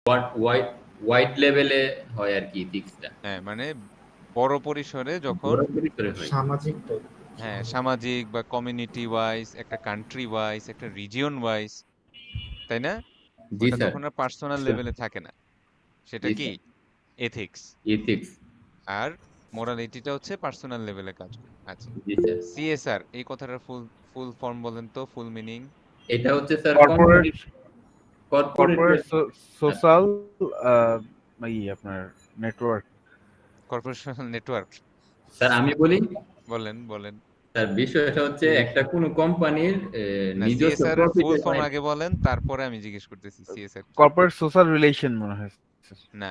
White white লেভেলে হয় আর কি ইথিক্সটা, হ্যাঁ, মানে বড় পরিসরে যখন, বড় করে হয়। সামাজিক টাইপ। হ্যাঁ, সামাজিক বা কমিউনিটি ওয়াইজ, একটা কান্ট্রি ওয়াইজ, একটা রিজিয়ন ওয়াইজ, তাই না? জি ওটা স্যার। তখন আর পার্সোনাল লেভেলে থাকে না। সেটা জি কি? স্যার। এথিক্স। ইথিক্স। আর মোরালিটিটা হচ্ছে পার্সোনাল লেভেলে কাজ করে। আচ্ছা, জি স্যার। সিএসআর এই কথাটার ফুল ফুল ফর্ম বলেন তো, ফুল মিনিং। এটা হচ্ছে sir corporate company, corporate. Corporate social আপনার নেটওয়ার্ক। কর্পোরেশনাল নেটওয়ার্ক। স্যার আমি বলি, বলেন বলেন। স্যার বিষয়টা হচ্ছে একটা কোন কোম্পানির না, নিজস্ব সিএসআর এর ফুল প্রফিটের ফর্ম আগে বলেন, তারপরে আমি জিজ্ঞেস করতেছি সিএসআর কি। কর্পোরেট সোশ্যাল রিলেশন মনে হয়। না,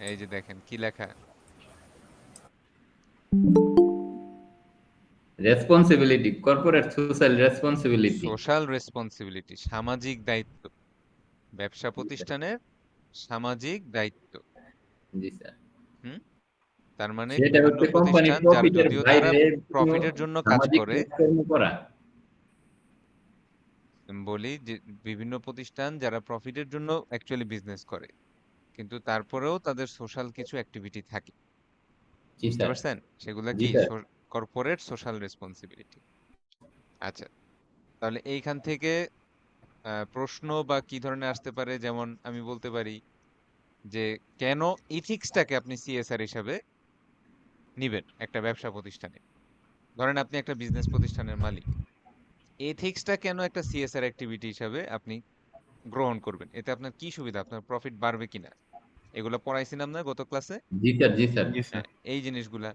এই যে দেখেন কি লেখা, responsibility, corporate social responsibility. Social responsibility, সামাজিক দায়িত্ব, ব্যবসা জি স্যার। প্রতিষ্ঠানের সামাজিক দায়িত্ব। জি স্যার। হুম, তার মানে সেটা বিভিন্ন হচ্ছে কোম্পানি প্রতিষ্ঠান যার প্রফিটের যদিও তারা বাইরে কোনো প্রফিটের জন্য কাজ সামাজিক করে, কাজকর্ম করা। আমি বলি যে বিভিন্ন প্রতিষ্ঠান যারা প্রফিটের জন্য অ্যাকচুয়ালি বিজনেস করে, কিন্তু তারপরেও তাদের সোশ্যাল কিছু অ্যাক্টিভিটি থাকে। জি বুঝতে স্যার। পারছেন? সেগুলা জি কি? স্যার। Corporate social responsibility. আচ্ছা, তাহলে এইখান থেকে প্রশ্ন বা কি ধরনের আসতে পারে, যেমন আমি বলতে পারি যে কেন ইথিক্সটাকে আপনি সিএসআর হিসাবে নিবেন একটা ব্যবসা প্রতিষ্ঠানে। ধরেন আপনি একটা বিজনেস প্রতিষ্ঠানের মালিক, এথিক্সটা কেন একটা সিএসআর অ্যাক্টিভিটি হিসাবে আপনি গ্রহণ করবেন? এতে আপনার কি সুবিধা? আপনার প্রফিট বাড়বে কিনা? এগুলো পড়াইছিলাম না গত ক্লাসে? জি স্যার। জি স্যার। জি স্যার। হ্যাঁ, এই জিনিসগুলা।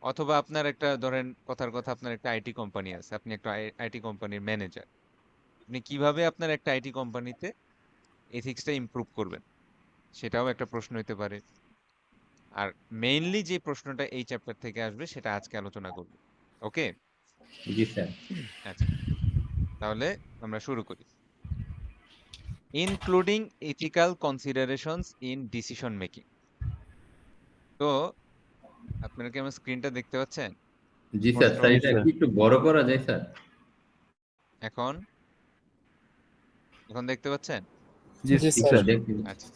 অথবা আপনার একটা, ধরেন কথার কথা, আপনার একটা আইটি কোম্পানি আছে, আপনি একটা আইটি কোম্পানির ম্যানেজার। আপনি কিভাবে আপনার একটা আইটি কোম্পানিতে এথিক্সটা ইমপ্রুভ করবেন, সেটাও একটা প্রশ্ন হতে পারে। আর মেইনলি যে প্রশ্নটা এই চ্যাপ্টার থেকে আসবে সেটা আজকে আলোচনা করব। ওকে? জি স্যার। আচ্ছা, তাহলে আমরা শুরু করি। Including ethical considerations in decision making. তো আপনারা কি আমার স্ক্রিনটা দেখতে পাচ্ছেন জি স্যার। স্পষ্ট? স্যার জি এটা স্যার। কি একটু বড় করা যায় স্যার? এখন এখন দেখতে পাচ্ছেন? জি জি জি স্যার। স্যার দেখছি। আচ্ছা,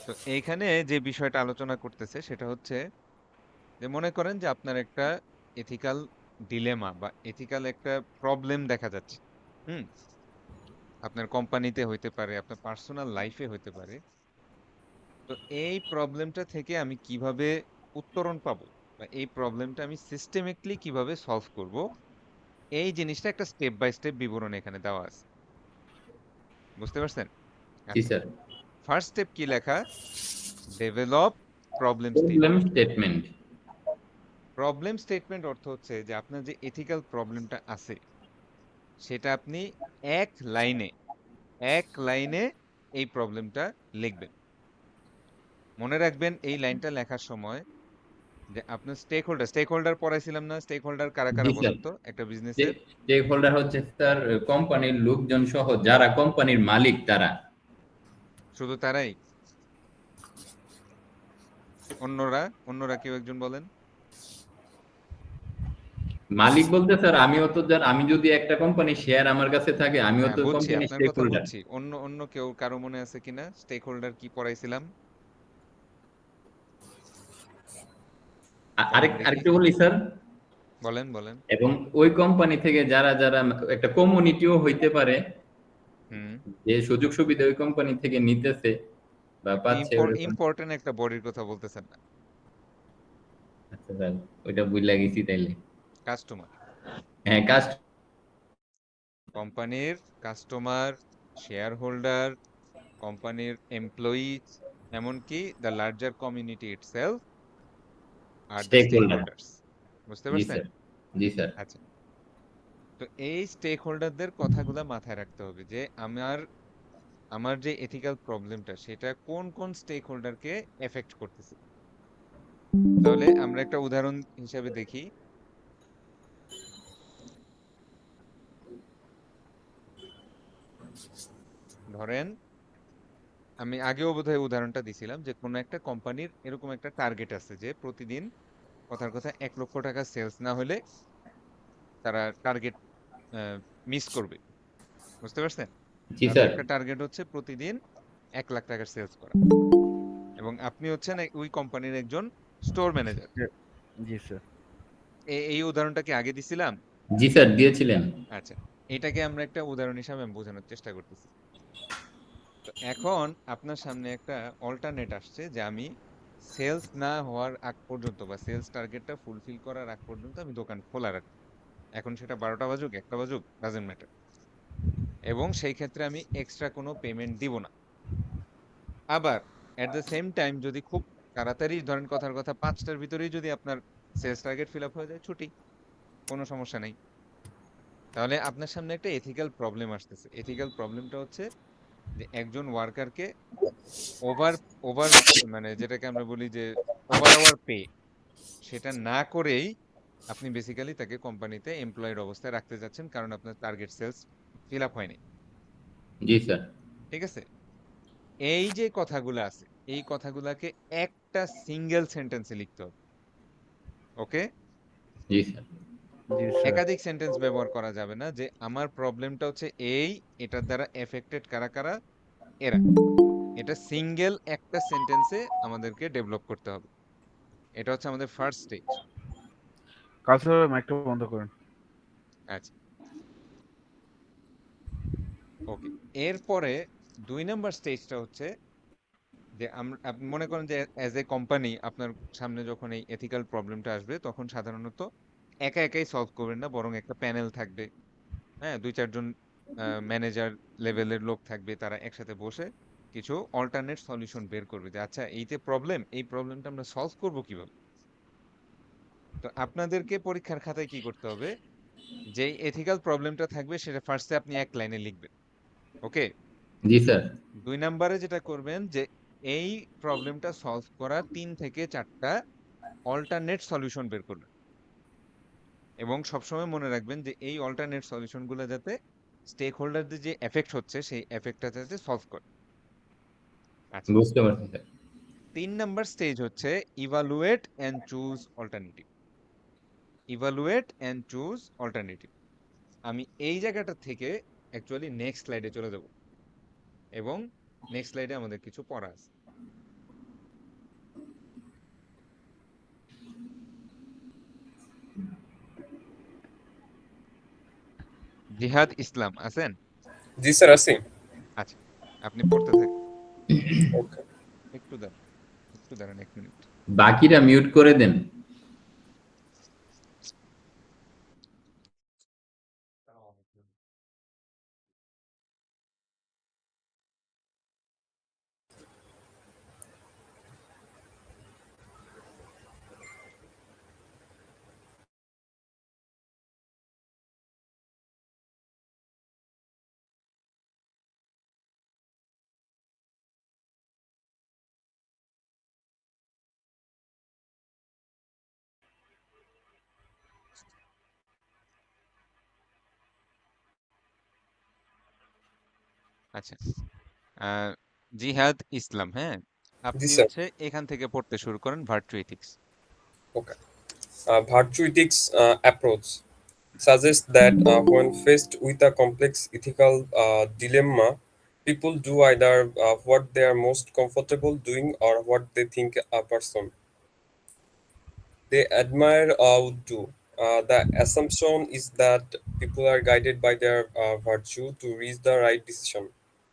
তো এইখানে যে বিষয়টা আলোচনা করতেছে সেটা হচ্ছে যে মনে করেন যে আপনার একটা এথিক্যাল ডিলেমা বা এথিক্যাল একটা প্রবলেম দেখা যাচ্ছে। হুম, আপনার কোম্পানিতে হইতে পারে, আপনার পার্সোনাল লাইফে হইতে পারে। তো এই প্রবলেমটা থেকে আমি কিভাবে উত্তরণ পাবো, বা এই প্রবলেমটা আমি সিস্টেমেটিকলি কিভাবে সলভ করব, এই জিনিসটা একটা স্টেপ বাই স্টেপ বিবরণ এখানে দেওয়া আছে। বুঝতে পারছেন? জি আচ্ছা, স্যার। ফার্স্ট স্টেপ কি লেখা? Develop problem problem statement. Statement. Problem statement অর্থ হচ্ছে যে আপনার যে এথিক্যাল প্রবলেমটা আছে সেটা আপনি এক লাইনে, এক লাইনে এই প্রবলেমটা লিখবেন। মনে রাখবেন এই লাইনটা লেখার সময় যে আপনার স্টেক হোল্ডার, স্টেক হোল্ডার পড়াইছিলাম না? স্টেক হোল্ডার কারা জি কারা স্যার। বলেন তো একটা বিজনেসের? স্টেক হোল্ডার হচ্ছে স্যার কোম্পানির লোকজন সহ যারা কোম্পানির মালিক তারা। শুধু তারাই? অন্যরা? অন্যরা কেউ একজন বলেন। মালিক বলতে স্যার আমিও তো যার, আমি যদি একটা কোম্পানি শেয়ার আমার কাছে থাকে আমিও হ্যাঁ, তো বুঝছি কোম্পানির আপনার স্টেক কথা হোল্ডার। বুঝছি। অন্য অন্য কেউ, কারো মনে আছে কিনা স্টেক হোল্ডার কি পড়াইছিলাম? বলেন দেখি। আরেকটু বলি স্যার, বলেন বলেন। এবং ওই কোম্পানি থেকে যারা যারা একটা কমিউনিটিও হইতে পারে, হুম। যে সুযোগ সুবিধা ওই কোম্পানি থেকে নিতেছে বা পাচ্ছে ওরকম। ইম্পর্টেন্ট একটা বডির কথা বলতেছেন না? আচ্ছা স্যার, ওইটা বুঝলা গেছি তাইলে। কাস্টমার, হ্যাঁ কাস্ট। কোম্পানির কাস্টমার, শেয়ার হোল্ডার, কোম্পানির এমপ্লয়িজ, এমনকি দ্য লার্জার কমিউনিটি ইটসেলফ আর the stake stakeholder. Holders. বুঝতে জি পারছেন? স্যার। জি স্যার। আচ্ছা, তো এই স্টেক হোল্ডারদের কথাগুলো মাথায় রাখতে হবে যে আমার আমার যে এথিক্যাল প্রবলেমটা সেটা কোন কোন স্টেক হোল্ডারকে এফেক্ট করতেছে। তাহলে আমরা একটা উদাহরণ হিসাবে দেখি। ধরেন আমি আগেও বোধহয় উদাহরণটা দিছিলাম যে কোনো একটা কোম্পানির এরকম একটা টার্গেট আছে যে প্রতিদিন কথার কথা 1 লক্ষ টাকা সেলস না হলে তারা টার্গেট মিস করবে। বুঝতে পারছেন? জি তাদের স্যার। একটা টার্গেট হচ্ছে প্রতিদিন 1 লাখ টাকার সেলস করা, এবং আপনি হচ্ছেন ওই কোম্পানির একজন স্টোর ম্যানেজার। জি স্যার। এই উদাহরণটা কি আগে দিছিলাম? জি স্যার দিয়েছিলেন। আচ্ছা, এটাকে আমরা একটা উদাহরণ হিসাবে আমি বোঝানোর চেষ্টা করতেছি। তো এখন আপনার সামনে একটা অল্টারনেট আসছে যে আমি সেলস না হওয়ার আগ পর্যন্ত বা সেলস টার্গেটটা ফুলফিল করার আগ পর্যন্ত আমি দোকান খোলা রাখবো। এখন সেটা 12টা বাজুক, 1টা বাজুক, ডাজেন্ট ম্যাটার। এবং সেই ক্ষেত্রে আমি এক্সট্রা কোনো পেমেন্ট দিব না। আবার এট দ্য সেম টাইম যদি খুব তাড়াতাড়ি, ধরেন কথার কথা 5টার ভিতরেই যদি আপনার সেলস টার্গেট ফিল আপ হয়ে যায়, ছুটি, কোনো সমস্যা নেই। তাহলে আপনার সামনে একটা এথিক্যাল প্রবলেম আসতেছে। এথিক্যাল প্রবলেমটা হচ্ছে যে একজন ওয়ার্কারকে ওভার ওভার মানে যেটাকে আমরা বলি যে ওভার আওয়ার পে, সেটা না করেই আপনি বেসিক্যালি তাকে কোম্পানিতে এমপ্লয়েড অবস্থায় রাখতে যাচ্ছেন, কারণ আপনার টার্গেট সেলস ফিল আপ হয়নি। জি স্যার। ঠিক আছে? এই যে কথাগুলো আছে, এই কথাগুলাকে একটা সিঙ্গেল সেন্টেন্সে লিখতে হবে। ওকে? জি স্যার। জি স্যার। একাধিক সেন্টেন্স ব্যবহার করা যাবে না যে আমার প্রবলেমটা হচ্ছে এই, এটার দ্বারা এফেক্টেড কারা কারা, এরা। এটা সিঙ্গেল একটা সেন্টেন্সে আমাদেরকে ডেভেলপ করতে হবে। এটা হচ্ছে আমাদের ফার্স্ট স্টেজ। কালচার মাইকটা বন্ধ করেন। আচ্ছা, ওকে। এরপরে 2 নাম্বার স্টেজটা হচ্ছে যে আমরা, আপনি মনে করেন যে অ্যাজ এ কোম্পানি আপনার সামনে যখন এই এথিক্যাল প্রবলেমটা আসবে, তখন সাধারণত একা একাই সলভ করবেন না, বরং একটা প্যানেল থাকবে। হ্যাঁ, 2-4 জন ম্যানেজার লেভেলের লোক থাকবে, তারা একসাথে বসে কিছু অল্টারনেট সলিউশন বের করবে যে আচ্ছা এই যে প্রবলেম, এই প্রবলেমটা আমরা সলভ করব কিভাবে। তো আপনাদেরকে পরীক্ষার খাতায় কি করতে হবে, যে এথিক্যাল প্রবলেমটা থাকবে সেটা ফার্স্টে আপনি 1 লাইনে লিখবেন। ওকে? জি স্যার। 2 নাম্বারে যেটা করবেন যে এই প্রবলেমটা সলভ করার 3 থেকে 4টা অল্টারনেট সলিউশন বের করবেন, এবং সবসময় মনে রাখবেন যে এই অল্টারনেট সলিউশনগুলো যাতে স্টেক হোল্ডারদের যে এফেক্ট হচ্ছে সেই এফেক্টটা যাতে সলভ করে। আচ্ছা, বুঝতে পারছি স্যার। 3 নাম্বার স্টেজ হচ্ছে evaluate and choose alternative. Evaluate and choose alternative. আমি এই জায়গাটা থেকে অ্যাকচুয়ালি নেক্সট স্লাইডে চলে যাব, এবং নেক্সট স্লাইডে আমাদের কিছু পড়া আছে। জিহাদ ইসলাম আছেন? জি স্যার আছি। আচ্ছা, আপনি পড়তে থাকেন। ওকে। একটু দাঁড়ান, একটু দাঁড়ান, 1 মিনিট। বাকিরা মিউট করে দেন। আচ্ছা, আহ, জিহাদ ইসলাম, হ্যাঁ, জি আপনি স্যার। হচ্ছে এখান থেকে পড়তে শুরু করেন, virtue ethics. Okay. Virtue ethics approach suggests that when faced with a complex ethical dilemma, people do either what they are most comfortable doing or what they think a person they admire would do. The assumption is that people are guided by their virtue to reach the right decision.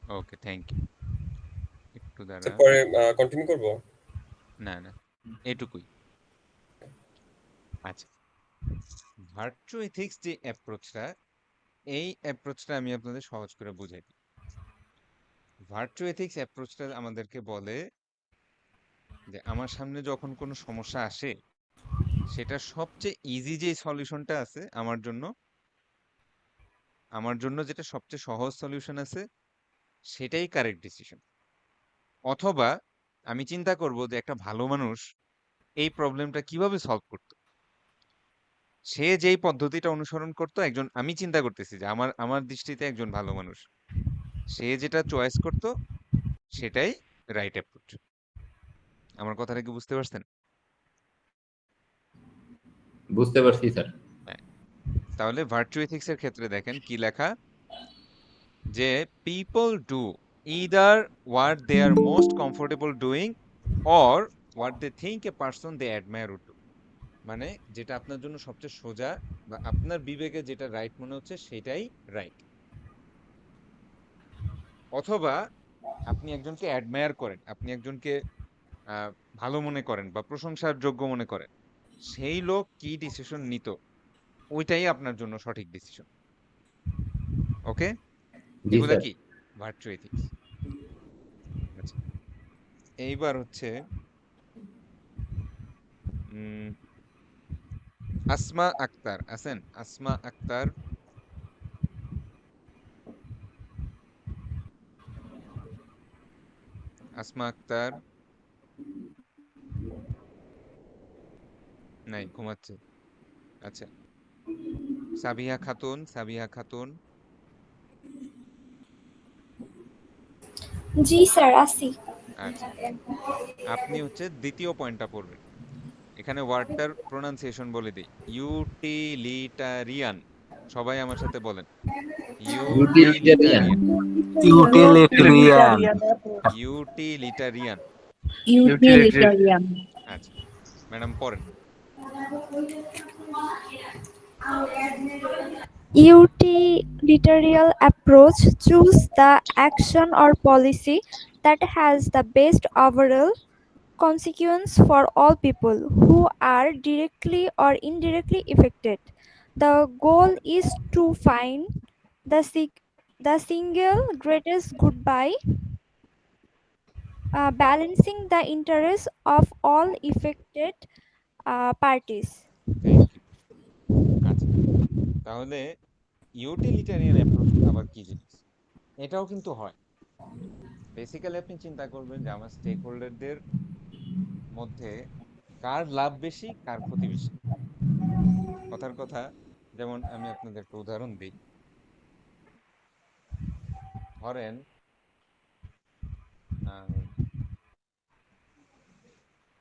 Okay, thank you. একটু দাঁড়ান। তারপরে continue করব। না না, এটুকুই। আচ্ছা, virtue ethics যে অ্যাপ্রোচটা, এই অ্যাপ্রোচটা আমি আপনাদের সহজ করে বুঝাই দিই। ভার্চু এথিক্স অ্যাপ্রোচটা আমাদেরকে বলে যে আমার সামনে যখন কোনো সমস্যা আসে, সেটা সবচেয়ে ইজি যে সলিউশনটা আছে আমার জন্য যেটা সবচেয়ে সহজ সলিউশন আছে, সেটাই কারেক্ট ডিসিশন। অথবা আমি চিন্তা করব যে একটা ভালো মানুষ এই প্রবলেমটা কিভাবে সলভ করতো, সে যেই পদ্ধতিটা অনুসরণ করতো, আমি চিন্তা করতেছি যে আমার আমার দৃষ্টিতে একজন ভালো মানুষ, সে যেটা চয়েস করতো সেটাই রাইট অ্যাপ্রোচ। আমার কথাটা কি বুঝতে পারছেন? বুঝতে পারছি স্যার। হ্যাঁ। তাহলে ভার্চু এথিক্স এর ক্ষেত্রে দেখেন কি লেখা, যে people do either what they are most comfortable doing or what they think a person they admire would do. মানে যেটা আপনার জন্য সবচেয়ে সোজা বা আপনার বিবেকে যেটা রাইট মনে হচ্ছে সেটাই রাইট, অথবা আপনি একজনকে অ্যাডমায়ার করেন, আপনি একজনকে আহ, ভালো মনে করেন বা প্রশংসার যোগ্য মনে করেন, সেই লোক কি ডিসিশন নিত ওইটাই আপনার জন্য সঠিক ডিসিশন। ওকে, জি এগুলা স্যার। কি ভার্চু এথিক্স। আচ্ছা, এইবার হচ্ছে উম, আসমা আক্তার আছেন? আসমা আক্তার, আসমা আক্তার নাই, ঘুমাচ্ছে। আচ্ছা, সাবিহা খাতুন, সাবিহা খাতুন, জি স্যার আসি। আচ্ছা, আপনি হচ্ছে দ্বিতীয় পয়েন্টটা পড়বেন। এখানে ওয়ার্ডটার প্রোনাউন্সিয়েশন বলে দিই, ইউটিলিটারিয়ান। সবাই আমার সাথে বলেন, ইউটিলিটারিয়ান। ইউটিলিটারিয়ান, Utilitarian. ইউটিলিটারিয়ান। ইউটিলিটারি Utilitarian. আচ্ছা ম্যাডাম পড়েন। Utilitarian approach choose the action or policy that has the best overall consequence for all people who are directly or indirectly affected. The goal is to find the, the single greatest good by balancing the interests of all affected parties. Thank you. আচ্ছা, তাহলে ইউটিলিটারিয়ান অ্যাপ্রোচটা আবার কি জিনিস, এটাও কিন্তু হয়। Basically আপনি চিন্তা করবেন যে আমার স্টেক হোল্ডারদের মধ্যে কার লাভ বেশি, কার ক্ষতি বেশি। কথার কথা, যেমন আমি আপনাদের একটা উদাহরণ দিই। ধরেন আহ,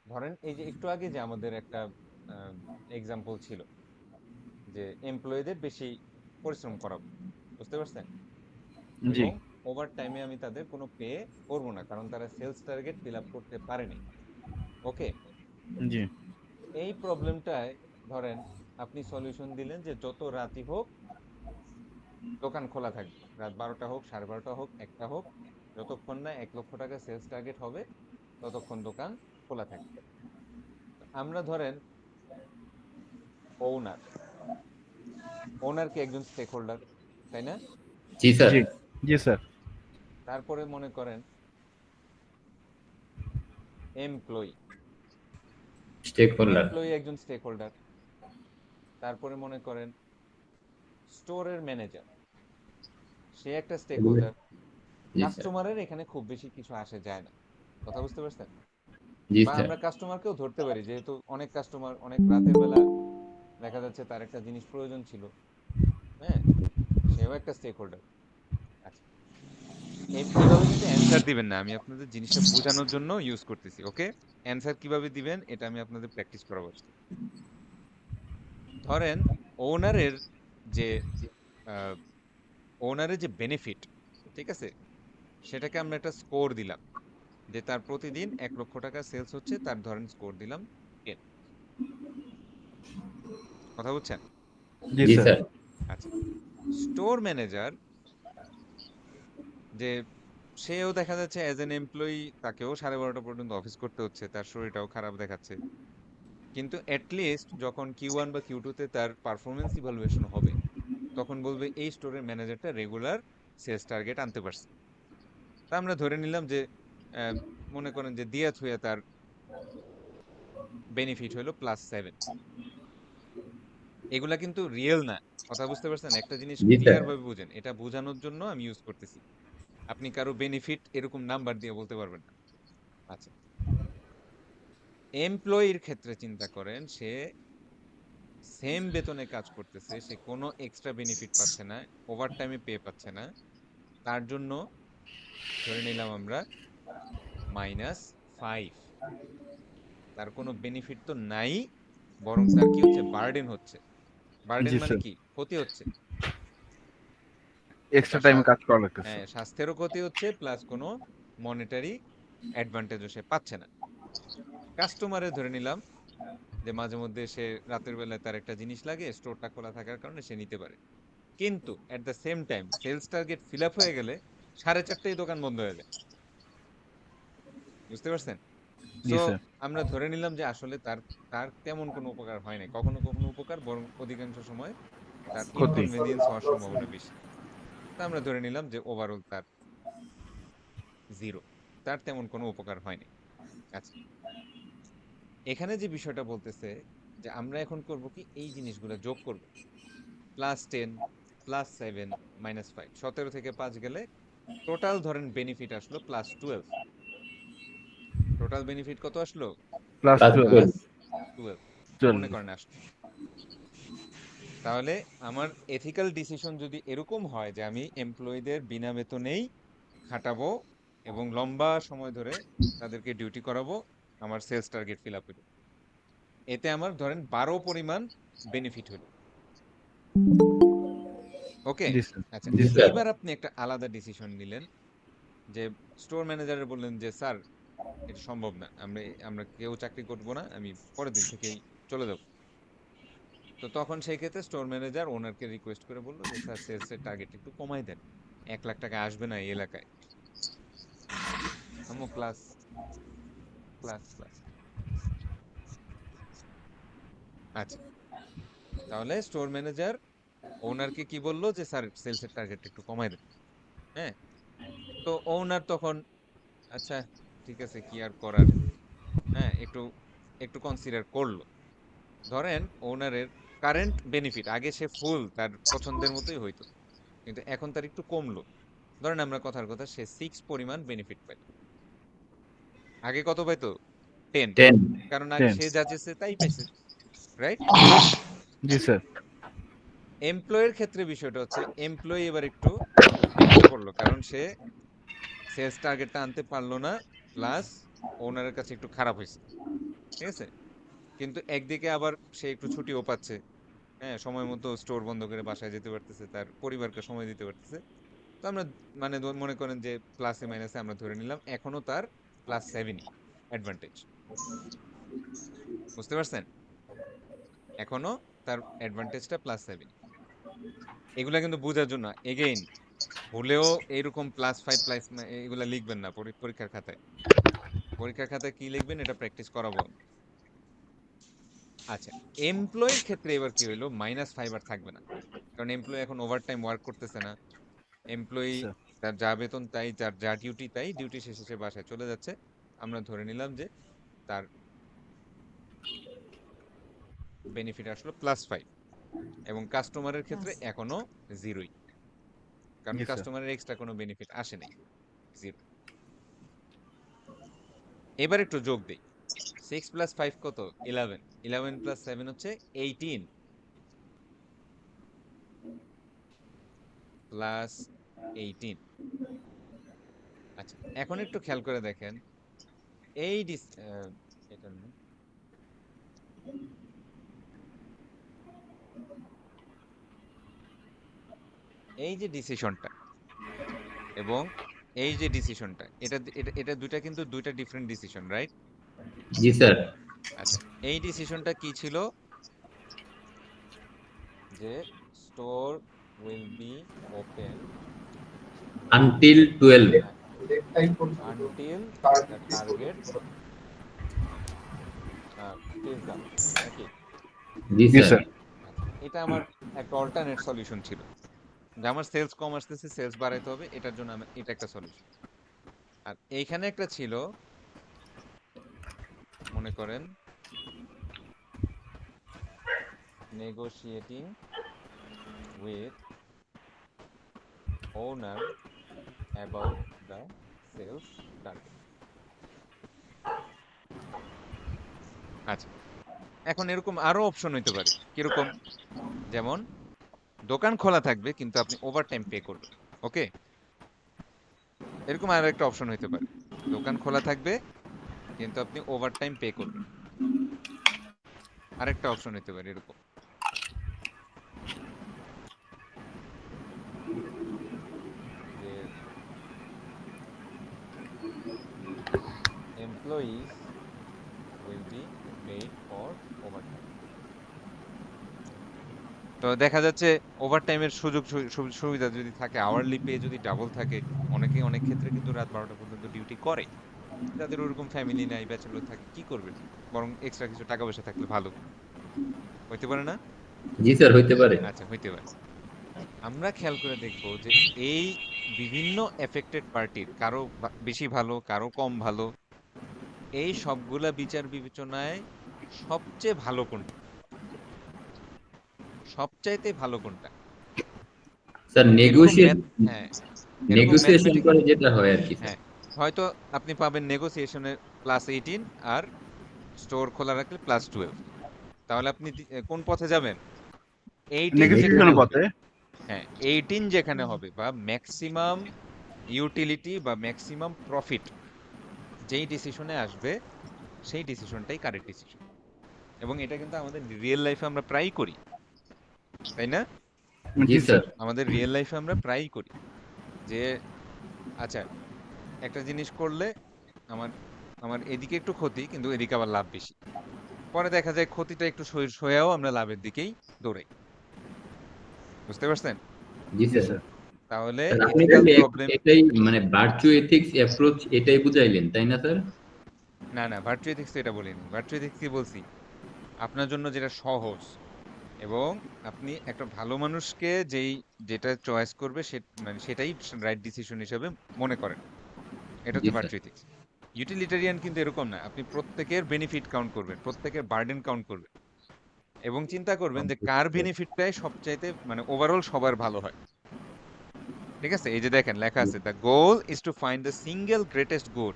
ধরেন এই যে একটু আগে যে আমাদের একটা এক্সাম্পল ছিল যে এমপ্লয়ীদের বেশি পরিশ্রম করাবো, বুঝতে পারছেন? জি এবং ওভার টাইমে আমি তাদের কোনো পে করবো না, কারণ তারা সেলস টার্গেট ফিল আপ করতে পারেনি। ওকে, জি এই প্রবলেমটায় ধরেন আপনি সলিউশন দিলেন যে যত রাতই হোক দোকান খোলা থাকবে, রাত 12টা হোক, 12:30 হোক, 1টা হোক, যতক্ষণ না 1 লক্ষ টাকা সেলস টার্গেট হবে ততক্ষণ দোকান খোলা থাকবে। আমরা ধরেন ওনার, ওনার কি একজন স্টেক হোল্ডার, তাই না? জি স্যার। জি জি স্যার তারপরে মনে করেন এমপ্লয়ি, স্টেক হোল্ডার। এমপ্লয়ি একজন স্টেক হোল্ডার। তারপরে মনে করেন স্টোরের ম্যানেজার, সে একটা স্টেক হোল্ডার। জি স্যার। কাস্টমারের এখানে খুব বেশি কিছু আসে যায় না, কথা বুঝতে পারছেন? জি বা স্যার। আমরা কাস্টমারকেও ধরতে পারি, যেহেতু অনেক কাস্টমার অনেক রাতের বেলা দেখা যাচ্ছে তার একটা জিনিস প্রয়োজন ছিল, হ্যাঁ, সেও একটা স্টেক হোল্ডার। আচ্ছা, এভাবে কিন্তু অ্যান্সার দিবেন না, আমি আপনাদের জিনিসটা বোঝানোর জন্য ইউজ করতেছি। ওকে, অ্যান্সার কিভাবে দিবেন এটা আমি আপনাদের প্র্যাকটিস করাবো আজকে। ধরেন ওনারের যে ওনারের যে বেনিফিট, ঠিক আছে, সেটাকে আমরা একটা স্কোর দিলাম যে তার প্রতিদিন 1 লক্ষ টাকা সেলস হচ্ছে, তার ধরেন স্কোর দিলাম 10। কথা বুঝছেন? জি জি স্যার স্যার। আচ্ছা, স্টোর ম্যানেজার যে সেও দেখা যাচ্ছে অ্যাজ এন এমপ্লয়ি, তাকেও 12:30 পর্যন্ত অফিস করতে হচ্ছে, তার শরীরটাও খারাপ দেখাচ্ছে, কিন্তু অ্যাটলিস্ট যখন Q1 বা Q2 তে তার পারফরমেন্স ইভালুয়েশন হবে তখন বলবে এই স্টোরের ম্যানেজারটা রেগুলার সেলস টার্গেট আনতে পারছে। তা আমরা ধরে নিলাম যে আহ, মনে করেন যে দিয়া থুয়া তার বেনিফিট হলো +7। এগুলা কিন্তু রিয়েল না, কথা বুঝতে পারছেন? একটা জিনিস জি স্যার। ক্লিয়ার ভাবে বুঝেন, এটা বোঝানোর জন্য আমি ইউজ করতেছি। আপনি কারো বেনিফিট এরকম নাম্বার দিয়ে বলতে পারবেন না। আচ্ছা, এমপ্লয়ির ক্ষেত্রে চিন্তা করেন, সে সেম বেতনে কাজ করতেছে, সে কোনো এক্সট্রা বেনিফিট পাচ্ছে না, ওভার টাইমে পে পাচ্ছে না, তার জন্য ধরে নিলাম আমরা -5। তার কোনো বেনিফিট তো নাই, বরং তার কি হচ্ছে, বার্ডেন হচ্ছে। বার্ডেন জি মানে স্যার কি, ক্ষতি হচ্ছে। এক্সট্রা টাইমে কাজ করা লাগতেছে। হ্যাঁ, স্বাস্থ্যেরও ক্ষতি হচ্ছে প্লাস কোনো মনিটারি অ্যাডভান্টেজও সে পাচ্ছে না। কাস্টমারে ধরে নিলাম যে মাঝে মধ্যে সে রাতের বেলায় তার একটা জিনিস লাগে, স্টোরটা খোলা থাকার কারণে সে নিতে পারে, কিন্তু at the same time sales target fill up হয়ে গেলে 4:30 দোকান বন্ধ হয়ে যায়। বুঝতে পারছেন? জি সো স্যার। আমরা ধরে নিলাম যে আসলে তার তার তেমন কোনো উপকার হয় নাই, কখনো কখনো উপকার, বরং অধিকাংশ সময় তার ক্ষতি। ইনকনভেনিয়েন্স হওয়ার সম্ভাবনা বেশি। তা আমরা ধরে নিলাম যে ওভারঅল তার 0, তার তেমন কোনো উপকার হয়নি। আচ্ছা, এখানে যে বিষয়টা বলতেছে যে আমরা এখন করব কি, এই জিনিসগুলো যোগ করব, +10 +7 -5, 17 থেকে 5 গেলে টোটাল ধরেন বেনিফিট আসলো +12। টোটাল বেনিফিট কত আসলো? Plus plus 12। টুয়েলভ। +12 মনে 12। করেন আসলো। তাহলে আমার এথিক্যাল ডিসিশন যদি এরকম হয় যে আমি এমপ্লয়ীদের বিনা বেতনেই খাটাবো এবং লম্বা সময় ধরে তাদেরকে ডিউটি করাবো, আমার সেলস টার্গেট ফিল আপ হলো, এতে আমার ধরেন 12 পরিমাণ বেনিফিট হলো। ওকে, জি স্যার। আচ্ছা, জি জি স্যার। স্যার। এইবার আপনি একটা আলাদা ডিসিশন নিলেন যে স্টোর ম্যানেজারের বললেন যে স্যার এটা সম্ভব না, আমরা আমরা কেউ চাকরি করব না, আমি পরের দিন থেকেই চলে যাব। তো তখন সেই ক্ষেত্রে স্টোর ম্যানেজার ওনারকে রিকোয়েস্ট করে বললো যে স্যার সেলস এর টার্গেট একটু কমাই দেন, 1 লাখ টাকা আসবে না এই এলাকায়। আম্মু ক্লাস ক্লাস ক্লাস আচ্ছা, তাহলে স্টোর ম্যানেজার ওনারকে কি বললো যে স্যার সেলস এর টার্গেট একটু কমাই দেন। হ্যাঁ, তো ওনার তখন আচ্ছা ঠিক আছে কি আর করার, হ্যাঁ একটু একটু কনসিডার করলো। ধরেন ওনারের কারেন্ট বেনিফিট আগে সে ফুল তার পছন্দের মতোই হইতো, কিন্তু এখন তার একটু কমলো। ধরেন আমরা কথার কথা সে 6 পরিমাণ বেনিফিট পাই, আগে কত পাইতো? 10, 10। কারণ আগে 10। সে যা চেয়েছে তাই পাইছে, রাইট? জি স্যার। এমপ্লয়ের ক্ষেত্রে বিষয়টা হচ্ছে এমপ্লয়ি এবার একটু বিপদে পড়লো, কারণ সে সেলস টার্গেটটা আনতে পারলো না, প্লাস ওনারের কাছে একটু খারাপ হয়েছে, ঠিক আছে? কিন্তু একদিকে আবার সে একটু ছুটিও পাচ্ছে, হ্যাঁ সময় মতো স্টোর বন্ধ করে বাসায় যেতে পারতেছে, তার পরিবারকে সময় দিতে পারতেছে। তো আমরা মানে মনে করেন যে প্লাসে মাইনাসে আমরা ধরে নিলাম এখনো তার +7 অ্যাডভান্টেজ। বুঝতে পারছেন? এখনো তার অ্যাডভান্টেজটা +7। এগুলা কিন্তু বোঝার জন্য এগেইন ভুলেও এরকম +5 এগুলা লিখবেন না পরীক্ষার খাতায়। পরীক্ষার খাতায় কি লিখবেন এটা প্র্যাকটিস করাবো আমি। আচ্ছা, এমপ্লয়ির ক্ষেত্রে এবার কি হইলো, -5 আর থাকবে না, কারণ এমপ্লয়ি এখন ওভারটাইম ওয়ার্ক করতেছে না। Employee sir. তার যা বেতন তাই, যার যা ডিউটি তাই, ডিউটি শেষে সে বাসায় চলে যাচ্ছে। আমরা ধরে নিলাম যে তার বেনিফিট আসলো +5, এবং কাস্টমারের ক্ষেত্রে এখনো 0ই, কারণ জি স্যার। কাস্টমারের এক্সট্রা কোনো বেনিফিট আসে নাই, 0। এবার একটু যোগ দেই, 6 + 5 কত? 11, 11 + 7 হচ্ছে 18, +18। আচ্ছা, এখন একটু খেয়াল করে দেখেন এই এটা না, এই যে ডিসিশনটা এবং এই যে ডিসিশনটা, এটা এটা এটা দুইটা কিন্তু দুইটা ডিফারেন্ট ডিসিশন, রাইট? জি স্যার। আচ্ছা, এই ডিসিশনটা কি ছিল? যে store will be open until 12। Until the target is done, নাকি? জি জি স্যার। স্যার। আচ্ছা, এটা আমার একটা অল্টারনেট সলিউশন ছিল, যে আমার সেলস কম আসতেছে, সেলস বাড়াইতে হবে, এটার জন্য আমার এটা একটা সলিউশন। আর এইখানে একটা ছিল, মনে করেন negotiating with owner about the sales target. আচ্ছা, এখন এরকম আরো অপশন হইতে পারে, কিরকম? যেমন দোকান খোলা থাকবে কিন্তু আপনি ওভারটাইম পে করবেন, ওকে? এরকম আরো একটা অপশন হইতে পারে, দোকান খোলা থাকবে কিন্তু আপনি ওভারটাইম পে করবেন। আরেকটা অপশন হইতে পারে এরকম। employees will be paid for overtime. তো দেখা যাচ্ছে ওভারটাইমের সুযোগ সুবিধা যদি থাকে, আওয়ারলি পে যদি ডাবল থাকে, অনেকে অনেক ক্ষেত্রে কিন্তু রাত 12টা পর্যন্ত ডিউটি করে। যাদের ওরকম ফ্যামিলি নাই, ব্যাচেলর থাকে, কি করবেন? বরং এক্সট্রা কিছু টাকা পয়সা থাকলে ভালো হইতে পারে না? জি স্যার, হইতে পারে। আচ্ছা, হইতে পারে। আমরা খেয়াল করে দেখবো যে এই বিভিন্ন এফেক্টেড পার্টির কারো বেশি ভালো, কারো কম ভালো, এই সবগুলা বিচার বিবেচনায় সবচেয়ে ভালো কোনটা, সবচাইতে ভালো কোনটা? স্যার এরকম নেগোশিয়েট হ্যাঁ, এরকম নেগোসিয়েশন ম্যাথমেটিক, করে যেটা হয় আর কি স্যার। হ্যাঁ, হয়তো আপনি পাবেন নেগোসিয়েশনে +18 আর স্টোর খোলা রাখলে +12। তাহলে আপনি কোন পথে যাবেন? 18 যেখানে নেগোসিয়েশনের হবে, পথে। হ্যাঁ 18 যেখানে হবে, বা ম্যাক্সিমাম ইউটিলিটি বা ম্যাক্সিমাম প্রফিট যেই ডিসিশনে আসবে, সেই ডিসিশনটাই কারেক্ট ডিসিশন। এবং এটা কিন্তু আমাদের রিয়েল লাইফে আমরা প্রায়ই করি, তাই না? জি স্যার। আমাদের রিয়েল লাইফে আমরা প্রায়ই করি যে আচ্ছা, একটা জিনিস করলে আমার আমার এদিকে একটু ক্ষতি, কিন্তু এদিকে আবার লাভ বেশি। পরে দেখা যায় ক্ষতিটা একটু সয়েও আমরা লাভের দিকেই দৌড়াই। বুঝতে পারছেন? জি জি স্যার। স্যার। তাহলে স্যার, আপনি এথিক্যাল খালি প্রবলেম, এটাই মানে ভার্চু এথিক্স অ্যাপ্রোচ এটাই বুঝাইলেন, তাই না স্যার? না ভার্চু এথিক্স এটা বলিনি। ভার্চু এথিক্স কি বলছি? আপনার জন্য যেটা সহজ, এবং আপনি একটা ভালো মানুষকে যেটা চয়েস করবে মানে সেটাই রাইট ডিসিশন হিসেবে মনে করেন, এটা জি হচ্ছে স্যার। Virtue ethics. ইউটিলিটারিয়ান কিন্তু এরকম না, আপনি প্রত্যেকের বেনিফিট কাউন্ট করবেন, প্রত্যেকের বার্ডেন কাউন্ট করবেন, এবং চিন্তা করবেন যে কার বেনিফিটটাই সবচাইতে মানে ওভারঅল সবার ভালো হয়। ঠিক আছে? এই যে দেখেন লেখা আছে, the goal is to find the single greatest good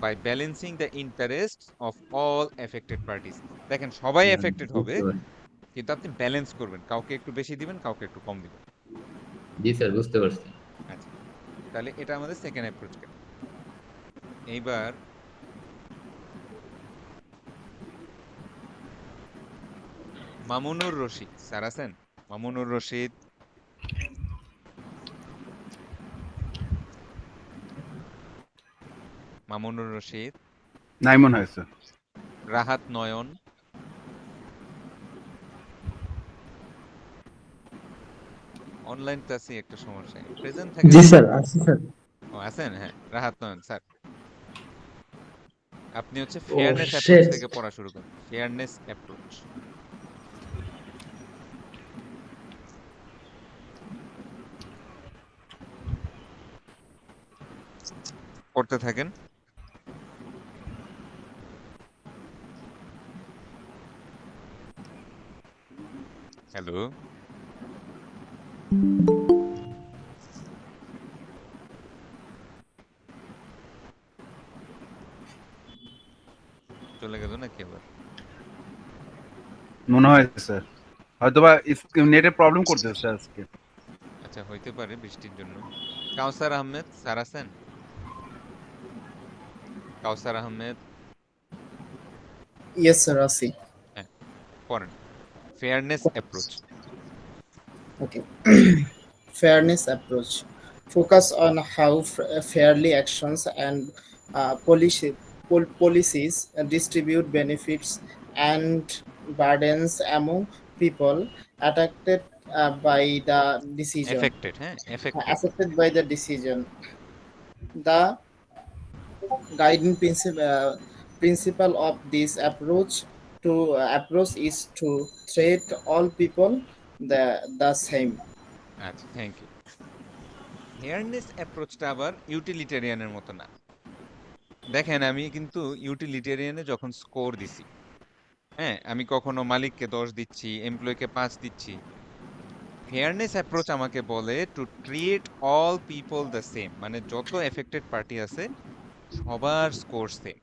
bye balancing the interest of all affected parties. দেখেন সবাই এফেক্টেড হবে, বুঝতে পারছি। কিন্তু আপনি ব্যালেন্স করবেন, কাউকে একটু বেশি দিবেন, কাউকে একটু কম দিবেন। জি স্যার, বুঝতে পারছি। আচ্ছা, তাহলে এটা আমাদের সেকেন্ড অ্যাপ্রোচ গেল। এইবার মামুনুর রশিদ স্যার আছেন? মামুনুর রশিদ, মামুনুর রশিদ, নাই মনে হয় স্যার। রাহাত নয়ন, অনলাইন ক্লাসে একটা সমস্যা, প্রেজেন্ট থাকে জি না। স্যার, আছি স্যার। ও আছেন, হ্যাঁ, রাহাত নয়ন স্যার। আপনি হচ্ছে ও ফেয়ারনেস অ্যাপ্রোচ শিট। থেকে পড়া শুরু করেন। ফেয়ারনেস অ্যাপ্রোচ পড়তে থাকেন। হ্যালো, চলে গেল নাকি আবার? মনে হয় স্যার, হয়তোবা নেটের প্রবলেম করতেছে স্যার আজকে। আচ্ছা, হইতে পারে বৃষ্টির জন্য। কাউসার আহমেদ স্যার আছেন? কাউসার আহমেদ, Yes, sir, Asi. হ্যাঁ, পড়েন fairness approach. Okay. Fairness approach. Focus on how fairly actions and policies distribute benefits and burdens among people affected by the decision. Affected, হ্যাঁ affected. Affected by the decision. The guiding principle of this approach is to treat all people the same. আচ্ছা, thank you. Fairness অ্যাপ্রোচটা আবার ইউটিলিটেরিয়ানের মতো না। দেখেন আমি কিন্তু ইউটিলিটেরিয়ানে যখন score দিছি, হ্যাঁ, আমি কখনো মালিককে 10 দিচ্ছি, এমপ্লয়িকে 5 দিচ্ছি। ফেয়ারনেস অ্যাপ্রোচ আমাকে বলে to treat all people the same, মানে যত এফেক্টেড পার্টি আছে সবার স্কোর সেম।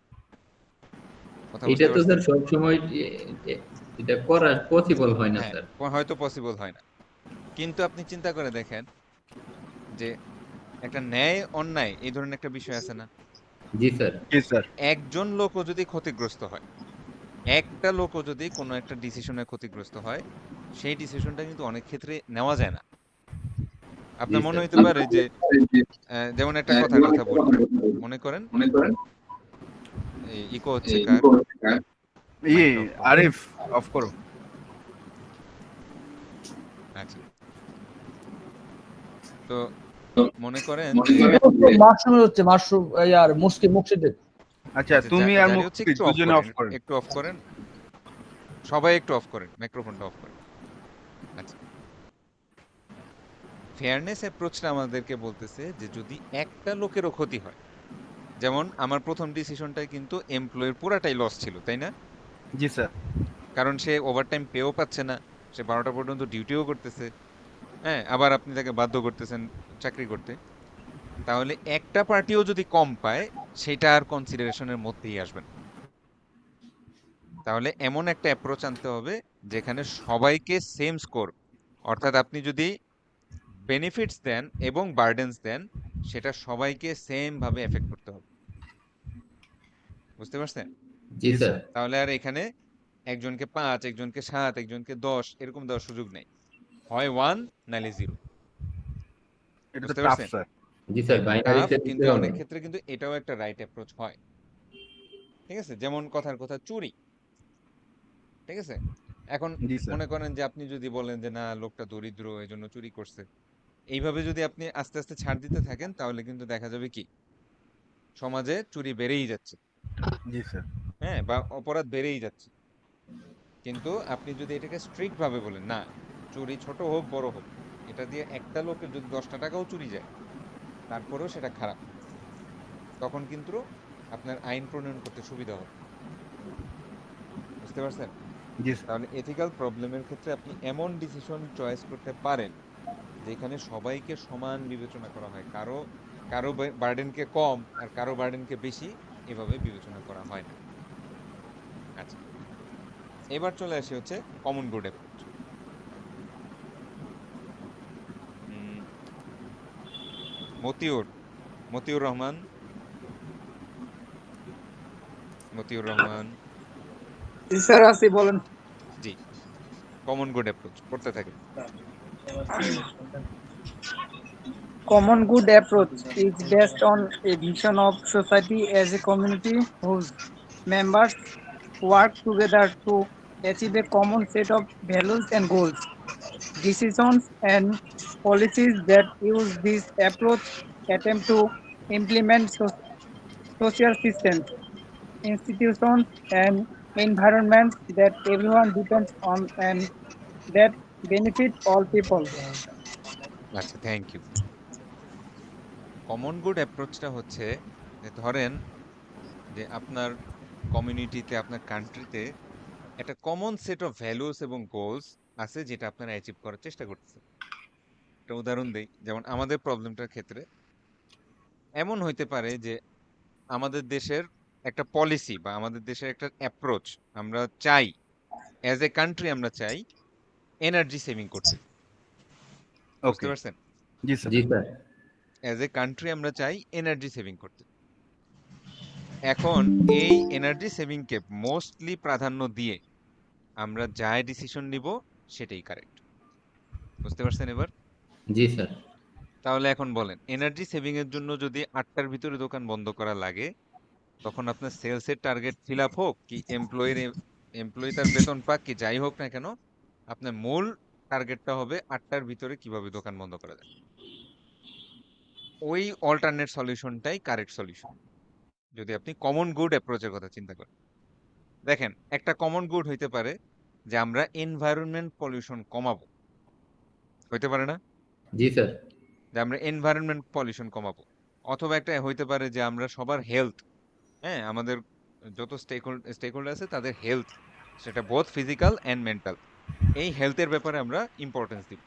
কথা এটা বুঝতে তো স্যার পারছেন? সবসময় এটা করা পসিবল হয় না হ্যাঁ, স্যার। হয়তো পসিবল হয় না, কিন্তু আপনি চিন্তা করে দেখেন যে একটা ন্যায় অন্যায় এই ধরনের একটা বিষয় আছে না? জি স্যার। জি স্যার। একজন লোকও যদি ক্ষতিগ্রস্ত হয়, একটা লোকও যদি কোনো একটা ডিসিশনে ক্ষতিগ্রস্ত হয়, সেই ডিসিশনটা কিন্তু অনেক ক্ষেত্রে নেওয়া যায় না। আপনার মনে হইতে পারে যে যেমন একটা কথার কথা বলি, মনে করেন ইকো হচ্ছে কার? ইয়ে মাইক্রোফোন। আরিফ অফ করো। আচ্ছা, তো মনে করেন যে মাশরুম হচ্ছে মাশরুম আর মুর্শিদের। আচ্ছা আচ্ছা, তুমি আর জারি হচ্ছে, মুক্তি একটু অফ দুজনে করেন, অফ করেন। একটু অফ করেন, সবাই একটু অফ করেন, মাইক্রোফোনটা অফ করেন। আচ্ছা, ফেয়ারনেস অ্যাপ্রোচটা আমাদেরকে বলতেছে যে যদি একটা লোকেরও ক্ষতি হয়, যেমন আমার প্রথম ডিসিশনটাই কিন্তু এমপ্লয়ের পুরাটাই লস ছিল, তাই না? জি স্যার। কারণ সে ওভারটাইম পেও পাচ্ছে না, সে 12টা পর্যন্ত ডিউটিও করতেছে, হ্যাঁ, আবার আপনি তাকে বাধ্য করতেছেন চাকরি করতে। তাহলে একটা পার্টিও যদি কম পায়, সেটা আর কনসিডারেশনের মধ্যেই আসবে না। তাহলে এমন একটা অ্যাপ্রোচ আনতে হবে যেখানে সবাইকে সেম স্কোর, অর্থাৎ আপনি যদি বেনিফিটস দেন এবং বার্ডেনস দেন, সেটা সবাইকে সেম ভাবে এফেক্ট করতে হবে। বুঝতে পারছেন? জি স্যার। তাহলে আর এখানে একজনকে 5, একজনকে 7, একজনকে 10 এরকম দেওয়ার সুযোগ নেই, হয় 1 নাইলে 0। এটা তো বুঝতে টাফ পারছেন? স্যার। জি স্যার, হ্যাঁ, টাফ, বাইনারিতে দিতে কিন্তু হবে। অনেক ক্ষেত্রে কিন্তু এটাও একটা রাইট অ্যাপ্রোচ হয়। ঠিক আছে, যেমন কথার কথা চুরি। ঠিক আছে, এখন জি স্যার। মনে করেন যে আপনি যদি বলেন যে না, লোকটা দরিদ্র এই জন্য চুরি করছে, এইভাবে যদি আপনি আস্তে আস্তে ছাড় দিতে থাকেন, তাহলে কিন্তু দেখা যাবে কি সমাজে চুরি বেড়েই যাচ্ছে, জি স্যার। হ্যাঁ, বা অপরাধ বেড়েই যাচ্ছে। কিন্তু আপনি যদি এটাকে স্ট্রিক্ট ভাবে বলেন, না, চুরি ছোট হোক বড় হোক, এটা দিয়ে একটা লোকের যদি 10টা টাকাও চুরি যায়, তারপরেও সেটা খারাপ, তখন কিন্তু আপনার আইন প্রণয়ন করতে সুবিধা হবে। বুঝতে পারছেন? জি স্যার। তাহলে এথিক্যাল প্রবলেমের ক্ষেত্রে আপনি এমন ডিসিশন চয়েস করতে পারেন যেখানে সবাইকে সমান বিবেচনা করা হয়, কারো কারো বার্ডেনকে কম আর কারো বার্ডেনকে বেশি এভাবে বিবেচনা করা হয় না। আচ্ছা, এবার চলে আসি হচ্ছে common good approach. Matiur Matiur Rahman, Matiur Rahman, sir আসি বলেন। জি, কমন গুড অ্যাপ্রোচ পড়তে থাকেন। Common good approach is based on a vision of society as a community whose members work together to achieve a common set of values and goals. Decisions and policies that use this approach attempt to implement social systems, institutions, and environments that everyone depends on and that benefit all people. আচ্ছা, thank you. Common good অ্যাপ্রোচটা হচ্ছে যে ধরেন যে আপনার কমিউনিটিতে, আপনার কান্ট্রিতে একটা কমন সেট অফ ভ্যালুস এবং গোলস আছে যেটা আপনারা অ্যাচিভ করার চেষ্টা করতেছেন। একটা উদাহরণ দেই, যেমন আমাদের প্রবলেমটার ক্ষেত্রে এমন হইতে পারে যে আমাদের দেশের একটা পলিসি বা আমাদের দেশের একটা অ্যাপ্রোচ, আমরা চাই অ্যাজ এ কান্ট্রি, আমরা চাই এনার্জি সেভিং করতে। বুঝতে ওকে। পারছেন? জি স্যার। জি স্যার। অ্যাজ এ কান্ট্রি আমরা চাই এনার্জি সেভিং করতে। এখন এই এনার্জি সেভিংকে মোস্টলি প্রাধান্য দিয়ে আমরা যাই ডিসিশন নিব সেটাই কারেক্ট। বুঝতে পারছেন এবার? জি স্যার। তাহলে এখন বলেন, এনার্জি সেভিং এর জন্য যদি 8টার ভিতরে দোকান বন্ধ করা লাগে, তখন আপনার সেলস এর টার্গেট ফিল আপ হোক কি এমপ্লয়ি তার বেতন পাক কি যাই হোক না কেন, আপনার মূল টার্গেটটা হবে 8টার ভিতরে কিভাবে দোকান বন্ধ করা যায়। ওই অল্টারনেট সলিউশনটাই কারেক্ট সলিউশন যদি আপনি কমন গুড অ্যাপ্রোচের কথা চিন্তা করেন। দেখেন, একটা কমন গুড হইতে পারে যে আমরা এনভায়রনমেন্ট পলিউশন কমাবো, হইতে পারে না? জি স্যার। যে আমরা এনভায়রনমেন্ট পলিউশন কমাবো। অথবা একটা হইতে পারে যে আমরা সবার হেলথ, হ্যাঁ, আমাদের যত স্টেক হোল্ডার আছে তাদের হেলথ, সেটা বোথ ফিজিক্যাল অ্যান্ড মেন্টাল, এই হেলথের ব্যাপারে আমরা ইম্পর্টেন্স দিব।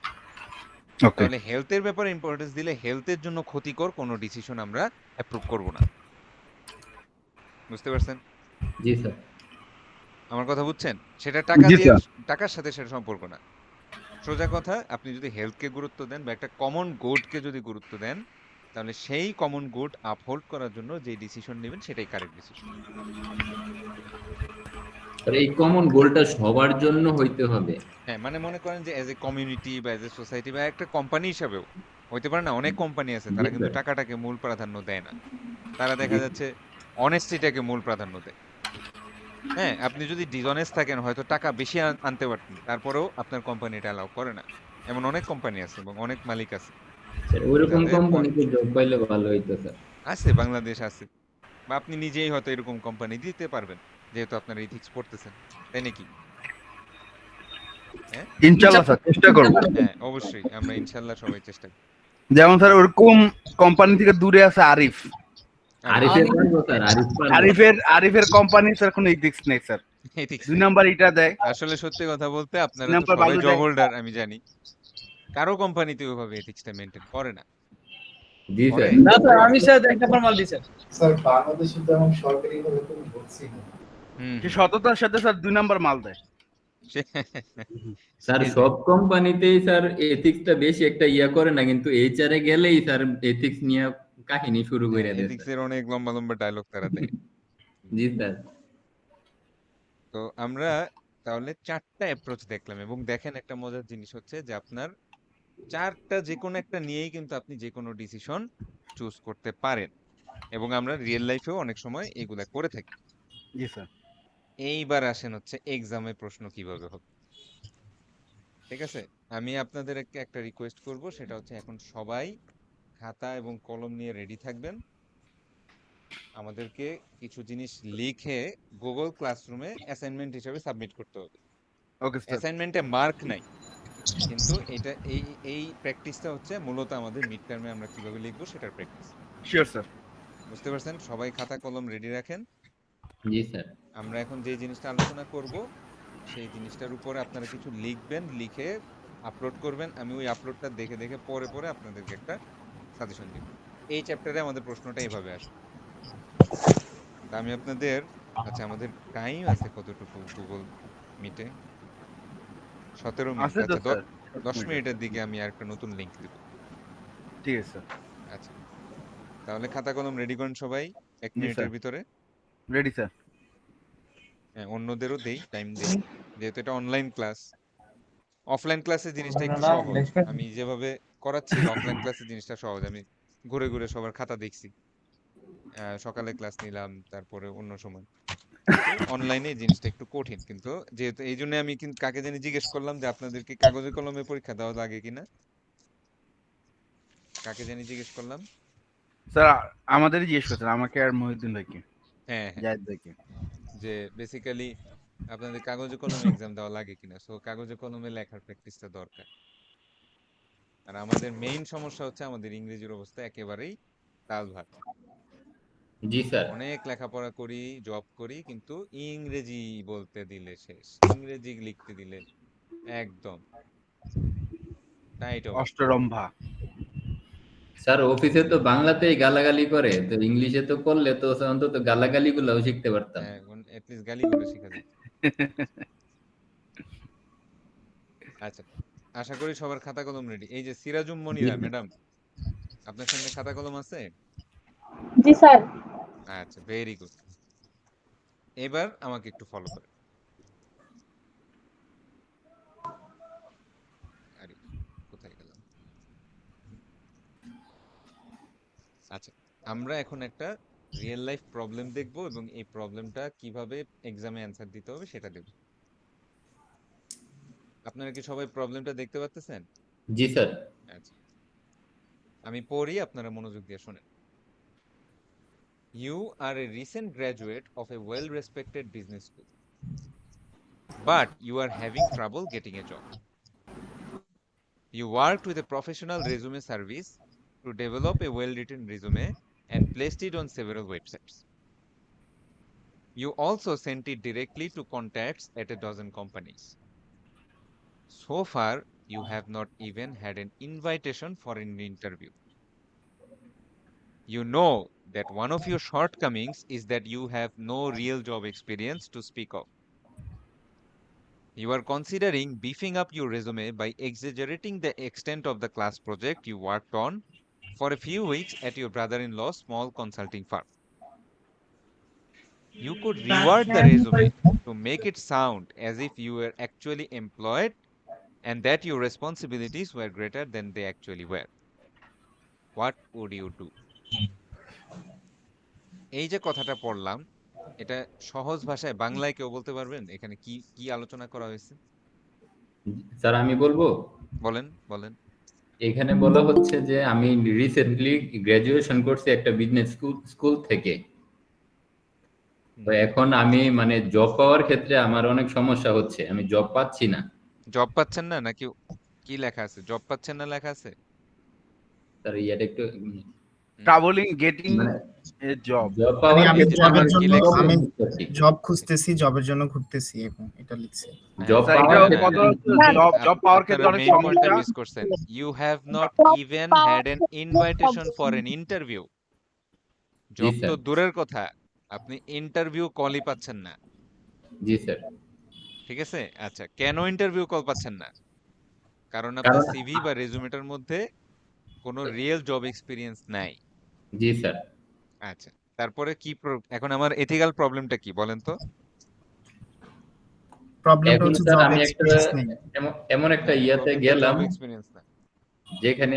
ওকে। তাহলে হেলথের ব্যাপারে ইম্পর্টেন্স দিলে হেলথের জন্য ক্ষতিকর কোনো ডিসিশন আমরা অ্যাপ্রুভ করব না। বুঝতে পারছেন জি স্যার। আমার কথা? বুঝছেন? সেটা টাকা জি দিয়ে, স্যার। টাকার সাথে সেটা সম্পর্ক না। সোজা কথা, আপনি যদি হেলথকে গুরুত্ব দেন বা একটা কমন গুডকে যদি গুরুত্ব দেন, তাহলে সেই কমন গুড আপহোল্ড করার জন্য যে ডিসিশন নেবেন সেটাই কারেক্ট ডিসিশন। আর এই কমন গোলটা সবার জন্য হইতে হবে। হ্যাঁ, মানে মনে করেন যে এজ এ কমিউনিটি বা এজ এ সোসাইটি বা একটা কোম্পানি হিসাবেও হইতে পারে না, অনেক কোম্পানি আছে জি তারা কিন্তু স্যার। টাকাটাকে মূল প্রাধান্য দেয় না। তারা জি দেখা যাচ্ছে অনেস্টিটাকে মূল প্রাধান্য দেয়। হ্যাঁ, আপনি যদি ডিসঅনেস্ট থাকেন হয়তো টাকা বেশি আনতে পারতেন, তারপরেও আপনার কোম্পানি এটা অ্যালাউ করে না। এমন অনেক কোম্পানি আছে এবং অনেক মালিক আছে স্যার ওইরকম যাদের কোম্পানিতে জব পাইলে ভালো হইতো স্যার। আছে, বাংলাদেশ আছে, বা আপনি নিজেই হয়তো এরকম কোম্পানি দিতে পারবেন যেহেতু আপনার ইথিক্স পড়তেছেন, তাই নাকি? হ্যাঁ, ইনশাল্লাহ স্যার চেষ্টা করবো। হ্যাঁ, অবশ্যই আমরা ইনশাল্লাহ সবাই চেষ্টা করি। যেমন স্যার ওরকম কোম্পানি থেকে দূরে আছে আরিফ। আরিফের পারবো স্যার, আরিফ পারবো। আরিফের কোম্পানি স্যার কোনো ইথিক্স নেই স্যার। ethics 2 নেই। নাম্বার এটা দেয়, আসলে সত্যি কথা বলতে 2 আপনারা তো নাম্বার সবাই বালু জব দেয়। হোল্ডার, আমি জানি কারো কোম্পানিতে ওইভাবে এথিক্সটা মেনটেন করে না। জি করে? স্যার। না স্যার, আমি স্যার একটা ফরমাল দিই স্যার। স্যার বাংলাদেশে যেমন সরকারিভাবে কোনো বলছি না। হুম, সে সততার সাথে স্যার 2 নাম্বার মাল দেয়। স্যার সেটাই। সব কোম্পানিতেই স্যার এথিক্সটা বেশি একটা ইয়া করে না, কিন্তু এইচআরে গেলেই স্যার এথিক্স নিয়ে কাহিনী শুরু করে দেয় এথিক্স স্যার। এর অনেক লম্বা লম্বা ডায়লগ তারা দেয়। জি স্যার। তো আমরা তাহলে 4টা অ্যাপ্রোচ দেখলাম, এবং দেখেন একটা মজার জিনিস হচ্ছে যে আপনার 4টা যে কোনো একটা নিয়েই কিন্তু আপনি যে কোনো ডিসিশন চুজ করতে পারেন, এবং আমরা রিয়েল লাইফেও অনেক সময় এগুলা করে থাকি। জি স্যার। এইবার আসেন হচ্ছে এক্সামে প্রশ্ন কিভাবে হবে। ঠিক আছে, আমি আপনাদেরকে একটা রিকোয়েস্ট করব, সেটা হচ্ছে এখন সবাই খাতা এবং কলম নিয়ে রেডি থাকবেন। আমাদেরকে কিছু জিনিস লিখে গুগল ক্লাসরুমে অ্যাসাইনমেন্ট হিসেবে সাবমিট করতে হবে। Okay sir. অ্যাসাইনমেন্টে মার্ক নাই, কিন্তু এটা এই এই প্র্যাকটিসটা হচ্ছে মূলত আমাদের মিড টার্মে আমরা কিভাবে লিখবো সেটার প্র্যাকটিস। Sure sir. বুঝতে পারছেন? সবাই খাতা কলম রেডি রাখেন। জি স্যার। আমরা এখন যে জিনিসটা আলোচনা করব সেই জিনিসটার উপরে আপনারা কিছু লিখবেন, লিখে আপলোড করবেন। আমি ওই আপলোডটা দেখে দেখে পরে পরে আপনাদেরকে একটা সাজেশন দিব। এই চ্যাপ্টারে আমাদের প্রশ্নটা এইভাবে আসবে। তা আমি আপনাদের, আচ্ছা আমাদের টাইম আছে কতটুকু গুগল মিটে? 17 মিনিট। আছে তো আচ্ছা স্যার। 10 মিনিটের দিকে আমি আর একটা নতুন লিংক দিব। ঠিক আছে স্যার। আচ্ছা, তাহলে খাতা কলম রেডি করেন সবাই 1 জি মিনিটের স্যার। ভিতরে। Ready sir. হ্যাঁ, অন্যদেরও দেই, টাইম দেই, যেহেতু এটা অনলাইন ক্লাস। অফলাইন ক্লাসের জিনিসটা একটু সহজ, আমি যেভাবে করাচ্ছি অফলাইন ক্লাসের জিনিসটা সহজ। আমি ঘুরে ঘুরে সবার খাতা দেখছি, সকালে ক্লাস নিলাম, তারপরে অন্য সময়। কিন্তু অনলাইনে এই জিনিসটা একটু কঠিন, কিন্তু যেহেতু এই জন্য আমি কিন্তু কাকে জানি জিজ্ঞেস করলাম যে আপনাদেরকে কাগজে কলমে পরীক্ষা দেওয়া লাগে কিনা। কাকে জানি জিজ্ঞেস করলাম। স্যার আমাদেরই জিজ্ঞেস করছেন, আমাকে আর মহিউদ্দিন ভাইকে, হ্যাঁ হ্যাঁ, জাহিদ ভাইকে। যে বেসিক্যালি আপনাদের কাগজে কলমে এক্সাম দেওয়া লাগে কিনা। সো কাগজে কলমে লেখার প্র্যাকটিসটা দরকার। আর আমাদের মেইন সমস্যা হচ্ছে আমাদের ইংরেজির অবস্থা একেবারেই তাল ভাট। জি স্যার। অনেক লেখাপড়া করি, জব করি, কিন্তু ইংরেজি বলতে দিলে শেষ, ইংরেজি লিখতে দিলে একদম টাইট অবস্থা। অষ্টরম্ভা। স্যার অফিসে তো বাংলাতেই গালাগালি করে, তো ইংলিশে তো করলে তো অন্তত গালাগালি গুলাও শিখতে পারতাম। হ্যাঁ, এটলিস্ট গালিগুলো শেখা যায়। আচ্ছা, আশা করি সবার খাতা কলম রেডি। এই যে সিরাজুম মনিরা ম্যাডাম, আপনার সামনে খাতা কলম আছে? জি স্যার। আচ্ছা, ভেরি গুড। এবার আমাকে একটু ফলো করেন। আরে কোথায় গেলাম? আচ্ছা, আমরা এখন একটা রিয়েল লাইফ প্রবলেম দেখব, এবং এই প্রবলেমটা কিভাবে এক্সামে অ্যান্সার দিতে হবে সেটা দেখব। আপনারা কি সবাই প্রবলেমটা দেখতে পাচ্ছেন? জি স্যার। আচ্ছা, আমি পড়ি, আপনারা মনোযোগ দিয়ে শুনেন। You are a recent graduate of a well-respected business school, but you are having trouble getting a job. You worked with a professional resume service to develop a well-written resume and placed it on several websites. You also sent it directly to contacts at a dozen companies. So far, you have not even had an invitation for an interview. You know that one of your shortcomings is that you have no real job experience to speak of. You are considering beefing up your resume by exaggerating the extent of the class project you worked on for a few weeks at your brother-in-law's small consulting firm. You could reword the resume to make it sound as if you were actually employed and that your responsibilities were greater than they actually were. What would you do? এই যে কথাটা পড়লাম, এটা সহজ ভাষায় বাংলায় কেউ বলতে পারবেন এখানে কি কি আলোচনা করা হয়েছে? স্যার আমি বলবো, বলেন বলেন। এখানে বলা হচ্ছে যে আমি রিসেন্টলি গ্রাজুয়েশন করছি একটা বিজনেস স্কুল থেকে। তো এখন আমি মানে জব পাওয়ার ক্ষেত্রে আমার অনেক সমস্যা হচ্ছে, আমি জব পাচ্ছি না। জব পাচ্ছেন না নাকি? কি লেখা আছে? জব পাচ্ছেন না লেখা আছে? স্যার ইয়াটা একটু ট্রাভেলিং গেটিং মানে এ জব। জব মানে পাওয়ার আমি ক্ষেত্রে জবের আমার কি জন্য লেখছে? আমি প্রবলেম। জব খুঁজতেছি, জবের জন্য ঘুরতেছি, এবং এটা লিখছে। জব স্যার পাওয়ার এটা ক্ষেত্রে কথা হচ্ছে জব পাওয়ার ক্ষেত্রে আপনারা অনেক মেইন পয়েন্টটা সমস্যা। মিস করছেন। You have not Job even power had an invitation for an interview. জি জব তো স্যার, দূরের কথা, আপনি ইন্টারভিউ কলই পাচ্ছেন না। জি স্যার। ঠিক আছে? আচ্ছা, কেন ইন্টারভিউ কল পাচ্ছেন না? কারণ আপনার কারণ সিভি বা রেজুমেটার মধ্যে কোনো রিয়েল জব এক্সপিরিয়েন্স নাই। জি স্যার, আচ্ছা, তারপরে কি এখন আমার এথিক্যাল প্রবলেমটা কি বলেন তো? প্রবলেমটা এখন হচ্ছে স্যার জব আমি একটা এক্সপিরিয়েন্স নেই। এমন একটা হ্যাঁ, ইয়াতে প্রবলেমটা গেলাম জব এক্সপিরিয়েন্স না। যেখানে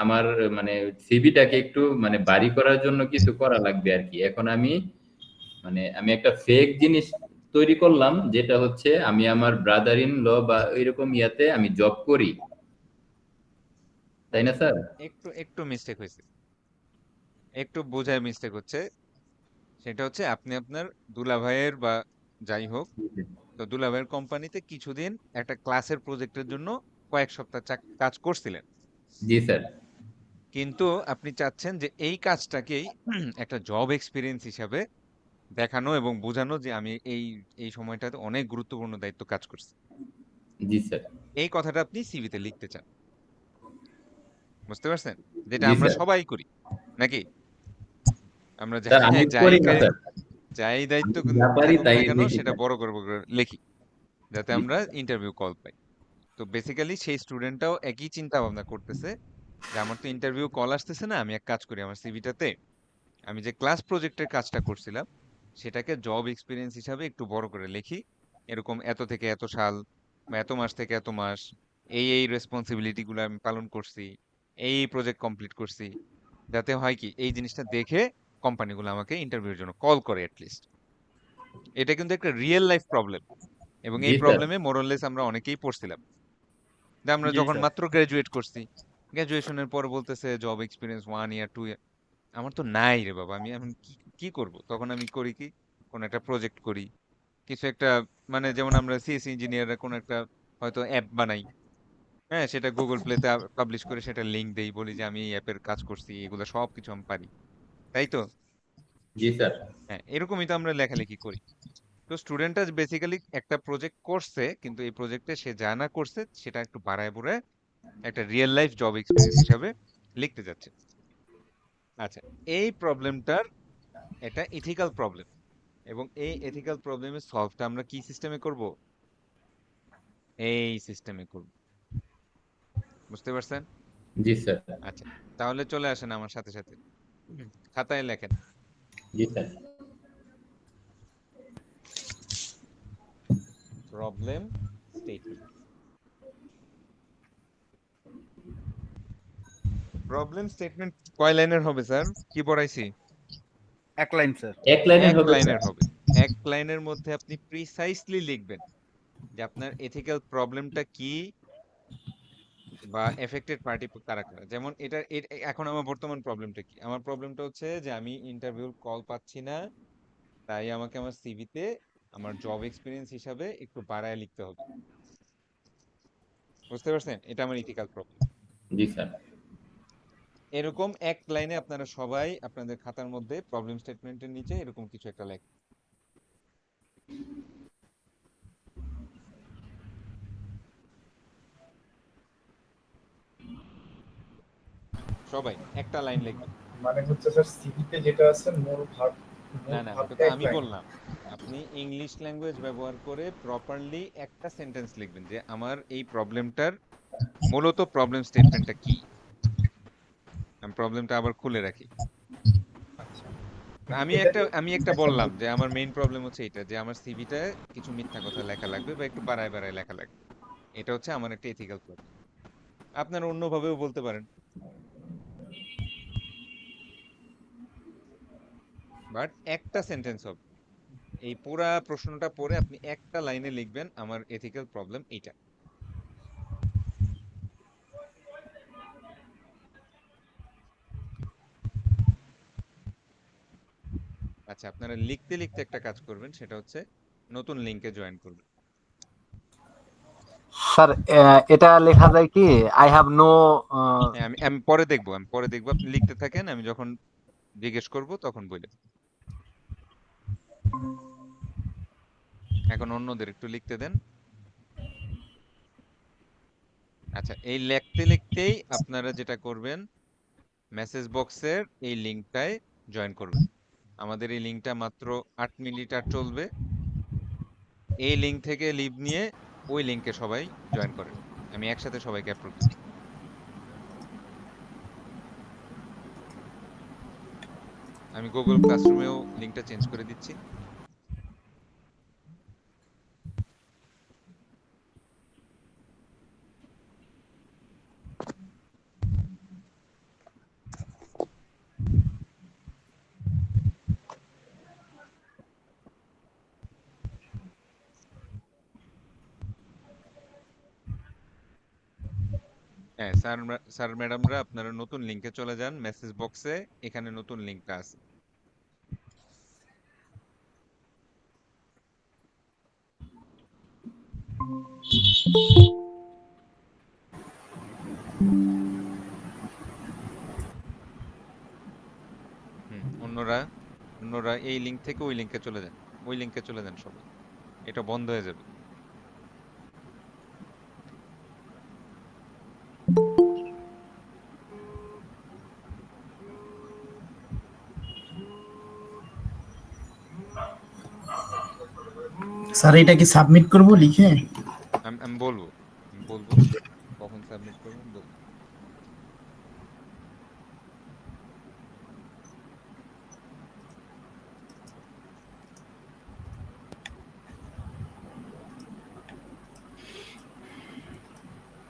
আমার মানে সিভিটাকে একটু মানে বাড়ি করার জন্য কিছু করা লাগবে আর কি। এখন আমি একটা ফেক জিনিস তৈরি করলাম, যেটা হচ্ছে আমি আমার ব্রাদার ইন ল বা এরকম ইয়াতে আমি জব করি, তাই না স্যার? একটু একটু মিস্টেক হয়েছে, একটু বোঝায় মিস্টেক হচ্ছে। সেটা হচ্ছে আপনি আপনার দুলাভাইয়ের বা যাই হোক, তো দুলাভাইয়ের কোম্পানিতে কিছুদিন একটা ক্লাসের প্রজেক্টের জন্য কয়েক সপ্তাহ কাজ করছিলেন। জি স্যার, কিন্তু আপনি চাচ্ছেন যে এই কাজটাকেই একটা জব এক্সপিরিয়েন্স হিসাবে দেখানো এবং বোঝানো যে আমি এই এই সময়টাতে অনেক গুরুত্বপূর্ণ দায়িত্ব কাজ করছি। জি স্যার, এই কথাটা আপনি সিভিতে লিখতে চান, বুঝতে পারছেন? যেটা জি আমরা স্যার। সবাই করি নাকি? আমরা স্যার আমি যাই করি না স্যার, যাই দায়িত্ব আমি যা পারি থাকুক তাই না কেন লিখি সেটা স্যার। বড় করে লিখি, যাতে জি আমরা ইন্টারভিউ কল পাই। তো বেসিক্যালি সেই স্টুডেন্টটাও একই চিন্তা ভাবনা করতেছে যে আমার তো ইন্টারভিউ কল আসতেছে না, আমি এক কাজ করি, আমার সিভিটাতে আমি যে ক্লাস প্রজেক্টের কাজটা করছিলাম সেটাকে জব এক্সপিরিয়েন্স হিসাবে একটু বড় করে লিখি। এরকম এত থেকে এত সাল বা এত মাস থেকে এত মাস এই রেসপন্সিবিলিটি গুলো আমি পালন করছি, এই প্রজেক্ট কমপ্লিট করছি, যাতে হয় কি এই জিনিসটা দেখে কোম্পানিগুলো আমাকে ইন্টারভিউর জন্য কল করে অ্যাটলিস্ট। এটা কিন্তু একটা রিয়েল লাইফ প্রবলেম, এবং জি এই স্যার, প্রবলেমে মোরলেস আমরা অনেকেই পড়ছিলাম। যে আমরা জি যখন স্যার। মাত্র গ্রাজুয়েট করছি, গ্রাজুয়েশনের পর বলতেছে জব এক্সপিরিয়েন্স 1 ইয়ার 2 ইয়ার, আমার তো নাই রে বাবা, আমি এখন কি কি করব? তখন আমি করি কি, কোন একটা প্রজেক্ট করি, কিছু একটা, মানে যেমন আমরা সিএসসি ইঞ্জিনিয়াররা কোন একটা হয়তো অ্যাপ বানাই, হ্যাঁ, সেটা গুগল প্লেতে পাবলিশ করে সেটা লিংক দেই, বলি যে আমি এই অ্যাপের কাজ করছি, এগুলো সবকিছু আমি পারি, তাই তো? জি স্যার, হ্যাঁ, এরকমই তো আমরা লেখালেখি করি। তো স্টুডেন্টরা বেসিক্যালি একটা প্রজেক্ট করছে, কিন্তু এই প্রজেক্টে সে যা না করছে সেটা একটু বাড়ায় বুড়ায় একটা রিয়েল লাইফ জব এক্সপিরিয়েন্স হিসাবে লিখতে যাচ্ছে। আচ্ছা, এই প্রবলেমটার এটা ইথিক্যাল প্রবলেম, এবং এই এথিক্যাল প্রবলেমের সলভটা আমরা কি সিস্টেমে করব? এই সিস্টেমে করব, বুঝতে পারছেন? জি স্যার, আচ্ছা, তাহলে চলে আসেন আমার সাথে সাথে, খাতায় লেখেন জি sir. Problem statement. Problem statement কয় লাইনের হবে স্যার? কি পড়াইছি? এক লাইন স্যার। এক লাইনের এক হবে লাইনের স্যার। হবে। এক লাইনের মধ্যে আপনি প্রিসাইসলি লিখবেন যে আপনার এথিক্যাল প্রবলেমটা কি বা এফেক্টেড পার্টি কারা কারা। যেমন এখন আমার বর্তমান প্রবলেমটা কি? আমার প্রবলেমটা হচ্ছে যে আমি ইন্টারভিউর কল পাচ্ছি না, তাই আমাকে আমার সিভিতে আমার জব এক্সপিরিয়েন্স হিসাবে একটু বাড়ায় লিখতে হবে, বুঝতে পারছেন? এটা আমার ইথিক্যাল প্রবলেম। জি স্যার, এরকম এক লাইনে আপনারা সবাই আপনাদের খাতার মধ্যে প্রবলেম স্টেটমেন্টের নিচে এরকম কিছু একটা লেখ, সবাই একটা লাইন লিখবেন। মানে হচ্ছে স্যার সিভিতে যেটা আছে না মূল না, ওটা ভাবটা তো এক আমি লাইন। বললাম, আপনি ইংলিশ ল্যাঙ্গুয়েজ ব্যবহার করে প্রপারলি একটা সেন্টেন্স লিখবেন যে আমার এই প্রবলেমটার মূলত প্রবলেম স্টেটমেন্টটা কি। আমি প্রবলেমটা আবার খুলে রাখি। আচ্ছা, এটা আমি একটা বললাম যে আমার মেইন প্রবলেম হচ্ছে এটা, যে আমার সিভিটা কিছু মিথ্যা কথা লেখা লাগবে বা একটু বাড়ায় বাড়ায় লেখা লাগবে। এটা হচ্ছে আমার একটা এথিক্যাল প্রবলেম। আপনারা অন্যভাবেও বলতে পারেন। বাট একটা সেন্টেন্স হবে। এই পুরা প্রশ্নটা পড়ে আপনি একটা লাইনে লিখবেন আমার এথিক্যাল প্রবলেম এইটা। আচ্ছা, আপনারা লিখতে লিখতে একটা কাজ করবেন, সেটা হচ্ছে নতুন লিংকে জয়েন করবেন। স্যার এটা লেখা যায় কি আই হ্যাভ নো হ্যাঁ, আমি আমি পরে দেখবো, আপনি লিখতে থাকেন, আমি যখন জিজ্ঞেস করব তখন বলে। এখন অন্যদের একটু লিখতে দেন। আচ্ছা, এই লিখতে লিখতেই আপনারা যেটা করবেন, মেসেজ বক্সের এই লিংকটায় জয়েন করবেন। আমাদের এই লিংকটা মাত্র 8 মিনিট আর চলবে। এই লিংক থেকে লিভ নিয়ে ওই লিংকে সবাই জয়েন করেন। আমি একসাথে সবাইকে অ্যাপ্রুভ দিচ্ছি। আমি গুগল ক্লাসরুমেও লিংকটা চেঞ্জ করে দিচ্ছি। হ্যাঁ স্যার, স্যার ম্যাডামরা আপনারা নতুন লিংকে চলে যান, মেসেজ বক্সে এখানে নতুন লিংকটা আছে। অন্যরা অন্যরা এই লিংক থেকে ওই লিংকে চলে যান, ওই লিংকে চলে যান সবাই, এটা বন্ধ হয়ে যাবে। স্যার এটা কি সাবমিট করব লিখে? আমি বলবো, কখন সাবমিট করবেন বলবো।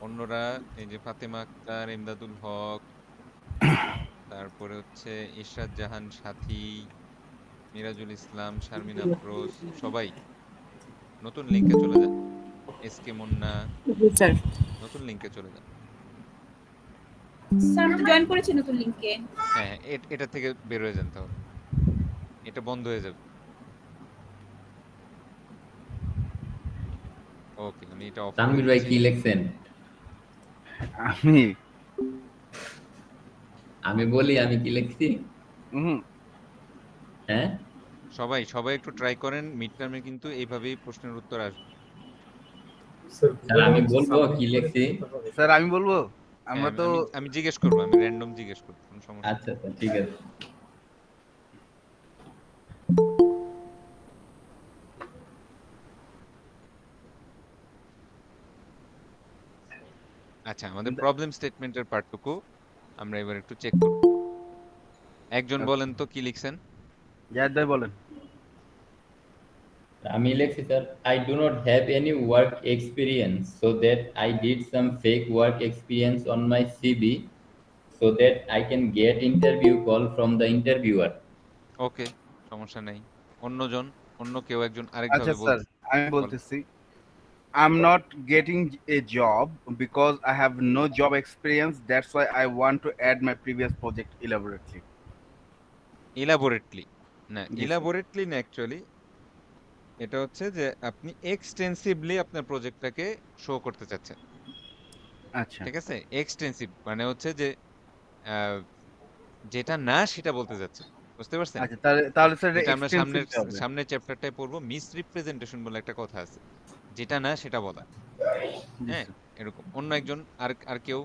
অন্যরা এই যে ফাতেমা আক্তার, ইমদাদুল হক, তারপরে হচ্ছে ইশরাত জাহান সাথী, মিরাজুল ইসলাম, শারমিন আফরোজ, সবাই নতুন লিংকে চলে যান। এস কে মুন্না, স্যার নতুন লিংকে চলে যান। স্যার আমি তো জয়েন করেছি নতুন লিংকে। হ্যাঁ হ্যাঁ, এটা থেকে বের হয়ে যান, তাহলে এটা বন্ধ হয়ে যাবে। ওকে, আমি এটা অফ করে তানভীর ভাই দিচ্ছি। কি লিখছেন? আমি আমি বলি আমি কি লিখছি? হুম হ্যাঁ, সবাই সবাই একটু ট্রাই করেন, মিড টার্মে কিন্তু এইভাবেই প্রশ্নের উত্তর আসবে। স্যার আমি বলবো কি লিখছি? স্যার আমি বলবো হ্যাঁ, আমরা তো আমি জিজ্ঞেস করবো, আমি র্যান্ডম জিজ্ঞেস করবো, কোনো সমস্যা নেই। আচ্ছা আচ্ছা, ঠিক আছে। আচ্ছা, আমাদের প্রবলেম স্টেটমেন্টের পার্টটুকু আমরা এবার একটু চেক করব। একজন বলেন তো কি লিখছেন। জায়েদ ভাই বলেন। আমি লিখছি sir, I do not have any work experience, so that I did some fake work experience on my CV so that I can get interview call from the interviewer. ওকে, সমস্যা নাই। অন্যজন, অন্য কেউ একজন আচ্ছা আরেকভাবে স্যার বলতে আমি বলেন। বলতেছি I'm not getting a job because I have no job experience. That's why I want to add my previous project elaborately. Elaborately না, Yes, sir. ইলাবোরেটলি না, অ্যাকচুয়ালি এটা হচ্ছে যে আপনি এক্সটেন্সিভলি আপনার প্রজেক্টটাকে শো করতে চাচ্ছেন। আচ্ছা ঠিক আছে, এক্সটেন্সিভ মানে হচ্ছে যে আহ, যেটা না সেটা বলতে যাচ্ছেন, বুঝতে পারছেন? আচ্ছা তাহলে তাহলে স্যার যেটা আমরা এক্সটেন্সিভ হবে। সামনের চ্যাপ্টারটায় পড়বো, মিস রিপ্রেজেন্টেশন বলে একটা কথা আছে, যেটা না সেটা বলা। জি হ্যাঁ, স্যার। এরকম অন্য একজন আর কেউ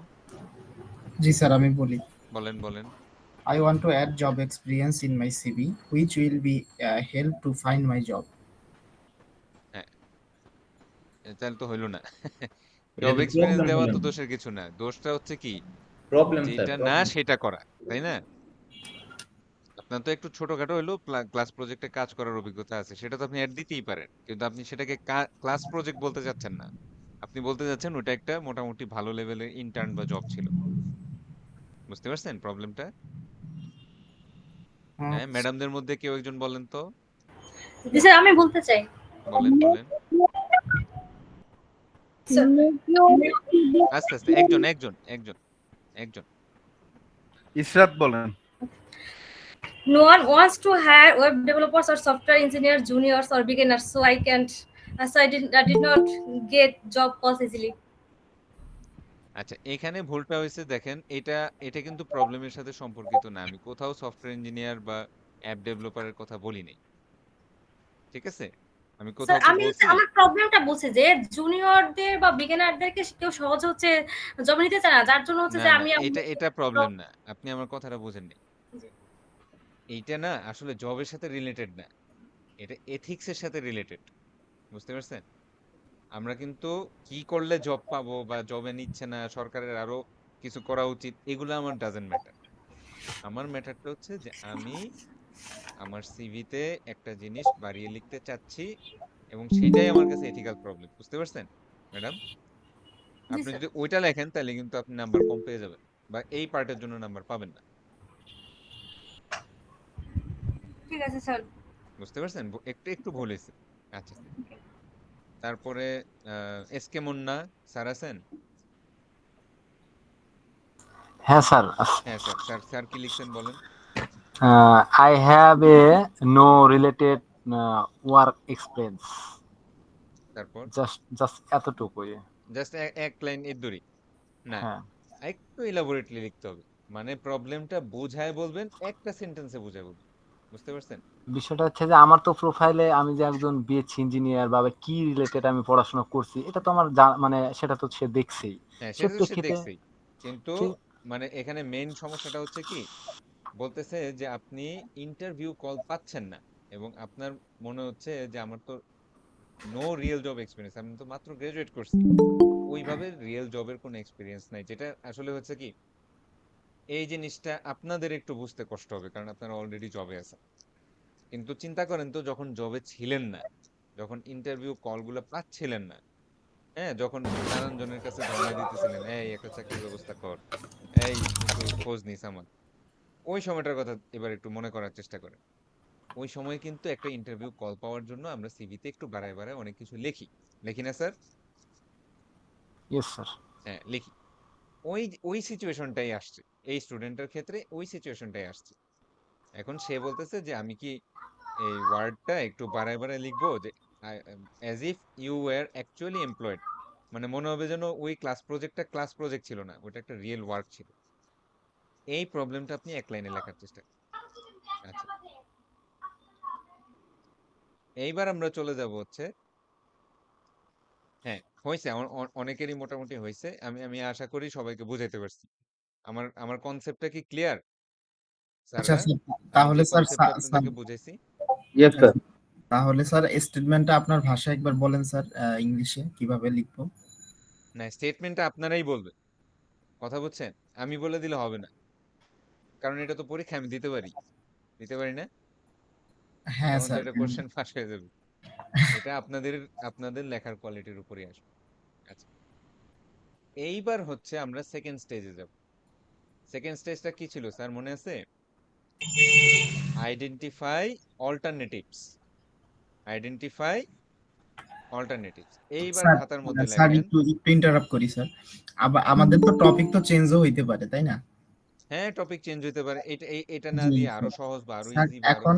জি স্যার আমি বলি। বলেন। I want to add job experience in my CV, which will be help to find my job. হ্যাঁ, তাহলে তো হইলো না। এটা জব তো এক্সপিরিয়েন্স প্রবলেম দেওয়া হলো তো না। দোষের কিছু না, দোষটা হচ্ছে কি প্রবলেম স্যার, যেটা না প্রবলেম। সেটা করা, তাই না? আপনার তো একটু ছোটখাটো হইলেও ক্লাস প্রজেক্টে কাজ করার অভিজ্ঞতা আছে, সেটা তো আপনি অ্যাড দিতেই পারেন, কিন্তু আপনি সেটাকে ক্লাস প্রজেক্ট বলতে চাচ্ছেন না, আপনি বলতে চাচ্ছেন ওটা একটা মোটামুটি ভালো লেভেলের ইন্টার্ন বা জব ছিল। বুঝতে পারছেন প্রবলেমটা? হ্যাঁ, ম্যাডামদের মধ্যে কেউ একজন বলেন তো। জি স্যার, আমি বলতে চাই। বলেন, বলেন। আস্তে, আস্তে। একজন, একজন, একজন, একজন। ইসরাত বলেন। No one wants to hire web developers or software engineers, juniors or beginners, so I can't. So I did not get job calls easily. আচ্ছা, এখানে ভুলটা হইছে দেখেন, এটা কিন্তু প্রবলেমের সাথে সম্পর্কিত না। আমি কোথাও সফটওয়্যার ইঞ্জিনিয়ার বা অ্যাপ ডেভেলপারের কথা বলি নাই। ঠিক আছে? আমি স্যার কোথাও কি আমি বলছি? আমার প্রবলেমটা বলছি যে জুনিয়রদের বা বিগিনারদেরকে কেউ সহজে হচ্ছে জব নিতে চায় না, যার জন্য হচ্ছে না, যে না, আমি এটা প্রবলেম না। আপনি আমার কথাটা বোঝেন নাই। এইটা না আসলে জবের সাথে রিলেটেড না। এটা এথিক্স এর সাথে রিলেটেড। বুঝতে পারছেন? আমরা কিন্তু কি করলে জব পাবো বা জবে নিচ্ছে না, সরকারের আরো কিছু করা উচিত, এগুলো আমার ডাজন্ট ম্যাটার। আমার ম্যাটারটা হচ্ছে যে আমি আমার সিভিতে একটা জিনিস বাড়িয়ে লিখতে চাচ্ছি এবং সেটাই আমার কাছে এথিক্যাল প্রবলেম। বুঝতে পারছেন ম্যাডাম? জি আপনি স্যার। যদি ওইটা লেখেন তাহলে কিন্তু আপনি নাম্বার কম পেয়ে যাবেন বা এই পার্টের জন্য নাম্বার পাবেন না। ঠিক আছে স্যার। বুঝতে পারছেন? একটু একটু ভুল হয়েছে। আচ্ছা, তারপরে এস কে মুন্না স্যার আছেন? হ্যাঁ স্যার। হ্যাঁ স্যার, স্যার স্যার কি লিখছেন বলেন। I have a no related work experience. তারপর Just এতটুকুই। জাস্ট এক লাইন এর দড়ি না, হ্যাঁ, একটু ইলাবোরেটলি লিখতে হবে। মানে প্রবলেমটা বুঝায় বলবেন, একটা সেন্টেন্সে বুঝায় বলবেন। বুঝতে পারছেন? বিষয়টা হচ্ছে যে আমার তো প্রোফাইলে আমি যে একজন বিএসসি ইঞ্জিনিয়ার বা কি রিলেটেড আমি পড়াশোনা করছি এটা তো আমার মানে সেটা তো সে দেখছেই। হ্যাঁ, সে সেটা তো সে প্রেক্ষিতে দেখছেই। কিন্তু ঠিক মানে এখানে মেইন সমস্যাটা হচ্ছে কি, বলতেছে যে আপনি ইন্টারভিউ কল পাচ্ছেন না এবং আপনার মনে হচ্ছে যে আমার তো নো রিয়েল জব এক্সপিরিয়েন্স, আমি তো মাত্র গ্রাজুয়েট করছি, ওইভাবে রিয়েল জবের কোনো এক্সপিরিয়েন্স নাই। যেটা আসলে হচ্ছে কি, এই জিনিসটা আপনাদের একটু বুঝতে কষ্ট হবে কারণ আপনারা অলরেডি জবে আছেন। কিন্তু চিন্তা করেন তো, যখন জবে ছিলেন না, যখন ইন্টারভিউ কলগুলো পাচ্ছিলেন না, হ্যাঁ, যখন নানান জনের কাছে ধর্ণা দিতেছিলেন, এই একটা চাকরির ব্যবস্থা কর, এই একটু খোঁজ নিস আমার, ওই সময়টার কথা এবার একটু মনে করার চেষ্টা করেন। ওই সময় কিন্তু একটা ইন্টারভিউ কল পাওয়ার জন্য আমরা সিভিতে একটু বাড়ায় বাড়ায় অনেক কিছু লিখি, লিখি না স্যার? Yes sir. হ্যাঁ, লিখি। ওই ওই সিচুয়েশনটাই আসছে, এই স্টুডেন্টের ক্ষেত্রে ওই সিচুয়েশনটাই আসছে। এখন সে বলতেছে যে আমি কি এই ওয়ার্ডটা একটু বাড়ায় বাড়ায় লিখবো যে as if you were actually employed, মানে মনে হবে যেন ওই ক্লাস প্রজেক্ট ছিল না, ওটা একটা রিয়েল ওয়ার্ক ছিল। এই প্রবলেমটা আপনি এক লাইনে লেখার চেষ্টা করেন। আচ্ছা, এইবার আমরা চলে যাব হচ্ছে, হ্যাঁ হয়েছে, অনেকেরই মোটামুটি হয়েছে। আমি আমি আশা করি সবাইকে বুঝাইতে পারছি। আমার আমার কনসেপ্টটা কি ক্লিয়ার আচ্ছা স্যাররা? স্যার, আমি তাহলে যে স্যার কনসেপ্টটা আপনাদেরকে বুঝাইছি। Yes sir. তাহলে স্যার স্টেটমেন্টটা আপনার ভাষায় একবার বলেন স্যার, ইংলিশে কিভাবে লিখবো? না, স্টেটমেন্টটা আপনারাই বলবেন, কথা বুঝছেন? আমি বলে দিলে হবে না, কারণ এটা তো পরীক্ষা আমি দিতে পারি, দিতে পারি না? হ্যাঁ তখন তো স্যার। এটা কোশ্চেন ফাঁস হয়ে যাবে। এটা আপনাদের আপনাদের লেখার কোয়ালিটির উপরই আসবে। আচ্ছা, এইবার হচ্ছে আমরা সেকেন্ড স্টেজে যাব। সেকেন্ড স্টেজটা কি ছিল স্যার মনে আছে? Identify alternatives. Identify alternatives. এইবার স্যার, খাতার মধ্যে স্যার লেখেন। একটু একটু ইন্টারাপ্ট করি স্যার। আমাদের তো টপিক তো চেঞ্জও হইতে পারে, তাই না? হ্যাঁ, টপিক চেঞ্জ হতে পারে। এটা না জি দিয়ে আরো স্যার। সহজ বা আরো স্যার ইজি বা আরো এখন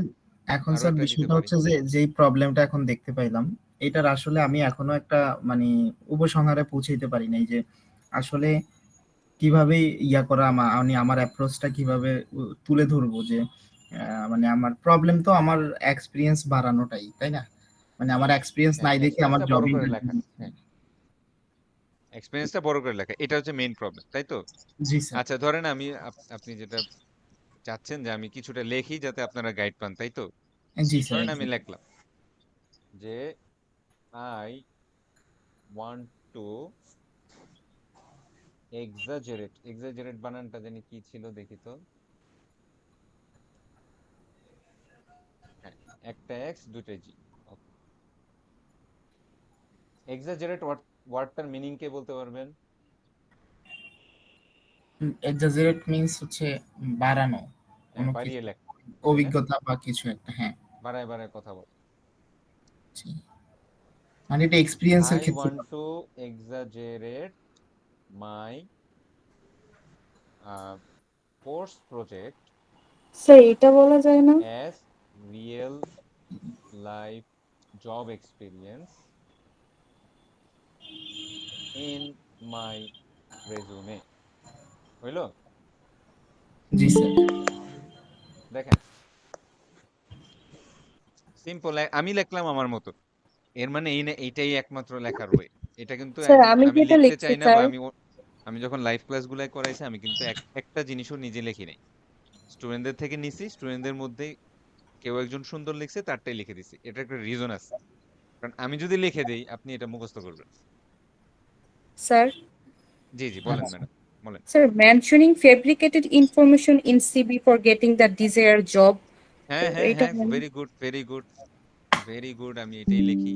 এখন আরো স্যার একটা দিতে বিষয়টা পারি। হচ্ছে যে যেই প্রবলেমটা এখন দেখতে পাইলাম, এটার আসলে আমি এখনো একটা মানে উপসংহারে পৌঁছাইতে পারি নাই যে আসলে কিভাবে ইয়া করা, আমি আমার অ্যাপ্রোচটা কিভাবে তুলে ধরবো যে মানে আমার প্রবলেম তো আমার এক্সপিরিয়েন্স বাড়ানোটাই, তাই না? মানে আমার এক্সপিরিয়েন্স হ্যাঁ, নাই দেখে আমার এক্সপেরিয়েন্সটা বড় জবই। করে লেখা। হ্যাঁ, এক্সপেরিয়েন্সটা বড় করে লেখা, এটা হচ্ছে মেইন প্রবলেম, তাই তো? জি স্যার। আচ্ছা, ধরেন আমি আপনি যেটা চাচ্ছেন যে আমি কিছুটা লেখি যাতে আপনারা গাইড পান, তাই তো? জি স্যার। ধরেন আমি লিখলাম যে I want to exaggerate. Exaggerate বানানটা জানি কি ছিল, দেখি তো। হ্যাঁ, একটা এক্স দুইটা জি। ওকে, এক্সাজারেট ওয়ার্ডটার মিনিং কে বলতে পারবেন? এক্সাজারেট মিন্স হচ্ছে বাড়ানো হ্যাঁ, কোনো বাড়িয়ে কিছু। লেখা। অভিজ্ঞতা বা কিছু একটা, হ্যাঁ বাড়ায় বাড়ায় কথা বল। জি। মানে এটা এক্সপিরিয়েন্সের I ক্ষেত্রে want to exaggerate my course project sir এটা বলা যায় না? as real life job experience in my resume. হইলো? জি স্যার। দেখেন সিম্পল, আমি লিখলাম আমার মতো, এর মানে এই না এইটাই একমাত্র লেখার ওয়ে। এটা কিন্তু স্যার আমি আমি যেটা লিখতে লিখছি চাই না, বা স্যার, আমি যখন লাইভ ক্লাসগুলাই করাইছি আমি কিন্তু একটা জিনিসও নিজে লিখি নাই, স্টুডেন্টদের থেকে নিছি, স্টুডেন্টদের মধ্যে কেউ একজন সুন্দর লিখছে তারটাই লিখে দিছি। এটা একটা রিজন আছে, কারণ আমি যদি লিখে দেই আপনি এটা মুখস্থ করবেন। স্যার জি জি বলেন আচ্ছা। ম্যাডাম, বলেন। Sir mentioning fabricated information in CV for getting the desired job, হ্যাঁ হ্যাঁ এটা হ্যাঁ, হয় না? Very good very good very good, আমি এটাই লিখি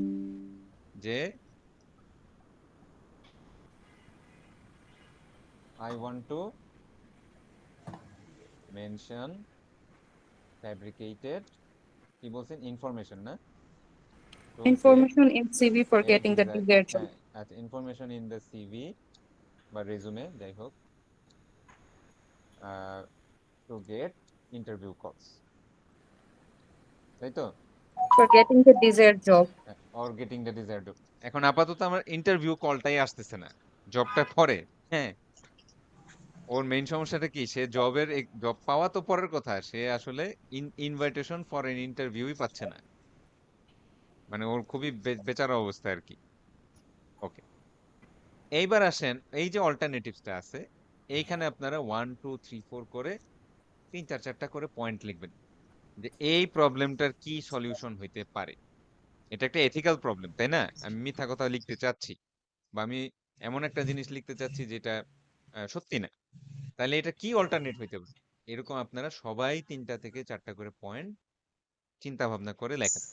যে I want to mention fabricated, কি বলছেন, ইনফরমেশন না, to get Information in CV for a getting the desired, desired job. হ্যাঁ আচ্ছা, ইনফরমেশন ইন দ্য সিভি বা রেজুমে যাই হোক, টু গেট ইন্টারভিউ কলস, তাই তো, For getting the desired job. Or getting the desired. এখন আপাতত আমার ইন্টারভিউ কলটাই আসতেছে না, জবটা পরে। হ্যাঁ, ওর মেইন সমস্যাটা কি, সে জব পাওয়া তো পরের কথা, সে আসলে ইনভাইটেশন ফর এন ইন্টারভিউই পাচ্ছে না, মানে ওর খুবই বেচারা অবস্থা আর কি। ওকে, এইবার আসেন এই যে অল্টারনেটিভসটা আছে, এইখানে আপনারা 1 2 3 4 করে 3 4 4টা করে পয়েন্ট লিখবেন যে এই প্রবলেমটার কি সলিউশন হইতে পারে। এটা একটা এথিক্যাল প্রবলেম, তাই না? আমি মিথ্যা কথা লিখতে চাচ্ছি, বা আমি এমন একটা জিনিস লিখতে চাচ্ছি যেটা সত্যি না, তাহলে এটা কি অল্টারনেট হইতে পারে, এরকম আপনারা সবাই 3টা থেকে 4টা করে পয়েন্ট চিন্তা ভাবনা করে লেখেন।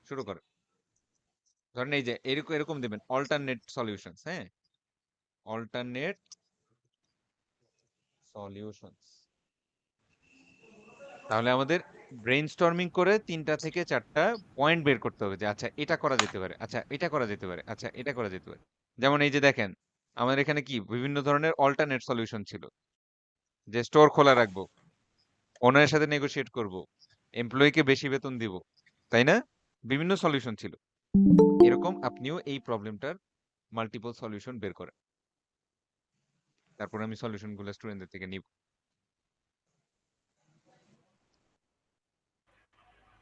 শুরু করেন। ধরেন এই যে এরকম এরকম দিবেন অল্টারনেট সলিউশনস, হ্যাঁ, অল্টারনেট সলিউশনস। তাহলে আমাদের ব্রেইনস্টর্মিং করে 3টা থেকে 4টা পয়েন্ট বের করতে হবে যে আচ্ছা এটা করা যেতে পারে, আচ্ছা এটা করা যেতে পারে, আচ্ছা এটা করা যেতে পারে। যেমন এই যে দেখেন আমাদের এখানে কি বিভিন্ন ধরনের অল্টারনেট সলিউশন ছিল, যে স্টোর খোলা রাখবো, ওনারের সাথে নেগোশিয়েট করব, এমপ্লয়িকে বেশি বেতন দিব, তাই না? বিভিন্ন সলিউশন ছিল। এরকম আপনিও এই প্রবলেমটার মাল্টিপল সলিউশন বের করেন, তারপর আমি সলিউশনগুলো স্টুডেন্টদের থেকে নিব।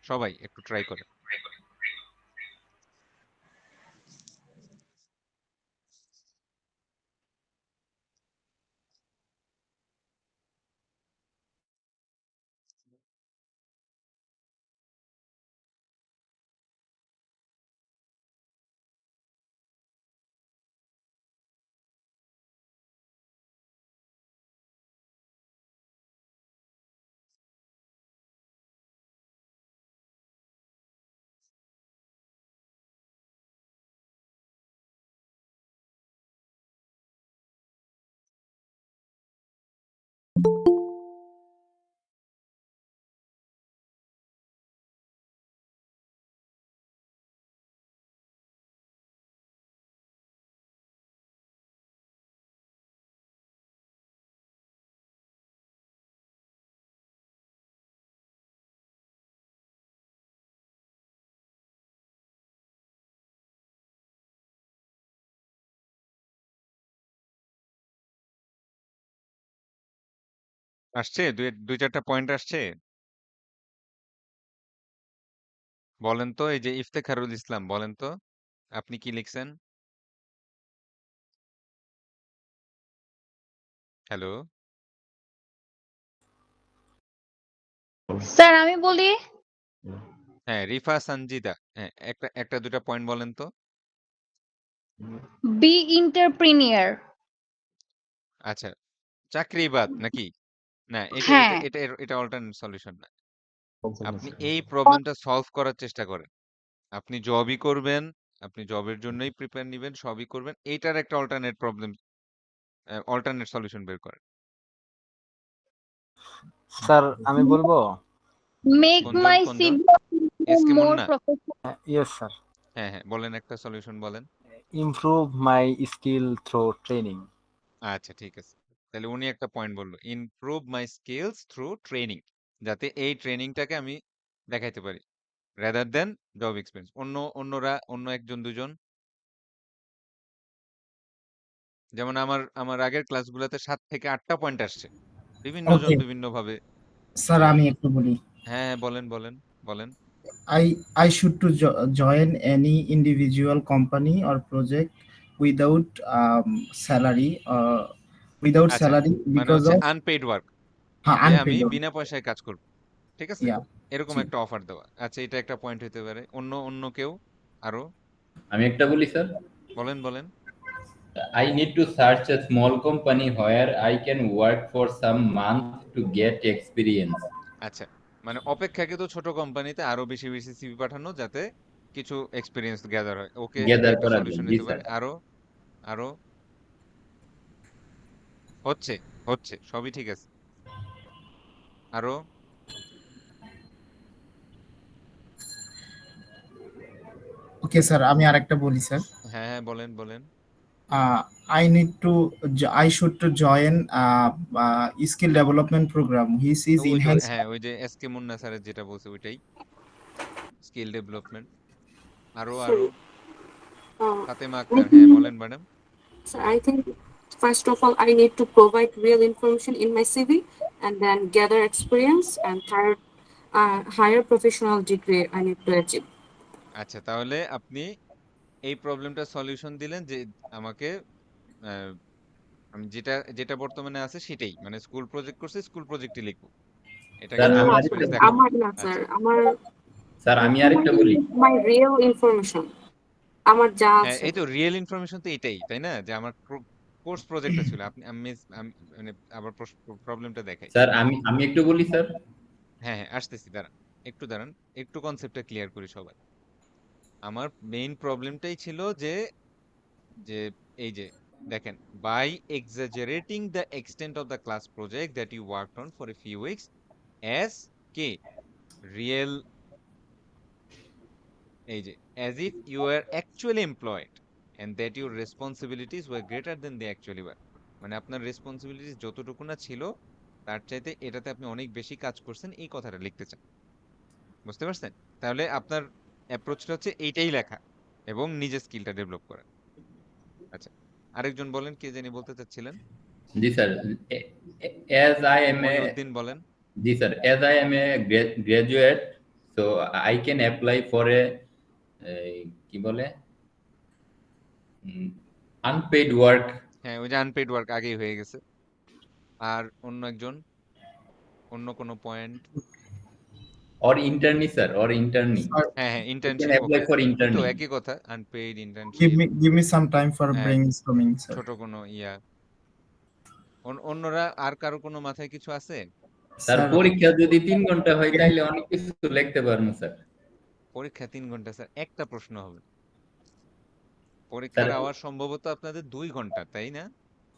সবাই একটু ট্রাই করেন। আসছে দুই চারটা পয়েন্ট আসছে। বলেন তো, এই যে ইফতেখারুল ইসলাম, বলেন তো আপনি কি লিখছেন? হ্যালো, স্যার আমি বলি, হ্যাঁ রিফা সঞ্জিদা, হ্যাঁ একটা একটা দুটা পয়েন্ট বলেন তো। Be entrepreneur. আচ্ছা, চাকরিবাদ নাকি? না, এটা এটা হ্যাঁ, এটা এটা অল্টারনেট সলিউশন না। আপনি এই প্রবলেমটা সলভ করার চেষ্টা করেন। আপনি জবই করবেন, আপনি জবের জন্যই প্রিপেয়ার নিবেন, সবই করবেন, এইটার একটা অল্টারনেট প্রবলেম, অল্টারনেট সলিউশন বের করেন। স্যার আমি বলবো, Make কোনজন my কোনজন CV SK more Munna professional. Yes sir. হ্যাঁ হ্যাঁ বলেন একটা সলিউশন বলেন। ইমপ্রুভ মাই স্কিল থ্রু ট্রেনিং। আচ্ছা ঠিক আছে, তাহলে উনি একটা পয়েন্ট বললো ইমপ্রুভ মাই স্কিলস থ্রু ট্রেনিং, যাতে এই ট্রেনিংটাকে আমি দেখাইতে পারি রাদার দেন জব এক্সপিরিয়েন্স। অন্যরা অন্য একজন দুজন, যেমন আমার আমার আগের ক্লাসগুলোতে 7 থেকে 8টা পয়েন্ট আসছে, বিভিন্ন জন ওকে বিভিন্ন ভাবে। স্যার, আমি একটু বলি। হ্যাঁ হ্যাঁ বলেন বলেন বলেন। I should to join any individual company or project without salary আচ্ছা মানে because হচ্ছে of আনপেইড ওয়ার্ক, যে আমি unpaid work. বিনা পয়সায় কাজ করব, ঠিক আছে, Yeah. এরকম জি। একটা অফার দেওয়া। আচ্ছা এটা একটা পয়েন্ট হতে পারে। অন্য অন্য কেউ আরো আমি একটা বলি স্যার, বলেন বলেন। I need to search a small company where I can work for some month to get experience. আচ্ছা মানে অপেক্ষাকৃত ছোট কোম্পানিতে আরো বেশি বেশি সিভি পাঠানো, যাতে কিছু এক্সপিরিয়েন্স গ্যাদার হয়। ওকে এটা গ্যাদার একটা করার জন্য, সলিউশন জি হতে স্যার। পারে। আরো আরো হচ্ছে হচ্ছে সবই ঠিক আছে। আরো ওকে স্যার, আমি আরেকটা বলি স্যার। হ্যাঁ হ্যাঁ বলেন বলেন। I should to join skill development program which is ওই যে enhanced. হ্যাঁ ওই যে এসকে মুন্না স্যারের যেটা বলছে ওইটাই, স্কিল ডেভেলপমেন্ট। আরো So, আরো uh, ফাতেমা I আক্তার, হ্যাঁ think, বলেন madam. so I think first of all, I need to provide real information in my CV and then gather experience, and third, higher professional degree I need to achieve. আচ্ছা তাহলে আপনি এই প্রবলেমটা solution দিলেন যে আমাকে আহ, আমি যেটা যেটা বর্তমানে আছে সেটাই, মানে স্কুল প্রজেক্ট করছে স্কুল প্রজেক্টই লিখবো, এটা স্যার কিন্তু আমি No, আমার sir. এক্সপিরিয়েন্স দেখাবো না। No, sir. আচ্ছা স্যার I আমি আরেকটা provide বলি। my real information. আমার যা হ্যাঁ আছে। এই তো রিয়েল ইনফরমেশন তো এটাই, তাই না, যে আমার কোর্স প্রজেক্টটা ছিল। আপনি মানে আবার প্রবলেমটা দেখাই। স্যার আমি একটু বলি স্যার। হ্যাঁ হ্যাঁ আসতেছি, দাঁড়ান একটু দাঁড়ান, একটু কনসেপ্টটা ক্লিয়ার করি সবাই। আমার মেইন প্রবলেমটাই ছিল যে যে এই যে দেখেন, by exaggerating the extent of the class project that you worked on for a few weeks as কে রিয়েল, এই যে as if you were actually employed and that your responsibilities were greater than they actually were, মানে আপনার responsibilities যতটুকু না ছিল তার চাইতে এটাতে আপনি অনেক বেশি কাজ করছেন, এই কথাটা লিখতে চান। বুঝতে পারছেন? তাহলে আপনার অ্যাপ্রোচটা হচ্ছে এইটাই লেখা এবং নিজের স্কিলটা ডেভেলপ করা। আচ্ছা আরেকজন বলেন, কে জানি বলতে চাচ্ছিলেন। জি sir, as I am a Mohiuddin বলেন। জি sir, as I am a graduate, so I can apply for a কি বলে unpaid work হ্যাঁ ওই যে আনপেইড ওয়ার্ক আগেই হয়ে গেছে। আর অন্য একজন, অন্য কোনো point. or internee sir, or internee. Sir, হ্যাঁ হ্যাঁ You can internship, apply okay for ওই তো internee. একই কথা, unpaid give internship. me some time for হ্যাঁ brainstorming, sir. ছোট কোনো ইয়া। অন্যরা আর কারো কোনো মাথায় কিছু আছে? স্যার Sir, পরীক্ষা যদি 3 ঘন্টা হয় তাহলে অনেক কিছু লিখতে পারবো স্যার। পরীক্ষা 3 ঘন্টা স্যার, একটা প্রশ্ন হবে। স্যার পরীক্ষার আওয়ার সম্ভবত আপনাদের 2 ঘন্টা, তাই না?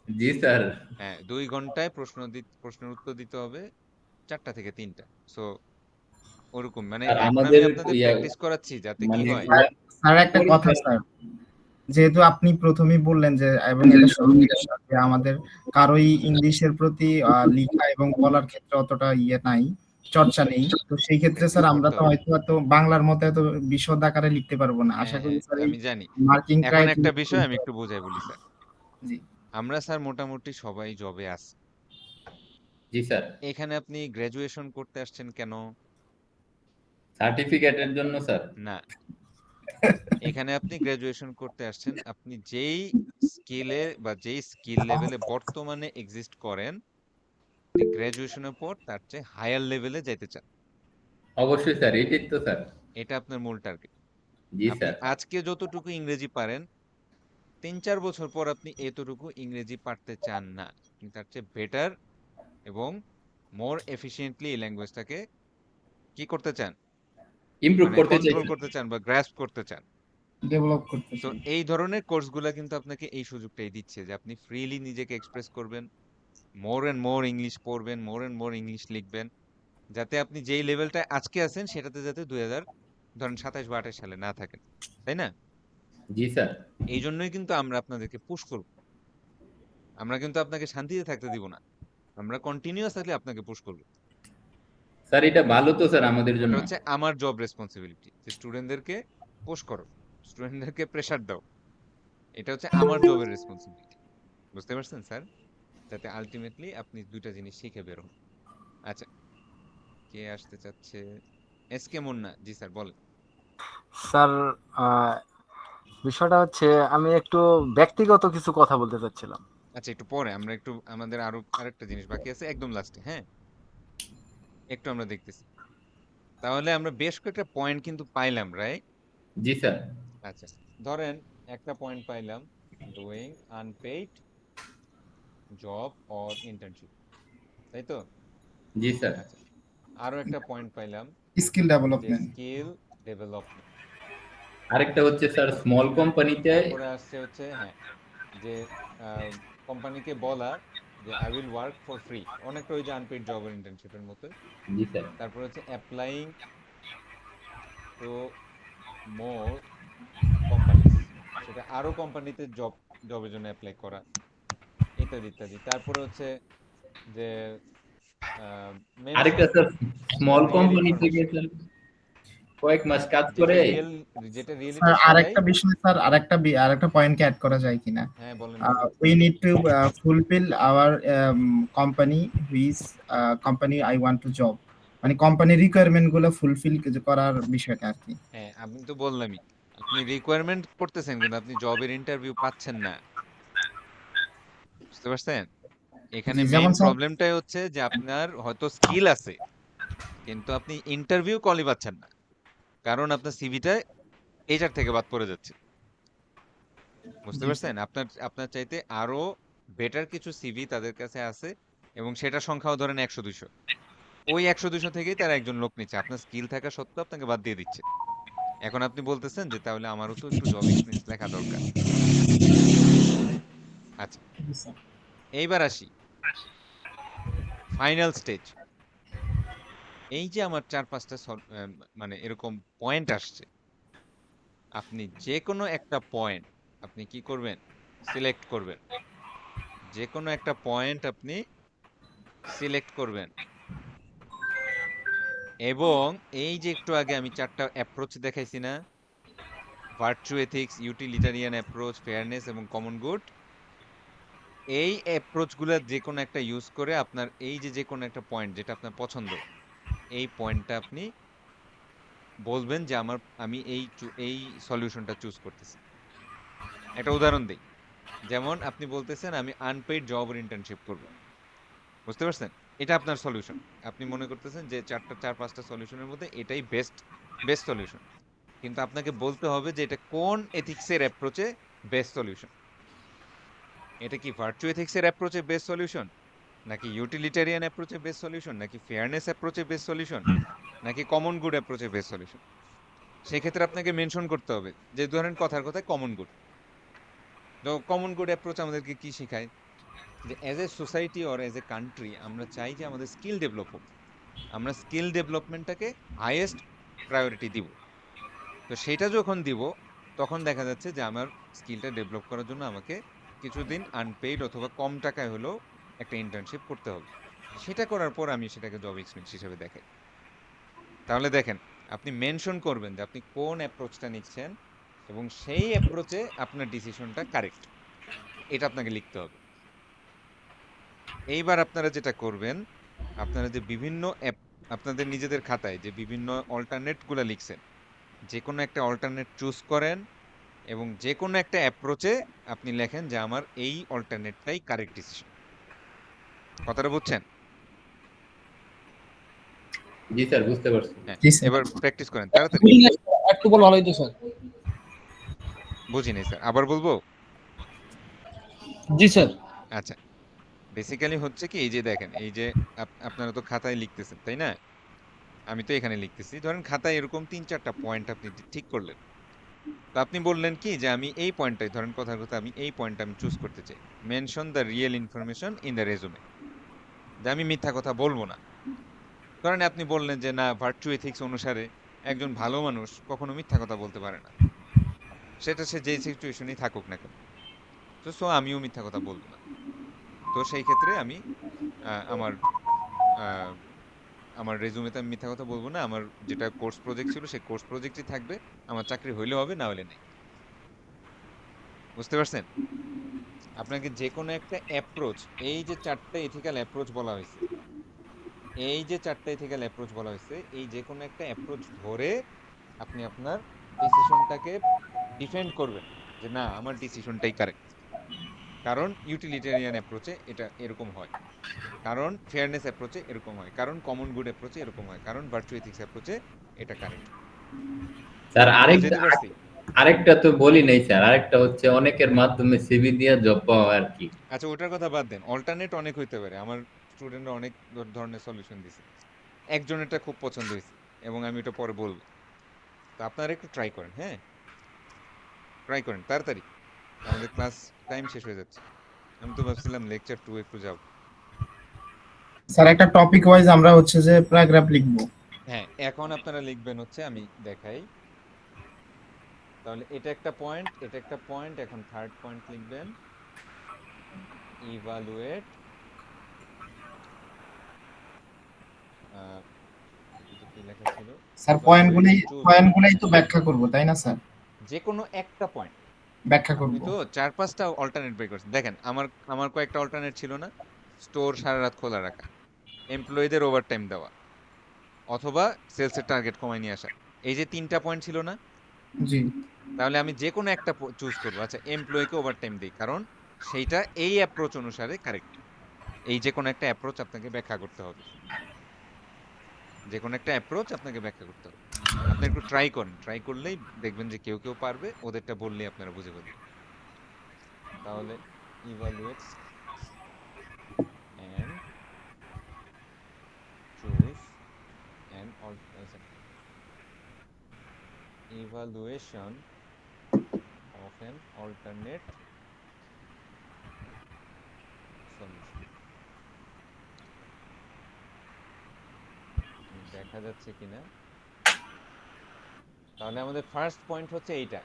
জি স্যার। হ্যাঁ 2 ঘন্টায় প্রশ্নের উত্তর দিতে হবে 4টা থেকে 3টা। সো ওরকম মানে আর এখন আমি আমাদের আপনাদের ইয়া প্র্যাকটিস করাচ্ছি যাতে কি মানে হয়। স্যার একটা কথা স্যার, যেহেতু আপনি প্রথমেই বললেন যে এবং এটা সত্যি আমাদের কারোই ইংলিশের প্রতি লেখা এবং বলার ক্ষেত্রে অতটা ইয়ে নাই, চর্চা নেই, তো সেই ক্ষেত্রে স্যার আমরা করতে তো হবে। হয়তো এত বাংলার মতো এত বিশদ আকারে লিখতে পারবো না। আশা হ্যাঁ করি হ্যাঁ স্যার এই আমি জানি। মার্কিং এখন একটা বিষয় আমি একটু বুঝাই বলি স্যার। জি আমরা স্যার মোটামুটি সবাই জবে আছি। জি স্যার। এখানে আপনি গ্র্যাজুয়েশন করতে আসছেন কেন? সার্টিফিকেটের জন্য স্যার। না, এখানে আপনি গ্র্যাজুয়েশন করতে আসছেন আপনি যেই স্কিলে বা যেই স্কিল লেভেলে বর্তমানে এক্সিস্ট করেন, গ্র্যাজুয়েশনের পর তার চেয়ে হায়ার লেভেলে যেতে চান। অবশ্যই স্যার, এটাই তো স্যার। এটা আপনার মূল টার্গেট। জি আপনি স্যার। আজকে যতটুকু ইংরেজি পারেন 3-4 বছর পর আপনি এতটুকু ইংরেজি পারতে চান না, আপনি তার চেয়ে বেটার এবং মোর এফিশিয়েন্টলি এই ল্যাঙ্গুয়েজটাকে কি করতে চান, ইমপ্রুভ মানে করতে চাই কন্ট্রোল করতে চান বা গ্রাস্প করতে চান। ডেভেলপ করতে তো চাই। এই ধরনের কোর্সগুলো কিন্তু আপনাকে এই সুযোগটাই দিচ্ছে যে আপনি ফ্রিলি নিজেকে এক্সপ্রেস করবেন, মোর এন্ড মোর ইংলিশ পড়বেন, মোর এন্ড মোর ইংলিশ লিখবেন, যাতে আপনি যেই লেভেলটায় আজকে আছেন সেটাতে যাতে 2027 বা 28 সালে না থাকেন, তাই না? জি স্যার। এই জন্যই কিন্তু আমরা আপনাদেরকে পুশ করব। আমরা কিন্তু আপনাকে শান্তিতে থাকতে দিব না, আমরা কন্টিনিউয়াসলি আপনাকে পুশ করব। স্যার এটা ভালো তো স্যার আমাদের এটা জন্য। হচ্ছে আমার জব রেসপন্সিবিলিটি যে স্টুডেন্টদেরকে পুশ করো, স্টুডেন্টদেরকে প্রেসার দাও। এটা হচ্ছে আমার জবের রেসপন্সিবিলিটি। বুঝতে পারছেন স্যার? যাতে আলটিমেটলি আপনি দুইটা জিনিস শিখে বের হন। আচ্ছা, কে আসতে চাচ্ছে? এসকে মুন্না, জি স্যার বলেন। স্যার, বিষয়টা হচ্ছে আমি একটু ব্যক্তিগত কিছু কথা বলতে চাচ্ছিলাম। আচ্ছা, একটু পরে আমরা একটু আমাদের আরেকটা জিনিস বাকি আছে একদম লাস্টে, হ্যাঁ? একটু আমরা দেখতেছি। তাহলে আমরা বেশ কয়েকটা পয়েন্ট কিন্তু পাইলাম, রাইট? জি স্যার। আচ্ছা, ধরেন একটা পয়েন্ট পাইলাম, doing unpaid job or internship, তাই তো? জি স্যার। আচ্ছা, আরো একটা পয়েন্ট পাইলাম, স্কিল যে ডেভেলপমেন্ট। Skill development. আরেকটা হচ্ছে স্যার স্মল কোম্পানিতে। তারপরে আসছে হচ্ছে হ্যাঁ, যে কোম্পানিকে বলা যে I will work for free, অনেকটা ওই যে আনপেইড জব আর ইন্টার্নশিপের মতো। জি স্যার। তারপরে হচ্ছে অ্যাপ্লাইং টু মোর কোম্পানিজ, সেটা আরো কোম্পানিতে জবের জন্য অ্যাপ্লাই করা, ইত্যাদি ইত্যাদি। তারপরে হচ্ছে যে আরেকটা mention sir small real company থেকে ইনফরমেশন, স্যার কয়েক মাস কাজ যেটা করে। রিয়েল, যেটা রিয়েলিটি স্যার শোনায়। আরেকটা বিষয়, স্যার আরেকটা পয়েন্টকে অ্যাড করা যায় কিনা? হ্যাঁ বলেন। We need to fulfill our company which company I want to job, মানে কোম্পানি রিকোয়ারমেন্ট গুলো ফুলফিল করার বিষয়টা আর কি। হ্যাঁ, আমি তো বললামই, আপনি রিকোয়ারমেন্ট করতেছেন কিন্তু আপনি জবের ইন্টারভিউ পাচ্ছেন না। বুঝতে পারছেন? এখানে জি, মেইন যেমন স্যার প্রবলেমটাই হচ্ছে যে আপনার হয়তো স্কিল আছে কিন্তু আপনি ইন্টারভিউ কলই পাচ্ছেন না, কারণ আপনার সিভিটা এইচআর থেকে বাদ পড়ে যাচ্ছে। বুঝতে জি পারছেন? আপনার আপনার চাইতে আরো বেটার কিছু সিভি তাদের কাছে আছে এবং সেটার সংখ্যাও ধরেন 100-200। ওই 100-200 থেকেই তারা একজন লোক নিচ্ছে, আপনার স্কিল থাকা সত্ত্বেও আপনাকে বাদ দিয়ে দিচ্ছে। এখন আপনি বলতেছেন যে তাহলে আমারও তো একটু জব এক্সপেরিয়েন্স লেখা দরকার। আচ্ছা, স্যার। এইবার আসি ফাইনাল স্টেজ। এই যে আমার 4-5টা মানে এরকম পয়েন্ট আসছে, আপনি যে কোনো একটা পয়েন্ট আপনি কি করবেন? সিলেক্ট করবেন। যে কোনো একটা পয়েন্ট আপনি সিলেক্ট করবেন এবং এই যে একটু আগে আমি 4টা অ্যাপ্রোচ দেখাইছি না, ভার্চু এথিক্স, ইউটিলিটারিয়ান অ্যাপ্রোচ, ফেয়ারনেস এবং কমন গুড, এই অ্যাপ্রোচগুলো যে কোনো একটা ইউজ করে আপনার এই যে কোনো একটা পয়েন্ট যেটা আপনার পছন্দ, এই পয়েন্টটা আপনি বলবেন যে আমি এই সলিউশনটা চুজ করতেছি। একটা উদাহরণ দেই, যেমন আপনি বলতেছেন আমি আনপেইড জব আর ইন্টার্নশিপ করব। বুঝতে পারছেন? এটা আপনার সলিউশন। আপনি মনে করতেছেন যে 4-5টা সলিউশনের মধ্যে এটাই বেস্ট সলিউশন। কিন্তু আপনাকে বলতে হবে যে এটা কোন এথিক্সের অ্যাপ্রোচে বেস্ট সলিউশন। এটা কি ভার্চু এথিক্সের অ্যাপ্রোচে বেস্ট সলিউশন, নাকি ইউটিলিটারিয়ান অ্যাপ্রোচে বেস্ট সলিউশন, নাকি ফেয়ারনেস অ্যাপ্রোচে বেস্ট সলিউশন, নাকি কমন গুড অ্যাপ্রোচে বেস্ট সলিউশন? সেক্ষেত্রে আপনাকে মেনশন করতে হবে যে ধরেন কথার কথায় কমন গুড। তো কমন গুড অ্যাপ্রোচ আমাদেরকে কি শেখায়? যে as a society or as a country আমরা চাই যে আমাদের স্কিল ডেভেলপ হোক, আমরা স্কিল ডেভেলপমেন্টটাকে হাইয়েস্ট প্রায়োরিটি দিব। তো সেটা যখন দিব তখন দেখা যাচ্ছে যে আমার স্কিলটা ডেভেলপ করার জন্য আমাকে কিছুদিন আনপেইড অথবা কম টাকায় হলেও একটা ইন্টার্নশিপ করতে হবে। সেটা করার পর আমি সেটাকে জব এক্সপেরিয়েন্স হিসেবে দেখাই। তাহলে দেখেন, আপনি মেনশন করবেন যে আপনি কোন অ্যাপ্রোচটা নিচ্ছেন এবং সেই অ্যাপ্রোচে আপনার ডিসিশনটা কারেক্ট, এটা আপনাকে লিখতে হবে। এইবার আপনারা যেটা করবেন, আপনারা যে বিভিন্ন আপনাদের নিজেদের খাতায় যে বিভিন্ন অল্টারনেটগুলো লিখছেন, যে কোনো একটা অল্টারনেট চুজ করেন এবং যে কোনো একটা অ্যাপ্রোচে আপনি লেখেন যে আমার এই অল্টারনেটটাই কারেক্ট ডিসিশন। কথাটা বুঝছেন? জি স্যার, বুঝতে পারছি। হ্যাঁ, জি স্যার। এবার প্র্যাকটিস করেন তাড়াতাড়ি। একটু বল ভালো হইতো স্যার। বুঝিনি স্যার, আবার বলবো? জি স্যার। আচ্ছা, বেসিক্যালি হচ্ছে কি, এই যে দেখেন, এই যে আপনারা তো খাতায় লিখতেছেন তাই না? আমি তো এখানে লিখতেছি। ধরেন খাতায় এরকম 3-4টা পয়েন্ট আপনি ঠিক করলেন। তো আপনি বললেন কি যে আমি এই পয়েন্টটাই, ধরেন কথার কথা আমি এই পয়েন্টটা আমি চুজ করতে চাই। Mention the real information in the resume, যে আমি মিথ্যা কথা বলবো না। ধরেন আপনি বললেন যে না ভার্চু এথিক্স অনুসারে একজন ভালো মানুষ কখনো মিথ্যা কথা বলতে পারে না, সেটা সে যেই সিচুয়েশনই থাকুক না কেন। তো সো আমিও মিথ্যা কথা বলবো না। তো সেই ক্ষেত্রে আমি আমার আহ, আমার রেজুমেতে আমি মিথ্যা কথা বলবো না, আমার যেটা কোর্স প্রজেক্ট ছিল সেই কোর্স প্রজেক্টই থাকবে, আমার চাকরি হইলে হবে না হলে নেই। বুঝতে পারছেন? আপনাকে যে কোনো একটা অ্যাপ্রোচ, এই যে চারটা এথিক্যাল অ্যাপ্রোচ বলা হয়েছে, এই যে চারটা এথিক্যাল অ্যাপ্রোচ বলা হয়েছে, এই যে কোনো একটা অ্যাপ্রোচ ধরে আপনি আপনার ডিসিশনটাকে ডিফেন্ড করবেন যে না আমার ডিসিশনটাই কারেক্ট। কারণ ইউটিলিটেরিয়ান অ্যাপ্রোচে এটা এরকম হয়, কারণ ফেয়ারনেস অ্যাপ্রোচে এরকম হয়, কারণ কমন গুড অ্যাপ্রোচে এরকম হয়, কারণ ভার্চু এথিক্স অ্যাপ্রোচে এটা কারেক্ট। স্যার বুঝাইতে পারছি? আরেকটা তো বলি নাই স্যার, আরেকটা হচ্ছে অনেকের মাধ্যমে সিভি দিয়ে জব পাওয়া আর কি। আচ্ছা ওটার কথা বাদ দেন, অল্টারনেট অনেক হইতে পারে। আমার স্টুডেন্টরা অনেক ধরনের সলিউশন দিছে, একজনেরটা খুব পছন্দ হয়েছে এবং আমি এটা পরে বলবো। তো আপনারা একটু ট্রাই করেন, হ্যাঁ ট্রাই করেন তাড়াতাড়ি, আমাদের ক্লাস টাইম শেষ হয়ে যাচ্ছে। আমি তো ভাবছিলাম লেকচার 2 একটু যাব। স্যার একটা টপিক ওয়াইজ আমরা হচ্ছে যে প্যারাগ্রাফ লিখবো। হ্যাঁ এখন আপনারা লিখবেন হচ্ছে, আমি দেখাই তাহলে। এটা একটা পয়েন্ট, এটা একটা পয়েন্ট, এখন থার্ড পয়েন্ট লিখবেন ইভালুয়েট কি লেখা ছিল, স্যার ইভালুয়েট চুজ। পয়েন্টগুলোই তো ব্যাখ্যা করব তাই না স্যার? যে কোনো একটা পয়েন্ট ব্যাখ্যা করব। আপনি তো 4-5টা অল্টারনেট বের করছেন। দেখেন আমার কয়েকটা অল্টারনেট ছিল না, স্টোর সারা রাত খোলা রাখা, এমপ্লয়ীদের ওভারটাইম দেওয়া, অথবা সেলসের টার্গেট কমায় নিয়ে আসা। এই যে 3টা পয়েন্ট ছিল না, জি তাহলে আমি যে কোনো একটা চুজ করবো। আচ্ছা এমপ্লয়ীকে ওভারটাইম দিই, কারণ সেইটা এই অ্যাপ্রোচ অনুসারে কারেক্ট। এই যে কোনো একটা অ্যাপ্রোচ আপনাকে ব্যাখ্যা করতে হবে, যে কোনো একটা অ্যাপ্রোচ আপনাকে ব্যাখ্যা করতে হবে। আপনি একটু ট্রাই করেন, ট্রাই করলেই দেখবেন যে কেউ কেউ পারবে, ওদেরটা বললেই আপনারা বুঝে ফেলবেন। তাহলে evaluate and choose an evaluation of an alternate solution. দেখা যাচ্ছে কিনা? তাহলে আমাদের ফার্স্ট পয়েন্ট হচ্ছে এইটা,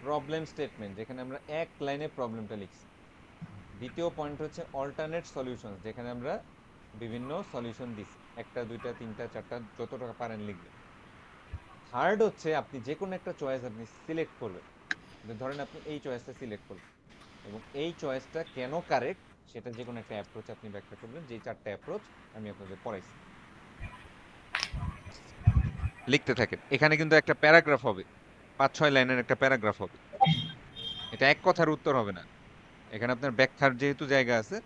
প্রবলেম স্টেটমেন্ট, যেখানে আমরা এক লাইনে প্রবলেমটা লিখছি। দ্বিতীয় পয়েন্ট হচ্ছে অল্টারনেট সলিউশন, যেখানে আমরা বিভিন্ন সলিউশন দিছি, একটা দুইটা তিনটা চারটা যতটা পারেন লিখবেন। থার্ড হচ্ছে আপনি যে কোনো একটা চয়েস আপনি সিলেক্ট করবেন। ধরেন আপনি এই চয়েসটা সিলেক্ট করবেন এবং এই চয়েসটা কেন কারেক্ট সেটা যে কোনো একটা অ্যাপ্রোচ আপনি ব্যাখ্যা করবেন, যে চারটা অ্যাপ্রোচ আমি আপনাদের পড়াইছি। লিখতে থাকেন। এখানে কিন্তু একটা প্যারাগ্রাফ হবে, 5-6 লাইনের একটা প্যারাগ্রাফ হবে। এটা এক কথার উত্তর হবে না, এখানে আপনার ব্যাখ্যার যেহেতু জায়গা আছে,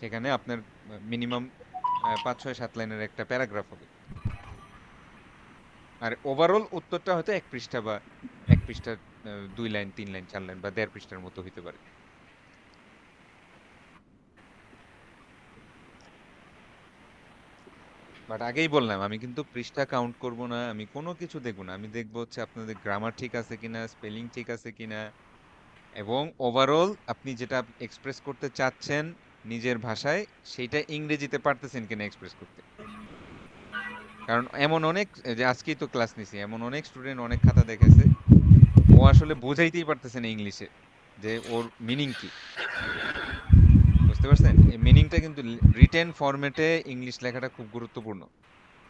সেখানে আপনার মিনিমাম 5-6-7 লাইনের একটা প্যারাগ্রাফ হবে। আর ওভারঅল উত্তরটা হয়তো 1 পৃষ্ঠা বা 1 পৃষ্ঠা 2 লাইন 3 লাইন 4 লাইন বা 1.5 পৃষ্ঠার মতো হইতে পারে। বাট আগেই বললাম আমি কিন্তু পৃষ্ঠা কাউন্ট করব না, আমি কোনো কিছু দেখব না। আমি দেখব হচ্ছে আপনাদের গ্রামার ঠিক আছে কিনা, স্পেলিং ঠিক আছে কিনা, এবং ওভারঅল আপনি যেটা এক্সপ্রেস করতে চাচ্ছেন নিজের ভাষায় সেটা ইংরেজিতে পারতেছেন কিনা এক্সপ্রেস করতে। কারণ এমন অনেক, যে আজকেই তো ক্লাস নিছি, এমন অনেক স্টুডেন্ট অনেক খাতা দেখেছে, ও আসলে বুঝাইতেই পারতেছে না ইংলিশে যে ওর মিনিং কি। বুঝতে পারছেন? এই মিনিংটা কিন্তু রিটেন ফরম্যাটে ইংলিশ লেখাটা খুব গুরুত্বপূর্ণ।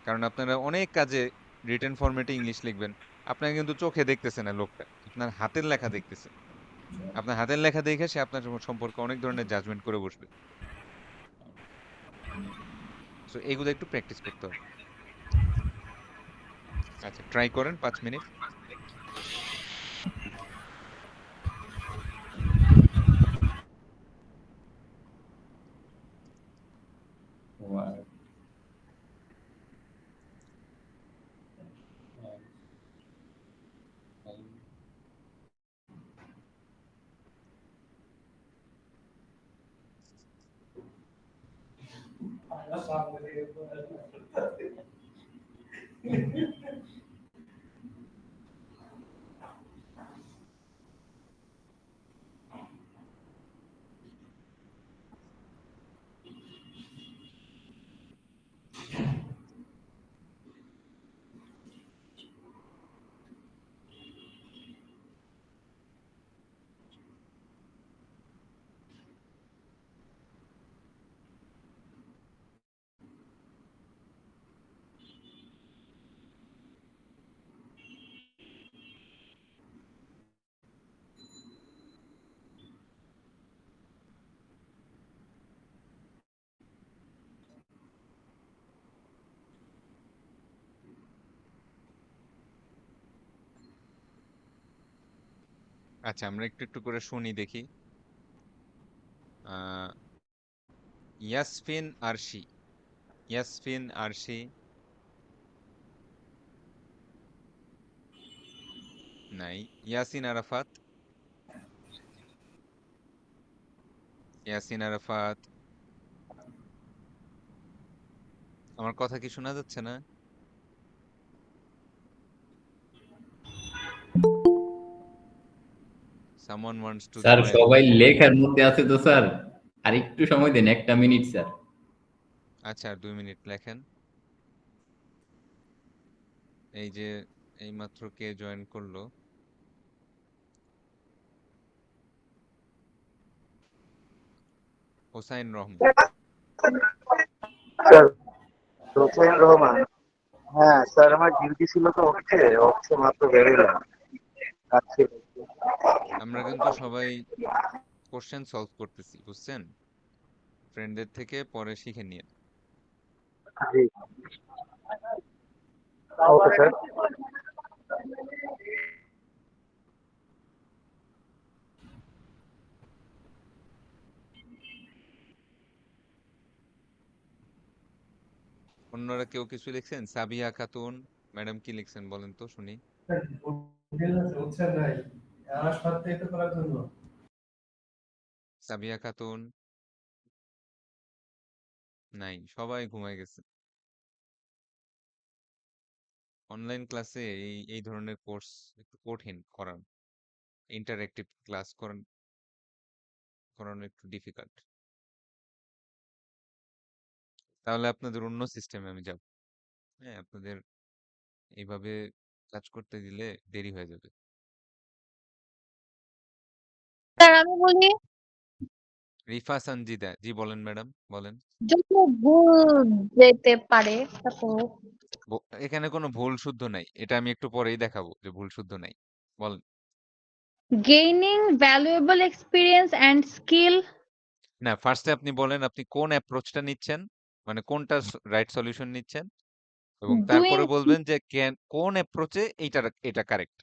কারণ আপনারা অনেক কাজে রিটেন ফরম্যাটে ইংলিশ লিখবেন, আপনারা কিন্তু চোখে দেখতেছে না লোকটা, আপনার হাতের লেখা দেখতেছে। আপনার হাতের লেখা দেখে সে আপনার সম্পর্কে অনেক ধরনের জাজমেন্ট করে বসবে। সো এগুলো একটু প্র্যাকটিস করতে হবে। আচ্ছা ট্রাই করেন 5 মিনিট। আচ্ছা, আমরা একটু একটু করে শুনি দেখি। ইয়াসফিন আরশি, ইয়াসফিন আরশি নাই। ইয়াসিন আরাফাত, ইয়াসিন আরাফাত, আমার কথা কি শোনা যাচ্ছে না? Someone wants to sir join. সবাই লেখার মধ্যে আছে তো স্যার, আর একটু সময় দেন, 1 মিনিট স্যার। আচ্ছা, আর 2 মিনিট লেখেন। এই যে এইমাত্র কে জয়েন করলো? হোসাইন রহমান। স্যার হোসেন রহমান, হ্যাঁ স্যার আমার ডিউটি ছিল তো অফিসে মাত্র বেরোলাম। আচ্ছা আমরা কিন্তু সবাই কোশ্চেন সলভ করতেছি, বুঝছেন? ফ্রেন্ডদের থেকে পরে শিখে নিয়ে। জি ওকে স্যার। অন্যরা কেউ কিছু লিখছেন? সাবিয়া খাতুন ম্যাডাম কি লিখছেন বলেন তো শুনি। সাবিয়া খাতুন নাই, সবাই ঘুমায় গেছে। অনলাইন ক্লাসে এই ধরনের কোর্স একটু কঠিন করান, ইন্টারঅ্যাক্টিভ ক্লাস করানো একটু ডিফিকাল্ট। তাহলে আপনাদের অন্য সিস্টেমে আমি যাব। হ্যাঁ, আপনাদের এইভাবে কাজ করতে দিলে দেরি হয়ে যাবে। স্যার আমি বলি, রিফা সঞ্জিদা, জি বলেন ম্যাডাম, বলেন। যত ভুল যেতে পারে তারপর এখানে কোনো ভুল শুদ্ধ নাই, এটা আমি একটু পরেই দেখাবো যে ভুল শুদ্ধ নাই। বলেন। Gaining valuable experience and skill. না, ফার্স্টে আপনি বলেন আপনি কোন অ্যাপ্রোচটা নিচ্ছেন, মানে কোনটা রাইট সলিউশন নিচ্ছেন, এবং তারপরে ডুইং বলবেন যে কোন অ্যাপ্রোচে এটা কারেক্ট।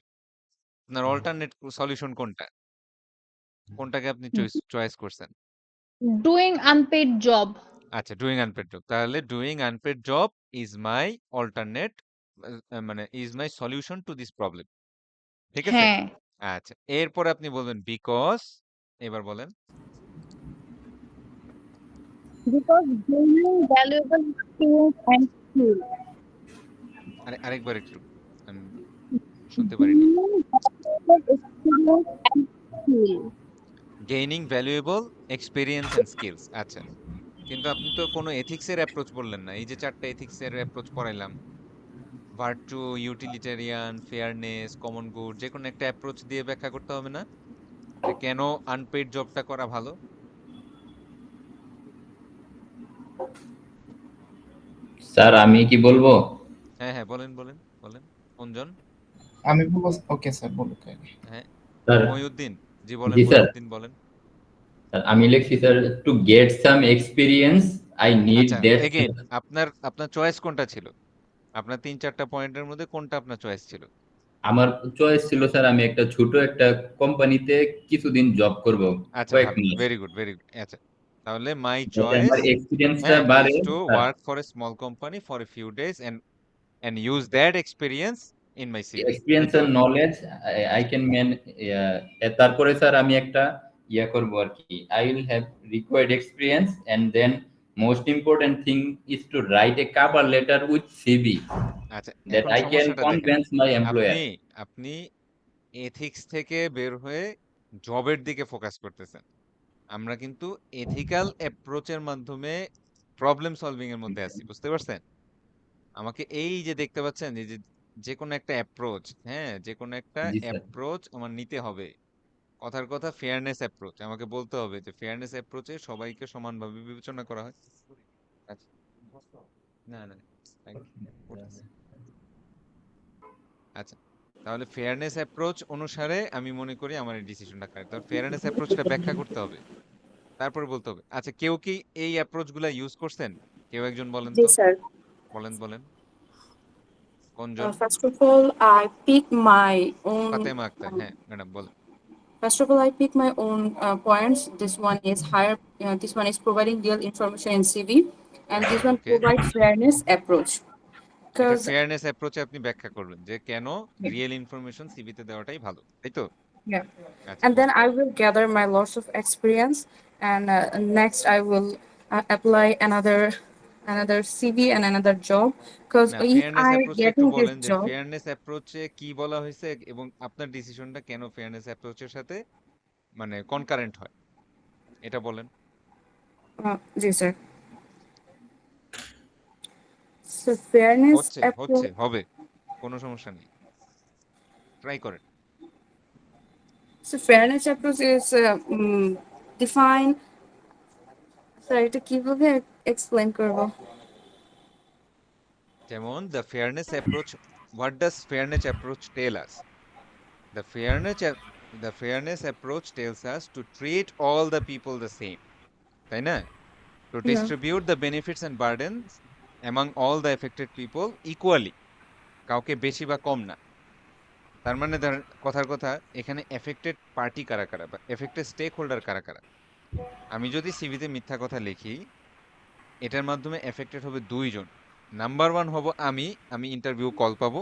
আপনার অল্টারনেট সলিউশন কোনটা, কোনটাকে আপনি চয়েস করছেন? Doing unpaid job. আচ্ছা, ডুইং আনপেড জব। তাহলে doing unpaid job is my alternate, মানে is my solution to this problem. ঠিক আছে? হ্যাঁ, আচ্ছা, এরপরে আপনি বলবেন বিকজ, এবার বলেন। Because gaining valuable experience and skill. আরেকবার একটু, আমি শুনতে পারিনি। Gaining valuable experience and skills. আচ্ছা, কিন্তু আপনি তো কোনো এথিক্সের অ্যাপ্রোচ বললেন না। এই যে 4টা এথিক্সের অ্যাপ্রোচ পড়াইলাম, virtue, utilitarian, fairness, common good, যে কোনো একটা অ্যাপ্রোচ দিয়ে ব্যাখ্যা করতে হবে না যে কেন আনপেইড জবটা করা ভালো? স্যার আমি কি বলবো? হ্যাঁ হ্যাঁ, বলেন বলেন বলেন। কোনজন? আমি বলবো ওকে স্যার বলুক। হ্যাঁ, স্যার মহিউদ্দিন, জি বলেন। জি স্যার, মহিউদ্দিন বলেন। স্যার আমি লিখছি sir, to get some experience I need আচ্ছা, দ্যাট। এগেইন আপনার চয়েস কোনটা ছিল? আপনার 3-4টা পয়েন্টের মধ্যে কোনটা আপনার চয়েস ছিল? আমার চয়েস ছিল স্যার, আমি একটা ছোট একটা কোম্পানিতে কিছুদিন জব করব, আচ্ছা, কয়েক ভালো, মাস, ভেরি গুড ভেরি গুড। আচ্ছা, তাহলে মাই যাতে চয়েস, আমার এক্সপিরিয়েন্সটা হ্যাঁ, বাড়ে is to sir. Work for a small company for a few days and use that experience in my CV, তাই এক্সপিরিয়েন্স তো? And knowledge I can man. তারপরে স্যার আমি একটা করব আর কি, I will have required experience and then most important thing is to write a cover letter with CV আচ্ছা, that এখন আই ক্যান সমস্যাটা দেখেন। কনভিন্স মাই এমপ্লয়ার। আপনি এথিক্স থেকে বের হয়ে জবের দিকে ফোকাস করতেছেন। আমরা কিন্তু এথিক্যাল অ্যাপ্রোচের মাধ্যমে প্রবলেম সলভিং এর মধ্যে আছি, বুঝতে পারছেন? আমাকে এই যে দেখতে পাচ্ছেন যে যে কোনো একটা অ্যাপ্রোচ, হ্যাঁ, যে কোনো একটা জি স্যার। অ্যাপ্রোচ আমার নিতে হবে। কথার কথা ফেয়ারনেস অ্যাপ্রোচ, আমাকে বলতে হবে যে ফেয়ারনেস অ্যাপ্রোচে সবাইকে সমানভাবে বিবেচনা করা হয়। আচ্ছা, না না, করতেছি। আচ্ছা, তাহলে ফেয়ারনেস অ্যাপ্রোচ অনুসারে আমি মনে করি আমার এই ডিসিশনটা কারেক্ট। তাহলে ফেয়ারনেস অ্যাপ্রোচটা ব্যাখ্যা করতে হবে, তারপরে বলতে হবে। আচ্ছা, কেউ কি এই অ্যাপ্রোচগুলা ইউজ করছেন? কেউ একজন বলেন তো, Yes, sir. বলেন বলেন। কোনজন? First of all, I pick my own. Fatema Akter, হ্যাঁ ম্যাডাম বলেন। First of all, I pick my own points. This one is higher. This one is providing real information in CV, and this one okay, provides fairness approach. এটা Because fairness অ্যাপ্রোচে আপনি ব্যাখ্যা করবেন যে কেন real information সিভিতে দেওয়াটাই ভালো, তাই তো? yeah, আচ্ছা, and then বলেন। I will gather my lots of experience, and next I will apply another CV and another job. Because না, if ফেয়ারনেস I অ্যাপ্রোচটা একটু getting this বলেন যে job, ফেয়ারনেস অ্যাপ্রোচে কি বলা হয়েছে এবং আপনার ডিসিশনটা কেন ফেয়ারনেস অ্যাপ্রোচের সাথে মানে কনকারেন্ট হয়, এটা বলেন। yes sir. So fairness হচ্ছে approach. হবে, কোনো সমস্যা নেই, ট্রাই করেন। So fairness approach is define. Sorry, এটা কিভাবে explain করবো? যেমন the fairness approach, what does fairness approach tell us? The fairness approach tells us to treat all the people the same, তাই না? To Yeah. distribute the benefits and burdens among all the affected people equally, কাউকে বেশি বা কম না। তার মানে কথার কথা, এখানে এফেক্টেড পার্টি কারা কারা বা এফেক্টেড স্টেক হোল্ডার কারা কারা। আমি যদি সিভিতে মিথ্যা কথা লিখি, এটার মাধ্যমে এফেক্টেড হবে দুইজন। নাম্বার 1 হব আমি ইন্টারভিউ কল পাবো।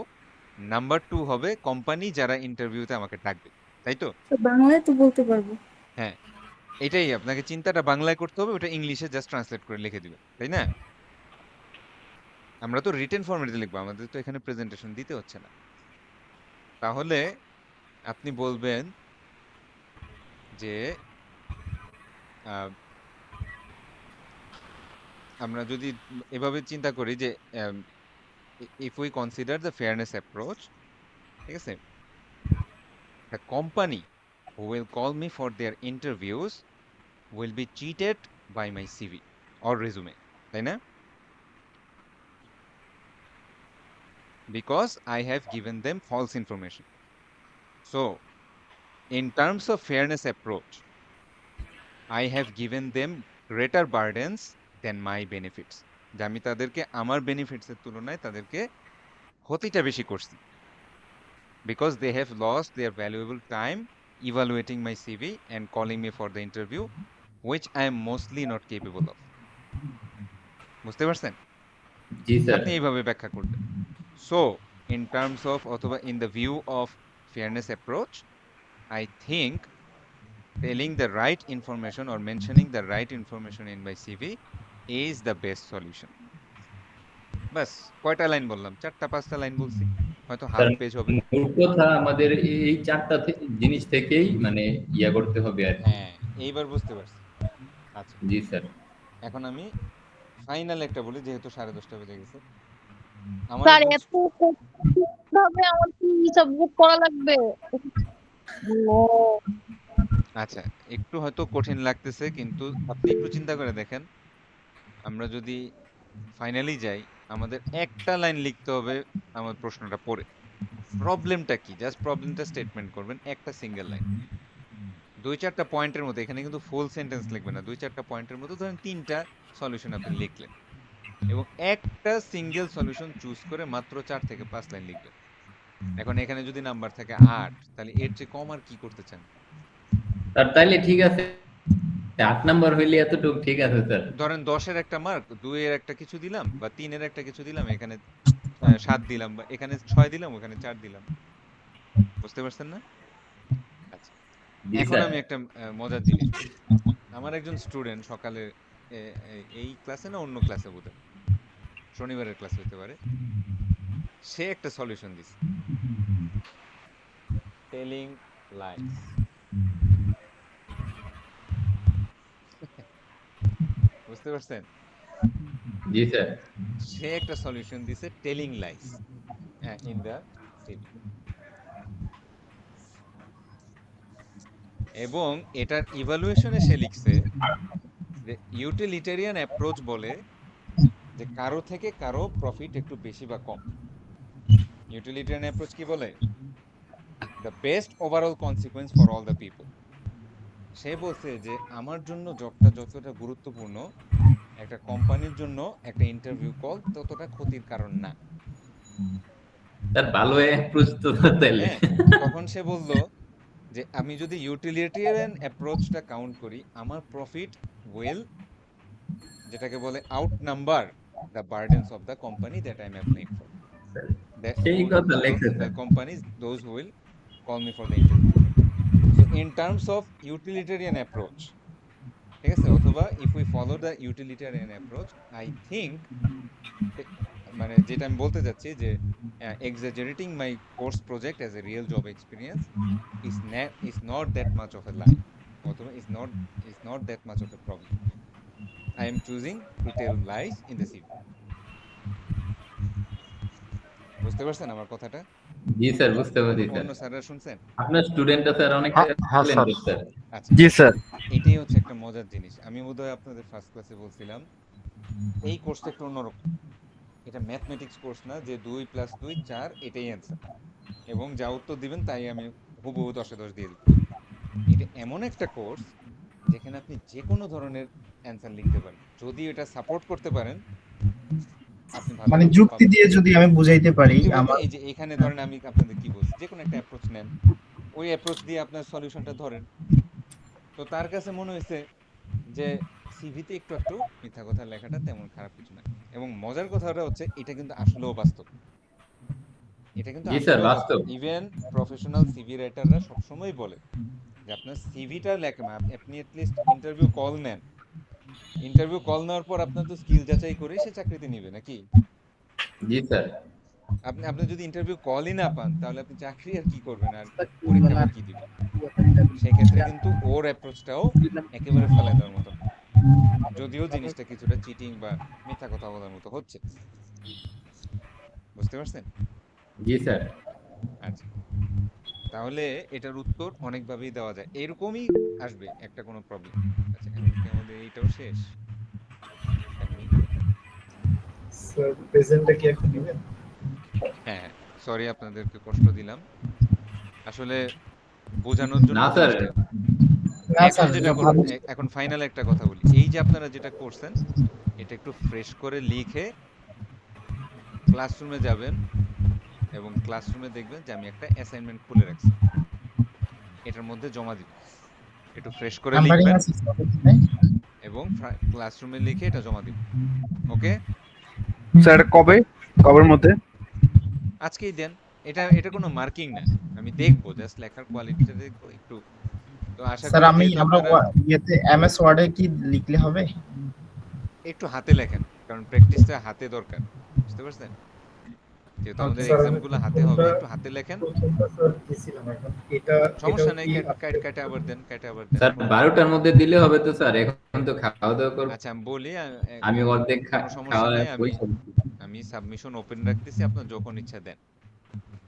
নাম্বার 2 হবে কোম্পানি, যারা ইন্টারভিউতে আমাকে ডাকবে, তাই তো? তো বাংলায় তো বলতে পারবো। হ্যাঁ, এটাই আপনাকে চিন্তাটা বাংলায় করতে হবে, ওটা ইংলিশে জাস্ট ট্রান্সলেট করে লিখে দিবেন, তাই না? আমরা তো রিটেন ফরম্যাটে লিখবো, আমাদের তো এখানে প্রেজেন্টেশন দিতে হচ্ছে না। তাহলে আপনি বলবেন যে আমরা যদি এভাবে চিন্তা করি যে if we consider the fairness approach, ঠিক আছে, the company who will call me for their interviews will be cheated by my CV or resume, তাই না? Because I have given them false information. So, in terms of fairness approach, I have given them greater burdens than my benefits. যে আমি তাদেরকে আমার বেনিফিটসের তুলনায় তাদেরকে ক্ষতিটা বেশি করছি। Because they have lost their valuable time evaluating my CV and calling me for the interview, which I am mostly not capable of. বুঝতে পারছেন? জি স্যার। আপনি এইভাবে ব্যাখ্যা করবেন। So, in terms of অথবা in the view of fairness approach, I think telling the right information or mentioning the right information in my CV is the best solution. বাস কয়টা line বললাম? 4টা-5টা লাইন বলছি, হয়তো half page হবে। মূল কথা আমাদের এই 4টা জিনিস থেকেই মানে ইয়া করতে হবে আর কি। হ্যাঁ, এইবার বুঝতে পারছি। আচ্ছা জি স্যার। এখন আমি ফাইনাল একটা বলি, যেহেতু 10:30 বেজে গেছে। স্যার এত কিভাবে আমার কি সাবজেক্ট করা লাগবে? আচ্ছা, একটু হয়তো কঠিন লাগতেছে, কিন্তু আপনি একটু চিন্তা করে দেখেন, আমরা যদি ফাইনালি যাই, আমাদের একটা লাইন লিখতে হবে আমার প্রশ্নটা পড়ে। প্রবলেমটা কি? জাস্ট প্রবলেমটা স্টেটমেন্ট করবেন, একটা সিঙ্গেল লাইন। 2-4টা পয়েন্টের মতো, এখানে কিন্তু ফুল সেন্টেন্স লিখবেন না, 2-4টা পয়েন্টের মতো ধরেন 3টা সলিউশন আপনি লিখলেন এবং একটা সিঙ্গেল সলিউশন চুজ করে মাত্র 4 থেকে 5 লাইন লিখবেন। এখন এখানে যদি নাম্বার থাকে 8, তাহলে এর চেয়ে কম আর কি করতে চান? তাইলে ঠিক আছে, 8 নাম্বার হইলে এতটুকু ঠিক আছে স্যার। ধরেন 10-এর একটা মার্ক, 2-এর একটা কিছু দিলাম বা 3-এর একটা কিছু দিলাম, এখানে 7 দিলাম বা এখানে 6 দিলাম, ওখানে 4 দিলাম। বুঝতে পারছেন না? আচ্ছা, এখন আমি একটা মজার জিনিস বলি। আমার একজন স্টুডেন্ট সকালে এই ক্লাসে না অন্য ক্লাসে বোধহয় শনিবারের ক্লাস হতে পারে, সে একটা সলিউশন দিছে, টেলিং লাইস। বুঝতে পারছেন? জি স্যার। সে একটা সলিউশন দিছে telling lies in the CV, এবং এটার ইভালুয়েশনে সে লিখছে যে ইউটিলিটারিয়ান অ্যাপ্রোচ বলে যে কারো থেকে কারো প্রফিট একটু বেশি বা কম। ইউটিলিটারিয়ান অ্যাপ্রোচ কি বলে? The best overall consequence for all the people. সে বলছে যে আমার জন্য জবটা যতটা গুরুত্বপূর্ণ, একটা কোম্পানির জন্য একটা ইন্টারভিউ কল ততটা ক্ষতির কারণ না। তার ভালো অ্যাপ্রোচ তো তাইলে। তখন সে বলল যে আমি যদি ইউটিলিটেরিয়ান অ্যাপ্রোচটা কাউন্ট করি, আমার প্রফিট উইল, যেটাকে বলে out number the burdens of the company that I am applying for, সেই কথা লেখছে the sir. companies those who will call me for the interview. So in terms of utilitarian approach, ঠিক আছে, অথবা if we follow the utilitarian approach, I think মানে যেটা আমি বলতে চাচ্ছি যে exaggerating my course project as a real job experience is not that much of a lie, অথবা is not that much of a problem. I am choosing to tell lies in the CV. বুঝতে পারছেন আমার কথাটা? জি sir, বুঝতে পারছি sir. অন্য স্যাররা শুনছেন? আপনার স্টুডেন্টরা স্যার অনেকটা হ্যাঁ স্যার। Talented sir. আচ্ছা, জি স্যার। এটাই হচ্ছে একটা মজার জিনিস। আমি বোধহয় আপনাদের ফার্স্ট ক্লাসে বলছিলাম এই কোর্সটা একটু অন্যরকম। এটা ম্যাথমেটিক্স কোর্স না যে 2 + 2 4 এটাই অ্যান্সার, এবং যা উত্তর দিবেন তাই আমি হুবহু 10 এ 10 দিয়ে দিব। এটা এমন একটা কোর্স যেখানে আপনি যে কোনো ধরনের অ্যান্সার লিখতে পারেন, যদি এটা সাপোর্ট করতে পারেন আপনি ভালো মানে নম্বর যুক্তি পাবেন। দিয়ে যদি আমি বুঝাইতে পারি যুক্তি বলতে আমার এই যে এখানে ধরেন আমি আপনাদের কি বলছি, যে কোনো একটা অ্যাপ্রোচ নেন, ওই অ্যাপ্রোচ দিয়ে আপনার সলিউশনটা ধরেন। তো তার কাছে মনে হয়েছে যে সিভিতে একটু একটু মিথ্যা কথা লেখাটা তেমন খারাপ কিছু না, এবং মজার কথাটা হচ্ছে এটা কিন্তু আসলেও বাস্তব। এটা কিন্তু জি স্যার, আসলেও বাস্তব। বাস্তব। ইভেন প্রফেশনাল সিভি রাইটাররা সবসময় বলে যে আপনার সিভিটা লেখেন, আপনি অ্যাটলিস্ট ইন্টারভিউ কল নেন, ইন্টারভিউ কল নেওয়ার পর আপনার তো স্কিল যাচাই করে সে চাকরিতে নিবে নাকি? জি স্যার। আপনি যদি ইন্টারভিউ কলই না পান তাহলে আপনি চাকরি আর কি করবেন, আর পরীক্ষা বা কি দিবেন? সেক্ষেত্রে কিন্তু ওর অ্যাপ্রোচটাও একেবারে ফেলাই দেওয়ার মতো না, যদিও জিনিসটা কিছুটা চিটিং বা মিথ্যা কথা বলার মতো হচ্ছে। বুঝতে পারছেন? জি স্যার। আচ্ছা, তাহলে এটার উত্তর অনেকভাবেই দেওয়া যায়, এরকমই আসবে একটা কোনো প্রবলেম। আচ্ছা, এখন কি আমাদের এইটাও শেষ? স্যার প্রেজেন্টটা কি এখন নেবেন? হ্যাঁ, সরি আপনাদেরকে কষ্ট দিলাম, আসলে বোঝানোর জন্য না স্যার। জিনিসটা। না এখন স্যার, যেটা এটা করুন, ভালো। এখন ফাইনাল একটা কথা বলি, এই যে আপনারা যেটা করছেন এটা একটু ফ্রেশ করে লিখে ক্লাসরুমে যাবেন, এবং ক্লাসরুমে দেখবেন যে আমি একটা অ্যাসাইনমেন্ট খুলে রাখছি, এটার মধ্যে জমা দিবেন। একটু ফ্রেশ করে নাম্বারিং লিখবেন আছে স্যার এখানে? এবং ক্লাসরুমে লিখে এটা জমা দিবেন। ওকে? স্যার কবের মধ্যে? আজকেই দেন। এটা কোনো মার্কিং না, আমি দেখবো জাস্ট লেখার কোয়ালিটিটা দেখবো একটু। তো আশা স্যার করি আমি যেহেতু আমরা আপনারা ইয়েতে এমএস ওয়ার্ডে কি লিখলে হবে? একটু হাতে লেখেন, কারণ প্র্যাকটিসটা হাতে দরকার। বুঝতে পারছেন? যেহেতু আমাদের স্যার, এক্সাম গুলো হাতে হবে, একটু হাতে লেখেন। প্রথমটা স্যার দিছিলাম, এখন এটা সমস্যা নাই, কি কেটে আবার দেন। স্যার 12টার মধ্যে দিলে হবে তো স্যার, এখন তো খাওয়া দাওয়া করব। আচ্ছা, আমি বলি, আমি অর্ধেক কোনো সমস্যা খাওয়া নাই, বই আমি সাবমিশন ওপেন রাখতেছি, আপনার যখন ইচ্ছা দেন,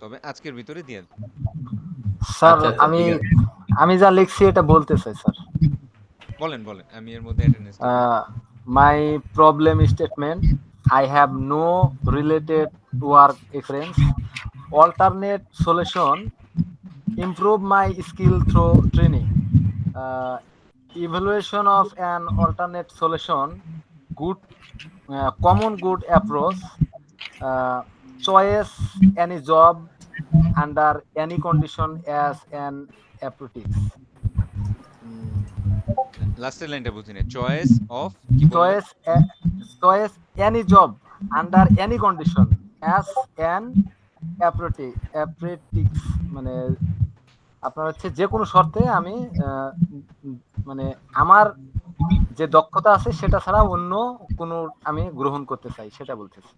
তবে আজকের ভিতরে দিয়ে দেন। স্যার আচ্ছা, আচ্ছা, আমি ঠিক আছে। আমি যা লিখছি এটা বলতে চাই স্যার। বলেন আমি এর মধ্যে অ্যাটেন্ডেন্সটা দিই। My problem statement: I have no related work experience. Alternate solution: improve my skill through training. Evaluation of an alternate solution: common good approach. Choice any job under any condition as an apprentice. লাস্টের লাইনটা বুঝি না। Choice of কি বললেন? Choice any job under any condition as an apprentice, মানে আপনার হচ্ছে যে কোনো শর্তে আমি মানে আমার যে দক্ষতা আছে সেটা ছাড়া অন্য কোনো আমি গ্রহণ করতে চাই, সেটা বলতেছি।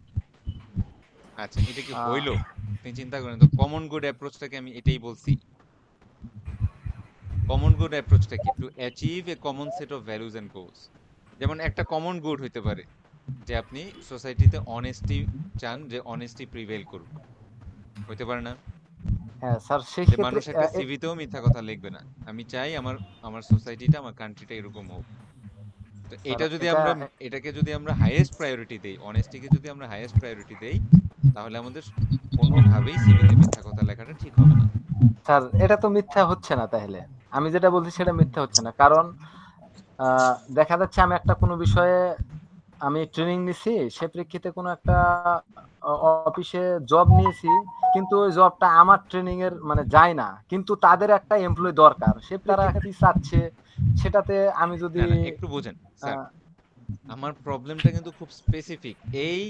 আচ্ছা, এটা কি হইলো? আপনি চিন্তা করেন তো, কমন গুড অ্যাপ্রোচটাকে আমি এটাই বলছি। কমন গুড অ্যাপ্রোচটা কি? To achieve a common set of values and goals. যেমন একটা কমন গুড হইতে পারে যে আপনি সোসাইটিতে অনেস্টি চান, যে অনেস্টি প্রিভেইল করুক, হইতে পারে না? হ্যাঁ স্যার, সেই যে মানুষ একটা সিভিতেও মিথ্যা কথা লিখবে না। আমি চাই আমার সোসাইটিটা, আমার কান্ট্রিটা এরকম হোক। তো এটা যদি আমরা এটাকে যদি আমরা হাইয়েস্ট প্রায়োরিটি দেই, অনেস্টিকে যদি আমরা হাইয়েস্ট প্রায়োরিটি দেই, তাহলে আমাদের কোনোভাবেই সিভিতে মিথ্যা কথা লেখাটা ঠিক হবে না। স্যার এটা তো মিথ্যা হচ্ছে না, তাহলে আমি যেটা বলছি সেটা মিথ্যা হচ্ছে না, কারণ দেখা যাচ্ছে আমি একটা কোনো বিষয়ে আমি ট্রেনিং নিছি, সে প্রেক্ষিতে কোনো একটা অফিসে জব নিয়েছি, কিন্তু ওই জবটা আমার ট্রেনিং এর মানে যায় না, কিন্তু তাদের একটা এমপ্লয়ি দরকার, সে তারা কি চাচ্ছে সেটাতে আমি যদি না না একটু বোঝেন স্যার, আমার প্রবলেমটা কিন্তু খুব স্পেসিফিক। এই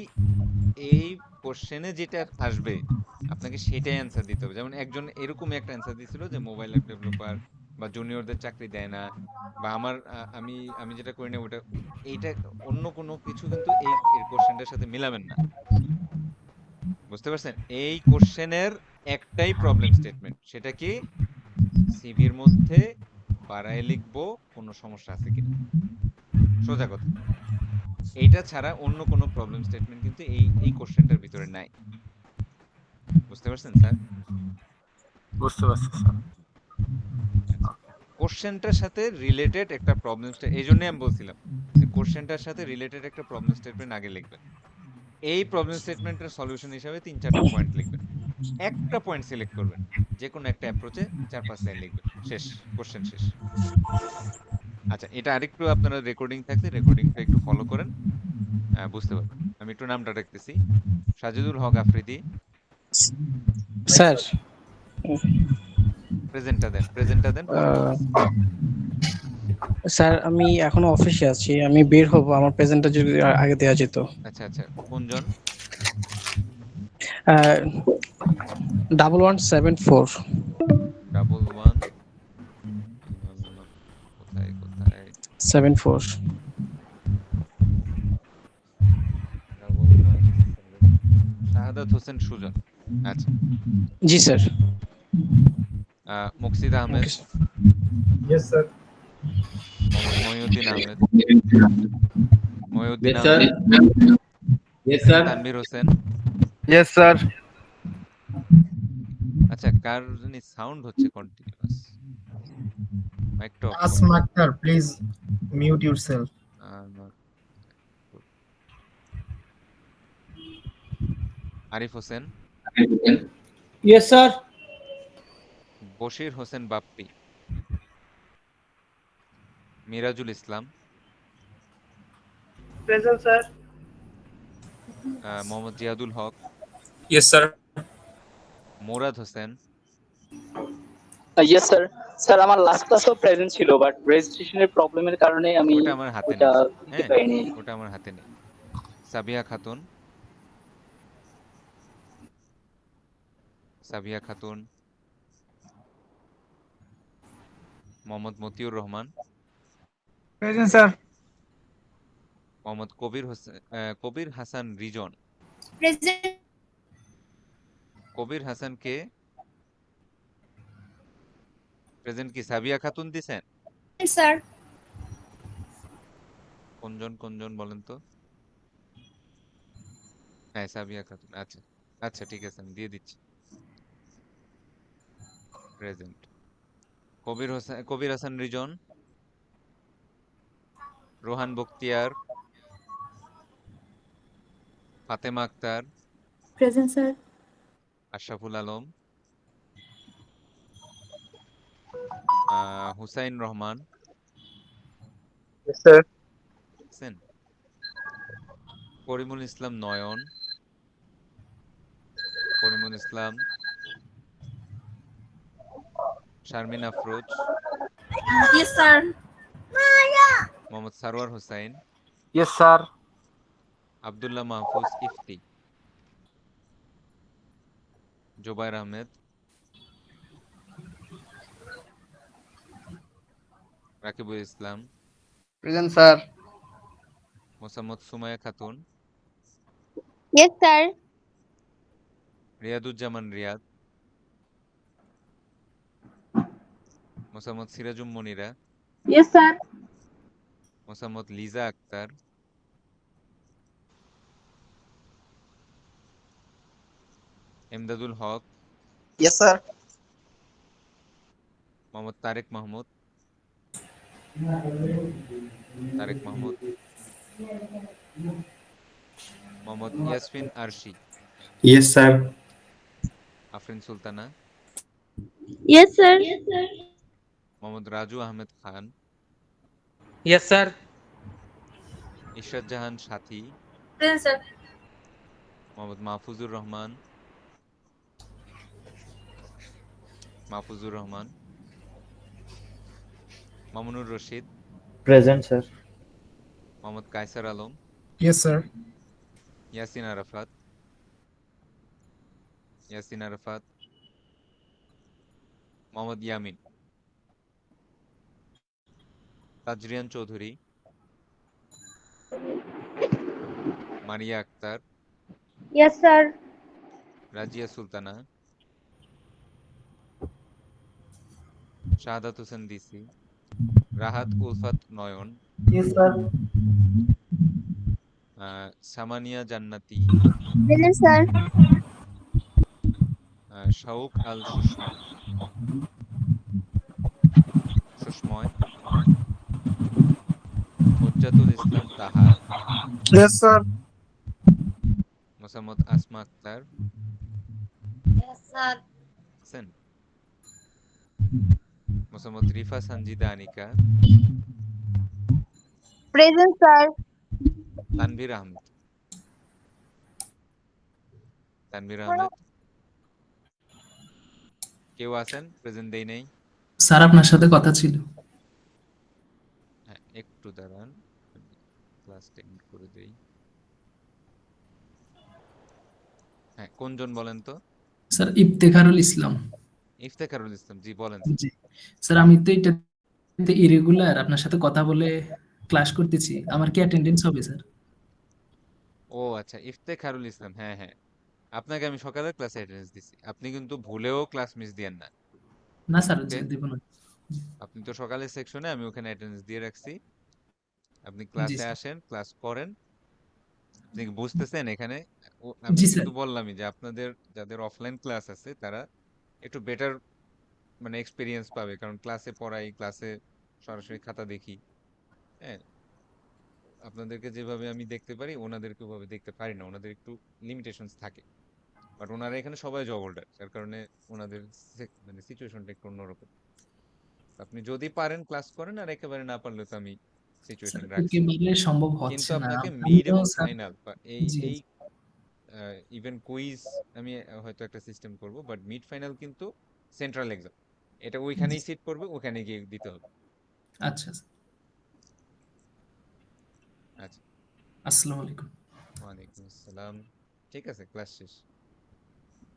এই কোশ্চেনে যেটা আসবে আপনাকে সেটাই অ্যান্সার দিতে হবে। যেমন একজন এরকমই একটা অ্যান্সার দিছিল যে মোবাইল অ্যাপ ডেভেলপার বা জুনিয়রদের চাকরি দেয় না, বা আমার আমি আমি যেটা করি না ওটা, এইটা অন্য কোনো কিছু কিন্তু এই কোশ্চেনটার সাথে মিলাবেন না। বুঝতে পারছেন? এই কোশ্চেনের একটাই প্রবলেম স্টেটমেন্ট, সেটা কি সিভির মধ্যে বাড়ায় লিখবো কোনো সমস্যা আছে কিনা, সোজা কথা। এইটা ছাড়া অন্য কোনো প্রবলেম স্টেটমেন্ট কিন্তু এই কোশ্চেনটার ভিতরে নাই। বুঝতে পারছেন স্যার? বুঝতে পারছি স্যার। কোশ্চেনটার সাথে রিলেটেড একটা প্রবলেম, এই জন্যই আমি বলছিলাম যে কোশ্চেনটার সাথে রিলেটেড একটা প্রবলেম স্টেটমেন্ট আগে লিখবেন। এই প্রবলেম স্টেটমেন্টের সলিউশন হিসাবে 3-4টা পয়েন্ট লিখবেন, একটা পয়েন্ট সিলেক্ট করবেন, যে কোনো একটা অ্যাপ্রোচে 4-5 লাইন লিখবেন, শেষ, কোশ্চেন শেষ। আচ্ছা, এটা আরেকটু আপনারা রেকর্ডিং থাকলে রেকর্ডিংটা একটু ফলো করেন, বুঝতে পারবেন। আমি একটু নামটা রাখতেছি, সাজিদুল হক আফ্রিদি। স্যার প্রেজেন্টটা দেন। স্যার আমি এখনো অফিসে আছি, আমি বের হব, আমার প্রেজেন্টটা যদি আগে দেওয়া যেত। আচ্ছা কোনজন? 1174 কোথায় 74 শাহাদাত হোসেন সুজন। আচ্ছা জি sir. Muksid Ahmed. Yes sir. Mohiuddin Ahmed. Yes sir. Tanvir Hossain. Yes sir. আচ্ছা, কার জানি সাউন্ড হচ্ছে কন্টিনিউয়াস, মাইকটা off Asma Akhtar, please mute yourself. Arif Hossain. Yes sir. Bashir Hossain Bappi. Mirajul Islam. Present sir. Mohammad Ziadul Haque. Yes, sir. Murad Hossain. Yes sir. Sir আমার লাস্ট ক্লাসও প্রেজেন্ট ছিল, বাট রেজিস্ট্রেশনের প্রবলেমের কারণে আমি ওটা আমার হাতে ওটা নেই। দিতে হ্যাঁ, পারিনি। ওটা আমার হাতে নেই। Sabiya Khatun. Mohammad Motiur Rahman. Present sir. Mohammad Kabir Hasan Rizon. Present. Kabir Hasan কে? প্রেজেন্ট কি সাবিয়া খাতুন দিছেন? স্যার। কোনজন বলেন তো? হ্যাঁ, সাবিয়া খাতুন। আচ্ছা ঠিক আছে, আমি দিয়ে দিচ্ছি। Present. Kabir Hasan Rizon, Rohan Bakhtiar, Fatema Akter, present sir. Ashraful Alam, Hussain Rahman. Yes, sir. Karimul Islam Nayan, Karimul Islam, Sharmin Afroz. Yes sir. Mohammad Sarwar Hossain. Yes sir. Abdullah Mahfuz Ifti. Zobayer Ahmed. Rakibul Islam. Present sir. Mosammat Sumaiya Khatun. Yes sir. Riaduzzaman Riad. Mosammat Sirajum Monira. Yes sir. Mosammat Liza Akter. Emdadul Haque. Yes sir. Mohammad Tarek Mahmud. Mohammad Yasmin Arshi. Yes sir. Afrin Sultana. Yes sir. Mohammad Raju Ahmed Khan. Yes sir. Ishrat Jahan Sathi, Present, sir. Mohammad Mahfuzur Rahman, Mamunur Rashid, Present, sir. Mohammad Kaiser Alam, Yes, sir. Yasin Arafat, Mohammad Yamin, Tajrian Chowdhury, Maria Akter, Yes, sir. Razia Sultana, Shahadat Hossain DC, Rahat Ulfat Nayan, Yes, sir. Samania Jannati, Present, sir. শাউক আল সুষময়, হুজ্জাতুল ইসলাম তাহা, Yes, sir. Mosammat Asma Akter, Yes, sir. Hasan, Mosammat Rifa Sanjida Anika, Present, sir. Tanvir Ahmed, কেউ আছেন? Present দেই নেই। Sir আপনার সাথে কথা ছিল। হ্যাঁ, একটু দাঁড়ান, ক্লাসটা এন্ড করে দেই। হ্যাঁ, কোনজন বলেন তো? স্যার ইফতেখারুল ইসলাম। জি বলেন। জি স্যার, আমি তো এটাতে ইরেগুলার, আপনার সাথে কথা বলে ক্লাস করতেছি, আমার কি অ্যাটেন্ডেন্স হবে স্যার? ও আচ্ছা, ইফতেখারুল ইসলাম, হ্যাঁ হ্যাঁ, আপনাকে আমি সকালে ক্লাসে অ্যাটেন্ডেন্স দিছি, আপনি কিন্তু ভুলেও ক্লাস মিস দিয়েন না। না স্যার, Okay? দেব না। আপনি তো সকালের সেকশনে, আমি ওখানে অ্যাটেন্ডেন্স দিয়ে রাখছি, আপনি জি ক্লাসে স্যার। আসেন, ক্লাস করেন। আপনি কি বুঝতেছেন এখানে? আমি জি স্যার। কিন্তু বললামই যে আপনাদের যাদের অফলাইন ক্লাস আছে তারা একটু বেটার মানে এক্সপিরিয়েন্স পাবে, কারণ ক্লাসে পড়াই, ক্লাসে সরাসরি খাতা দেখি। হ্যাঁ, আপনাদেরকে যেভাবে আমি দেখতে পারি ওনাদেরকে ওভাবে দেখতে পারি না, ওনাদের একটু লিমিটেশনস থাকে। বাট ওনারা এখানে সবাই জব হোল্ডার, যার কারণে ওনাদের মানে সিচুয়েশনটা একটু অন্যরকম। আপনি যদি পারেন ক্লাস করেন, আর একেবারে না পারলে তো আমি সিচুয়েশন স্যার রাখছি। একেবারে সম্ভব কিন্তু হচ্ছে না। আপনাকে আমি মিড তো এবং স্যার ফাইনাল বা জি এই ইভেন কুইজ আমি হয়তো একটা সিস্টেম করব, বাট মিড ফাইনাল কিন্তু সেন্ট্রাল এক্সাম, এটা ওইখানেই সিট করবে, ওখানে গিয়ে দিতে হবে। আচ্ছা স্যার। আচ্ছা, আসসালামু আলাইকুম। ওয়ালাইকুম আসসালাম। ঠিক আছে, ক্লাস শেষ।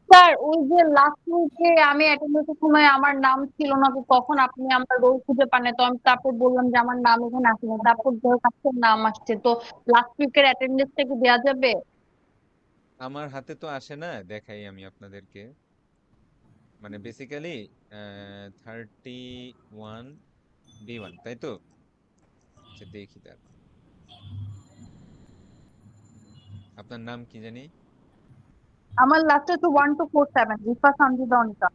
স্যার, ওই যে লাস্ট উইকে আমি অ্যাটেন্ডেন্সের সময় আমার নাম ছিল না, তো তখন আপনি আমার রোল খুঁজে পান না, তো আমি তারপর বললাম যে আমার নাম এখানে আসে না, তারপর ধরো কাছের নাম আসছে, তো লাস্ট উইকের অ্যাটেন্ডেন্সটা কি দেওয়া যাবে? আমার হাতে তো আসে না, দেখাই আমি আপনাদেরকে। মানে বেসিক্যালি 31B1, তাই তো? আচ্ছা দেখি, তার আপনার নাম কি জানি? আমার লাস্টে তো 1247, রিফা সঞ্জিদা অনিকা।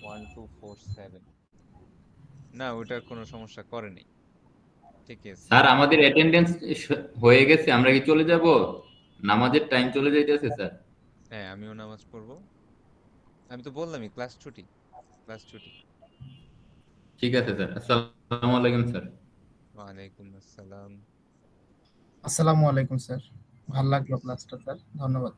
1247, না ওটার কোনো সমস্যা করেনি। ঠিক আছে স্যার, আমাদের অ্যাটেন্ডেন্স হয়ে গেছে, আমরা কি চলে যাব? নামাজের টাইম চলে যাইতেছে স্যার। হ্যাঁ, আমিও নামাজ পড়বো। আমি তো বললামই ক্লাস ছুটি। ঠিক আছে স্যার, আসসালামু আলাইকুম স্যার। ওয়ালাইকুম আসসালাম। আসসালামু আলাইকুম স্যার, ভালো লাগলো ক্লাসটা স্যার, ধন্যবাদ।